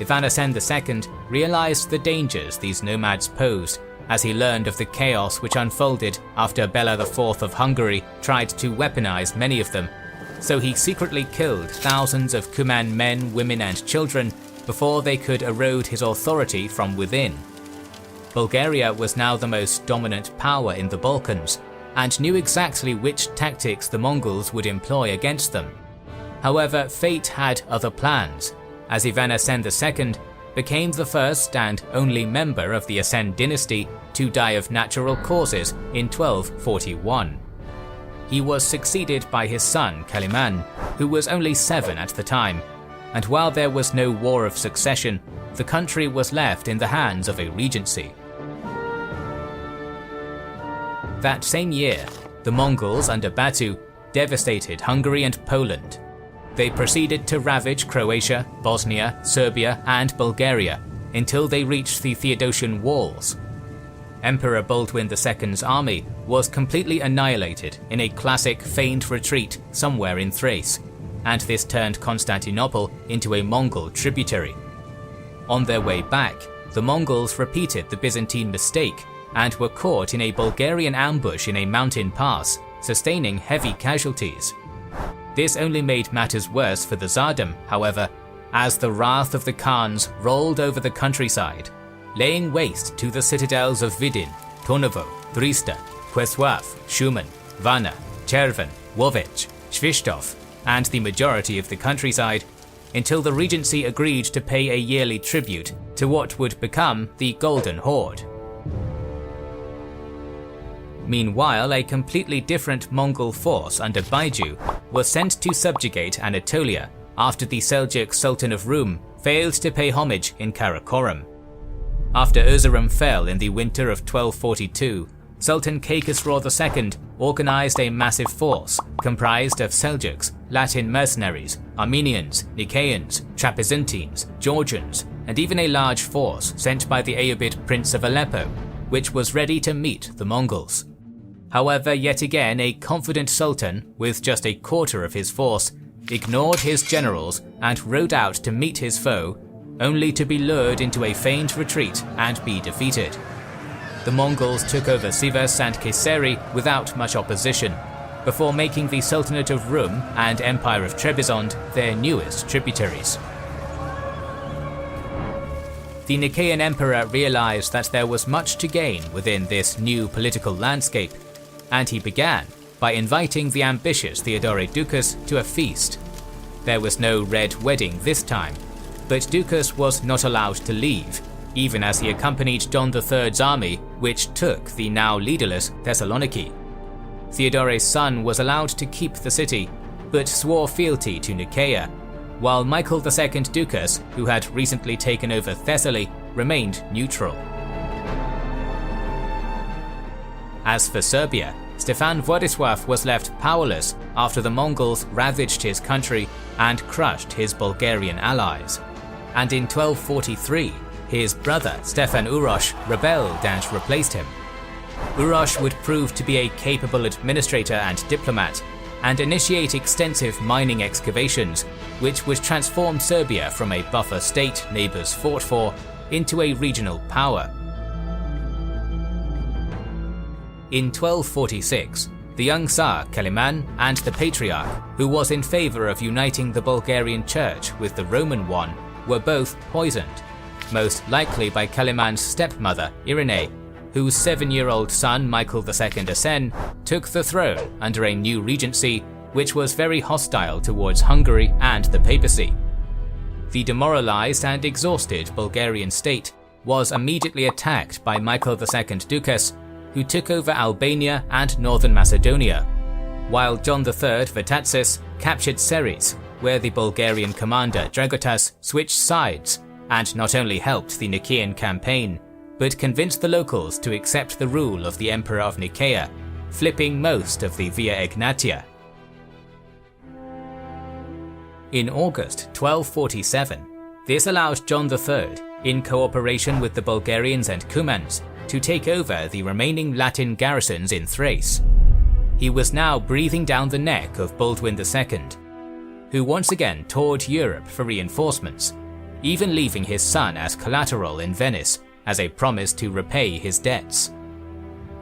Ivana Sen II realized the dangers these nomads posed as he learned of the chaos which unfolded after Bela IV of Hungary tried to weaponize many of them, so he secretly killed thousands of Cuman men, women and children before they could erode his authority from within. Bulgaria was now the most dominant power in the Balkans and knew exactly which tactics the Mongols would employ against them. However, fate had other plans, as Ivana Sen II became the first and only member of the Asen dynasty to die of natural causes in 1241. He was succeeded by his son Kaliman, who was only 7 at the time, and while there was no war of succession, the country was left in the hands of a regency. That same year, the Mongols under Batu devastated Hungary and Poland. They proceeded to ravage Croatia, Bosnia, Serbia and Bulgaria until they reached the Theodosian Walls. Emperor Baldwin II's army was completely annihilated in a classic feigned retreat somewhere in Thrace, and this turned Constantinople into a Mongol tributary. On their way back, the Mongols repeated the Byzantine mistake and were caught in a Bulgarian ambush in a mountain pass, sustaining heavy casualties. This only made matters worse for the Tsardom, however, as the wrath of the Khans rolled over the countryside, laying waste to the citadels of Vidin, Tornovo, Drista, Przesław, Shumen, Varna, Cherven, Łowicz, Świstów, and the majority of the countryside, until the regency agreed to pay a yearly tribute to what would become the Golden Horde. Meanwhile, a completely different Mongol force under Baiju was sent to subjugate Anatolia after the Seljuk Sultan of Rum failed to pay homage in Karakorum. After Erzurum fell in the winter of 1242, Sultan Kaikhosro II organized a massive force comprised of Seljuks, Latin mercenaries, Armenians, Nicaeans, Trapezuntines, Georgians, and even a large force sent by the Ayyubid Prince of Aleppo, which was ready to meet the Mongols. However, yet again a confident sultan, with just a quarter of his force, ignored his generals and rode out to meet his foe, only to be lured into a feigned retreat and be defeated. The Mongols took over Sivas and Kayseri without much opposition, before making the Sultanate of Rum and Empire of Trebizond their newest tributaries. The Nicaean emperor realized that there was much to gain within this new political landscape, and he began by inviting the ambitious Theodore Ducas to a feast. There was no red wedding this time, but Ducas was not allowed to leave, even as he accompanied John III's army, which took the now leaderless Thessaloniki. Theodore's son was allowed to keep the city, but swore fealty to Nicaea, while Michael II Ducas, who had recently taken over Thessaly, remained neutral. As for Serbia, Stefan Władysław was left powerless after the Mongols ravaged his country and crushed his Bulgarian allies. And in 1243, his brother Stefan Uroš rebelled and replaced him. Uroš would prove to be a capable administrator and diplomat, and initiate extensive mining excavations, which would transform Serbia from a buffer state neighbours fought for into a regional power. In 1246, the young Tsar Kaliman and the Patriarch, who was in favour of uniting the Bulgarian Church with the Roman one, were both poisoned, most likely by Kaliman's stepmother Irene, whose 7-year-old son Michael II Asen took the throne under a new regency which was very hostile towards Hungary and the papacy. The demoralized and exhausted Bulgarian state was immediately attacked by Michael II Ducas, who took over Albania and northern Macedonia, while John III Vatatzes captured Ceres, where the Bulgarian commander Dragotas switched sides and not only helped the Nicaean campaign, but convinced the locals to accept the rule of the Emperor of Nicaea, flipping most of the Via Egnatia. In August 1247, this allowed John III, in cooperation with the Bulgarians and Cumans, to take over the remaining Latin garrisons in Thrace. He was now breathing down the neck of Baldwin II, who once again toured Europe for reinforcements, even leaving his son as collateral in Venice as a promise to repay his debts.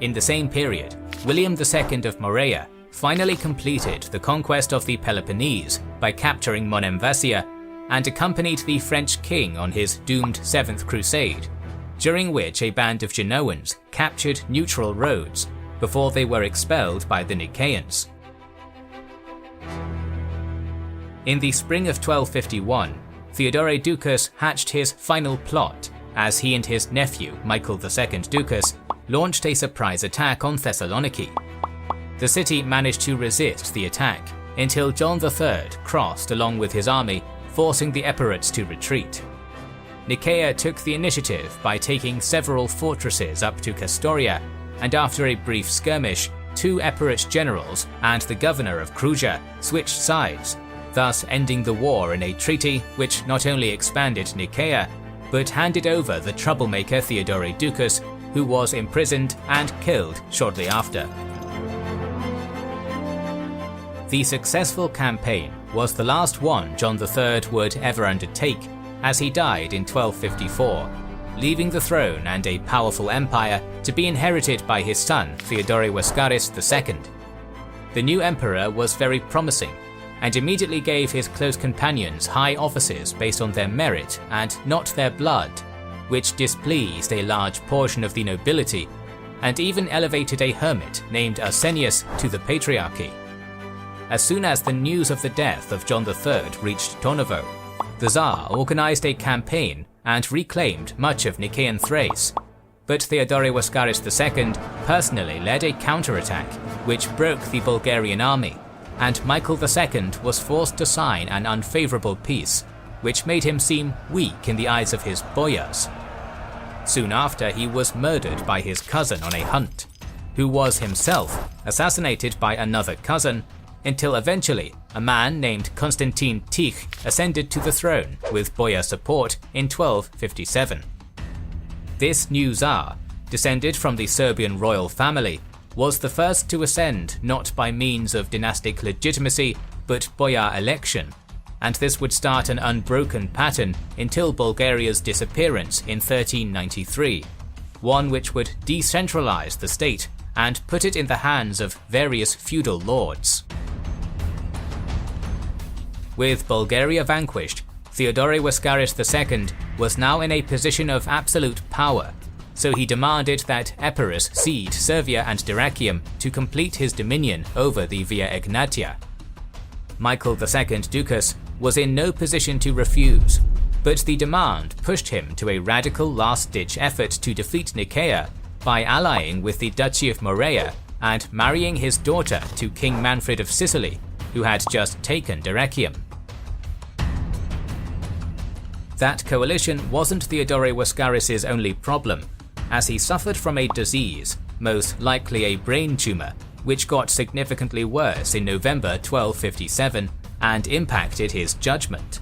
In the same period, William II of Morea finally completed the conquest of the Peloponnese by capturing Monemvasia and accompanied the French king on his doomed 7th Crusade, during which a band of Genoans captured neutral Rhodes before they were expelled by the Nicaeans. In the spring of 1251, Theodore Ducas hatched his final plot as he and his nephew, Michael II Ducas, launched a surprise attack on Thessaloniki. The city managed to resist the attack until John III crossed along with his army, forcing the Epirates to retreat. Nicaea took the initiative by taking several fortresses up to Castoria, and after a brief skirmish, 2 Epirate generals and the governor of Kruja switched sides, thus ending the war in a treaty which not only expanded Nicaea, but handed over the troublemaker Theodore Ducas, who was imprisoned and killed shortly after. The successful campaign was the last one John III would ever undertake, as he died in 1254, leaving the throne and a powerful empire to be inherited by his son Theodore Wascaris II. The new emperor was very promising, and immediately gave his close companions high offices based on their merit and not their blood, which displeased a large portion of the nobility, and even elevated a hermit named Arsenius to the patriarchy. As soon as the news of the death of John III reached Tornovo, the Tsar organized a campaign and reclaimed much of Nicaean Thrace, but Theodore Wascaris II personally led a counterattack which broke the Bulgarian army, and Michael II was forced to sign an unfavorable peace, which made him seem weak in the eyes of his boyars. Soon after, he was murdered by his cousin on a hunt, who was himself assassinated by another cousin, until eventually a man named Constantine Tich ascended to the throne with boyar support in 1257. This new Tsar, descended from the Serbian royal family, was the first to ascend not by means of dynastic legitimacy but boyar election, and this would start an unbroken pattern until Bulgaria's disappearance in 1393, one which would decentralize the state and put it in the hands of various feudal lords. With Bulgaria vanquished, Theodore Wascaris II was now in a position of absolute power, so he demanded that Epirus cede Servia and Dyrrachium to complete his dominion over the Via Egnatia. Michael II Ducas was in no position to refuse, but the demand pushed him to a radical last-ditch effort to defeat Nicaea by allying with the Duchy of Morea and marrying his daughter to King Manfred of Sicily, who had just taken Dyrrhachium. That coalition wasn't Theodore Wascaris's only problem, as he suffered from a disease, most likely a brain tumour, which got significantly worse in November 1257 and impacted his judgment.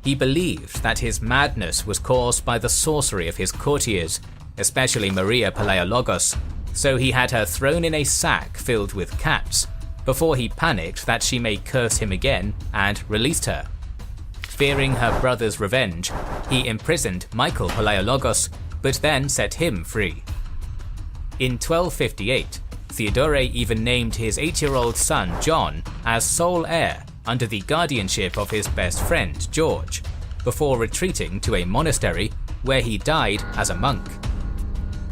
He believed that his madness was caused by the sorcery of his courtiers, especially Maria Palaiologos, so he had her thrown in a sack filled with cats, before he panicked that she may curse him again and released her. Fearing her brother's revenge, he imprisoned Michael Palaiologos, but then set him free. In 1258, Theodore even named his 8-year-old son John as sole heir under the guardianship of his best friend George, before retreating to a monastery where he died as a monk.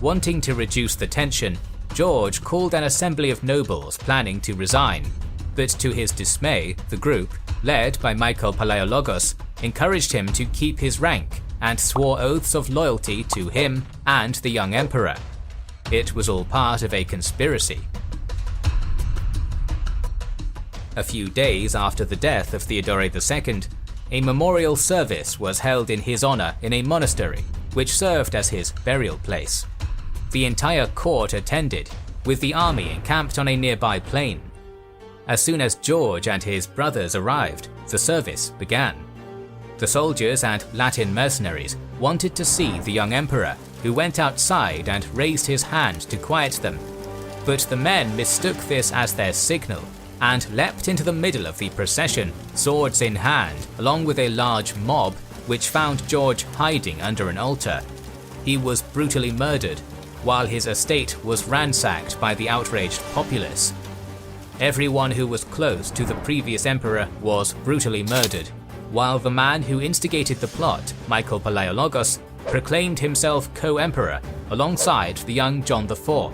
Wanting to reduce the tension, George called an assembly of nobles planning to resign, but to his dismay, the group, led by Michael Palaiologos, encouraged him to keep his rank and swore oaths of loyalty to him and the young emperor. It was all part of a conspiracy. A few days after the death of Theodore II, a memorial service was held in his honor in a monastery, which served as his burial place. The entire court attended, with the army encamped on a nearby plain. As soon as George and his brothers arrived, the service began. The soldiers and Latin mercenaries wanted to see the young emperor, who went outside and raised his hand to quiet them. But the men mistook this as their signal and leapt into the middle of the procession, swords in hand, along with a large mob, which found George hiding under an altar. He was brutally murdered, while his estate was ransacked by the outraged populace. Everyone who was close to the previous emperor was brutally murdered, while the man who instigated the plot, Michael Palaiologos, proclaimed himself co-emperor alongside the young John IV.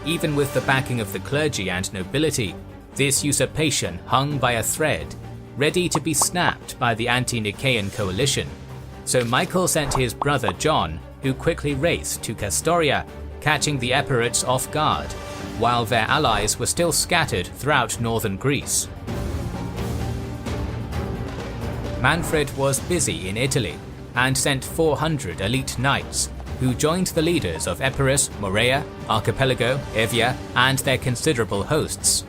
Even with the backing of the clergy and nobility, this usurpation hung by a thread, ready to be snapped by the anti-Nicaean coalition. So Michael sent his brother John, who quickly raced to Castoria, catching the Epirates off guard, while their allies were still scattered throughout northern Greece. Manfred was busy in Italy and sent 400 elite knights, who joined the leaders of Epirus, Morea, Archipelago, Evia, and their considerable hosts.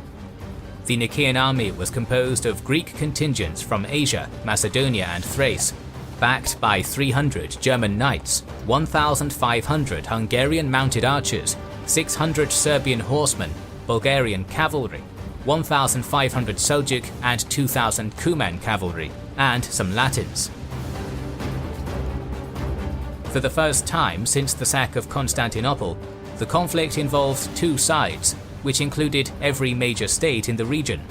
The Nicaean army was composed of Greek contingents from Asia, Macedonia, and Thrace, backed by 300 German knights, 1,500 Hungarian mounted archers, 600 Serbian horsemen, Bulgarian cavalry, 1,500 Seljuk and 2,000 Cuman cavalry, and some Latins. For the first time since the sack of Constantinople, the conflict involved two sides, which included every major state in the region.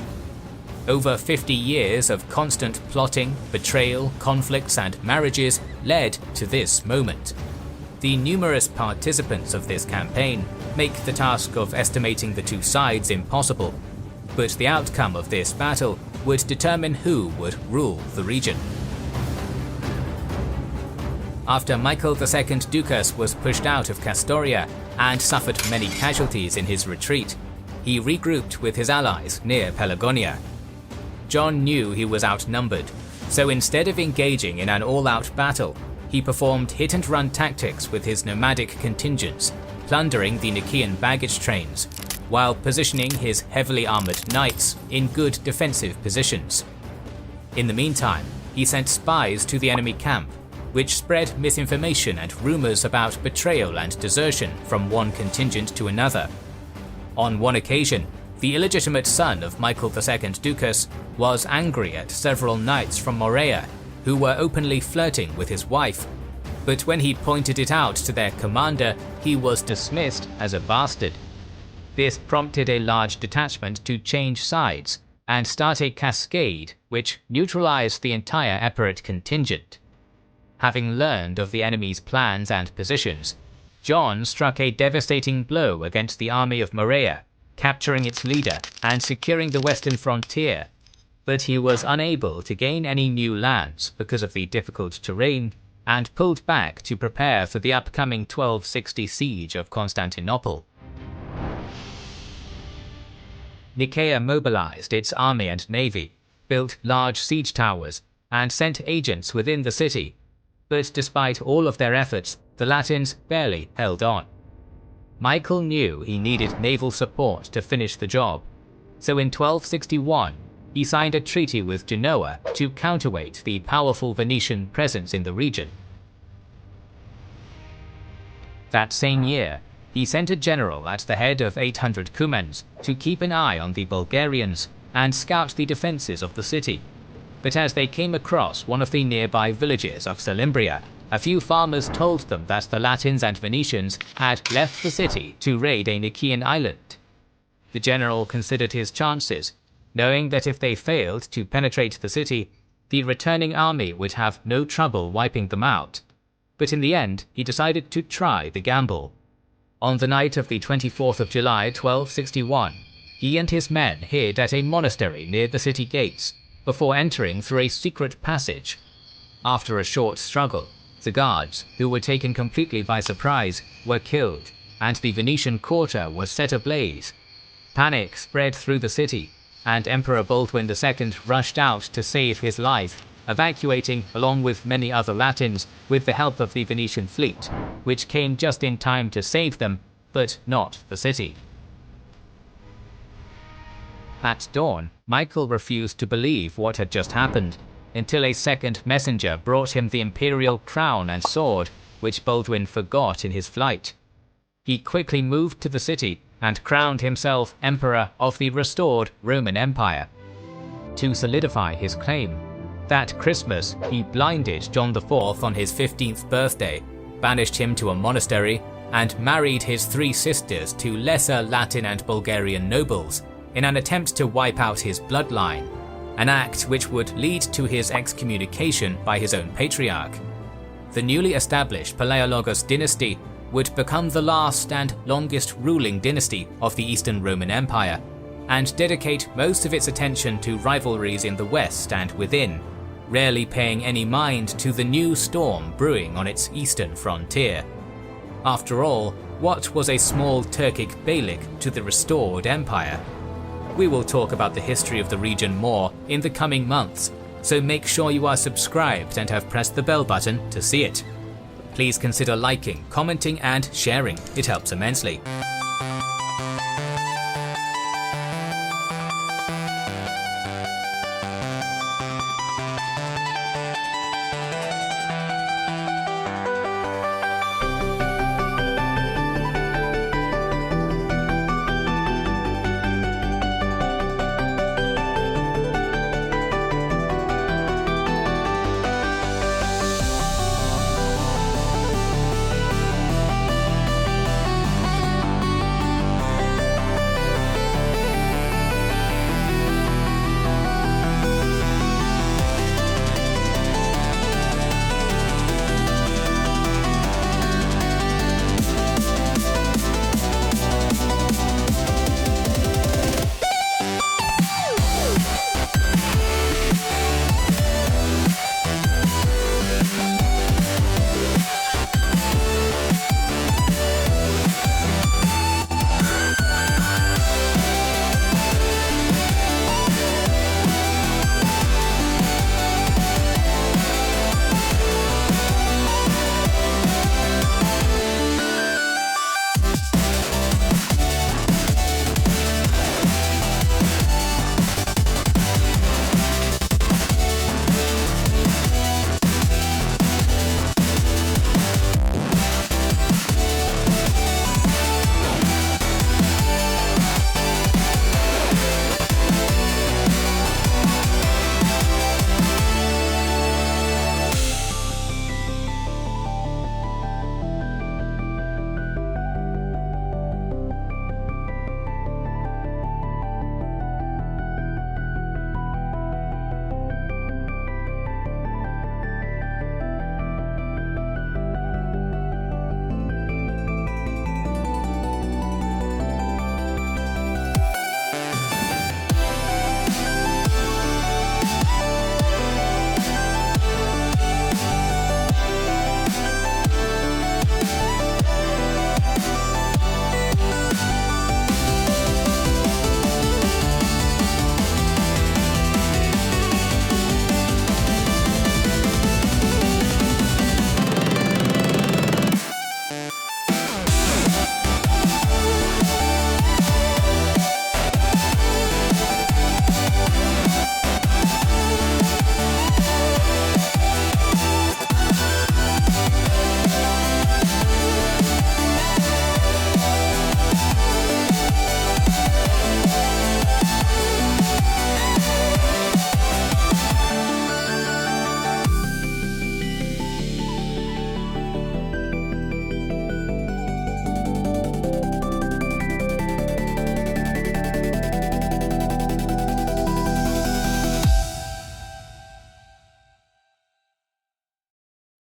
Over 50 years of constant plotting, betrayal, conflicts, and marriages led to this moment. The numerous participants of this campaign make the task of estimating the two sides impossible, but the outcome of this battle would determine who would rule the region. After Michael II Ducas was pushed out of Castoria and suffered many casualties in his retreat, he regrouped with his allies near Pelagonia. John knew he was outnumbered, so instead of engaging in an all-out battle, he performed hit-and-run tactics with his nomadic contingents, plundering the Nicaean baggage trains, while positioning his heavily armoured knights in good defensive positions. In the meantime, he sent spies to the enemy camp, which spread misinformation and rumours about betrayal and desertion from one contingent to another. On one occasion, the illegitimate son of Michael II Ducas was angry at several knights from Morea who were openly flirting with his wife, but when he pointed it out to their commander, he was dismissed as a bastard. This prompted a large detachment to change sides and start a cascade which neutralized the entire Epirate contingent. Having learned of the enemy's plans and positions, John struck a devastating blow against the army of Morea, capturing its leader and securing the western frontier. but he was unable to gain any new lands because of the difficult terrain, and pulled back to prepare for the upcoming 1260 siege of Constantinople. Nicaea mobilized its army and navy, built large siege towers, and sent agents within the city, but despite all of their efforts, the Latins barely held on. Michael knew he needed naval support to finish the job, so in 1261 he signed a treaty with Genoa to counterweight the powerful Venetian presence in the region. That same year, he sent a general at the head of 800 Cumans to keep an eye on the Bulgarians and scout the defences of the city. But as they came across one of the nearby villages of Salimbria, a few farmers told them that the Latins and Venetians had left the city to raid a Nicaean island. The general considered his chances, knowing that if they failed to penetrate the city, the returning army would have no trouble wiping them out. But in the end, he decided to try the gamble. On the night of the 24th of July 1261, he and his men hid at a monastery near the city gates, before entering through a secret passage. After a short struggle, the guards, who were taken completely by surprise, were killed, and the Venetian quarter was set ablaze. Panic spread through the city, and Emperor Baldwin II rushed out to save his life, evacuating along with many other Latins with the help of the Venetian fleet, which came just in time to save them, but not the city. At dawn, Michael refused to believe what had just happened, until a second messenger brought him the imperial crown and sword, which Baldwin forgot in his flight. He quickly moved to the city and crowned himself emperor of the restored Roman Empire. To solidify his claim, that Christmas he blinded John IV on his 15th birthday, banished him to a monastery, and married his 3 sisters to lesser Latin and Bulgarian nobles, in an attempt to wipe out his bloodline, an act which would lead to his excommunication by his own patriarch. The newly established Palaiologos dynasty would become the last and longest ruling dynasty of the Eastern Roman Empire, and dedicate most of its attention to rivalries in the west and within, rarely paying any mind to the new storm brewing on its eastern frontier. After all, what was a small Turkic beylik to the restored empire? We will talk about the history of the region more in the coming months, so make sure you are subscribed and have pressed the bell button to see it. Please consider liking, commenting and sharing, it helps immensely.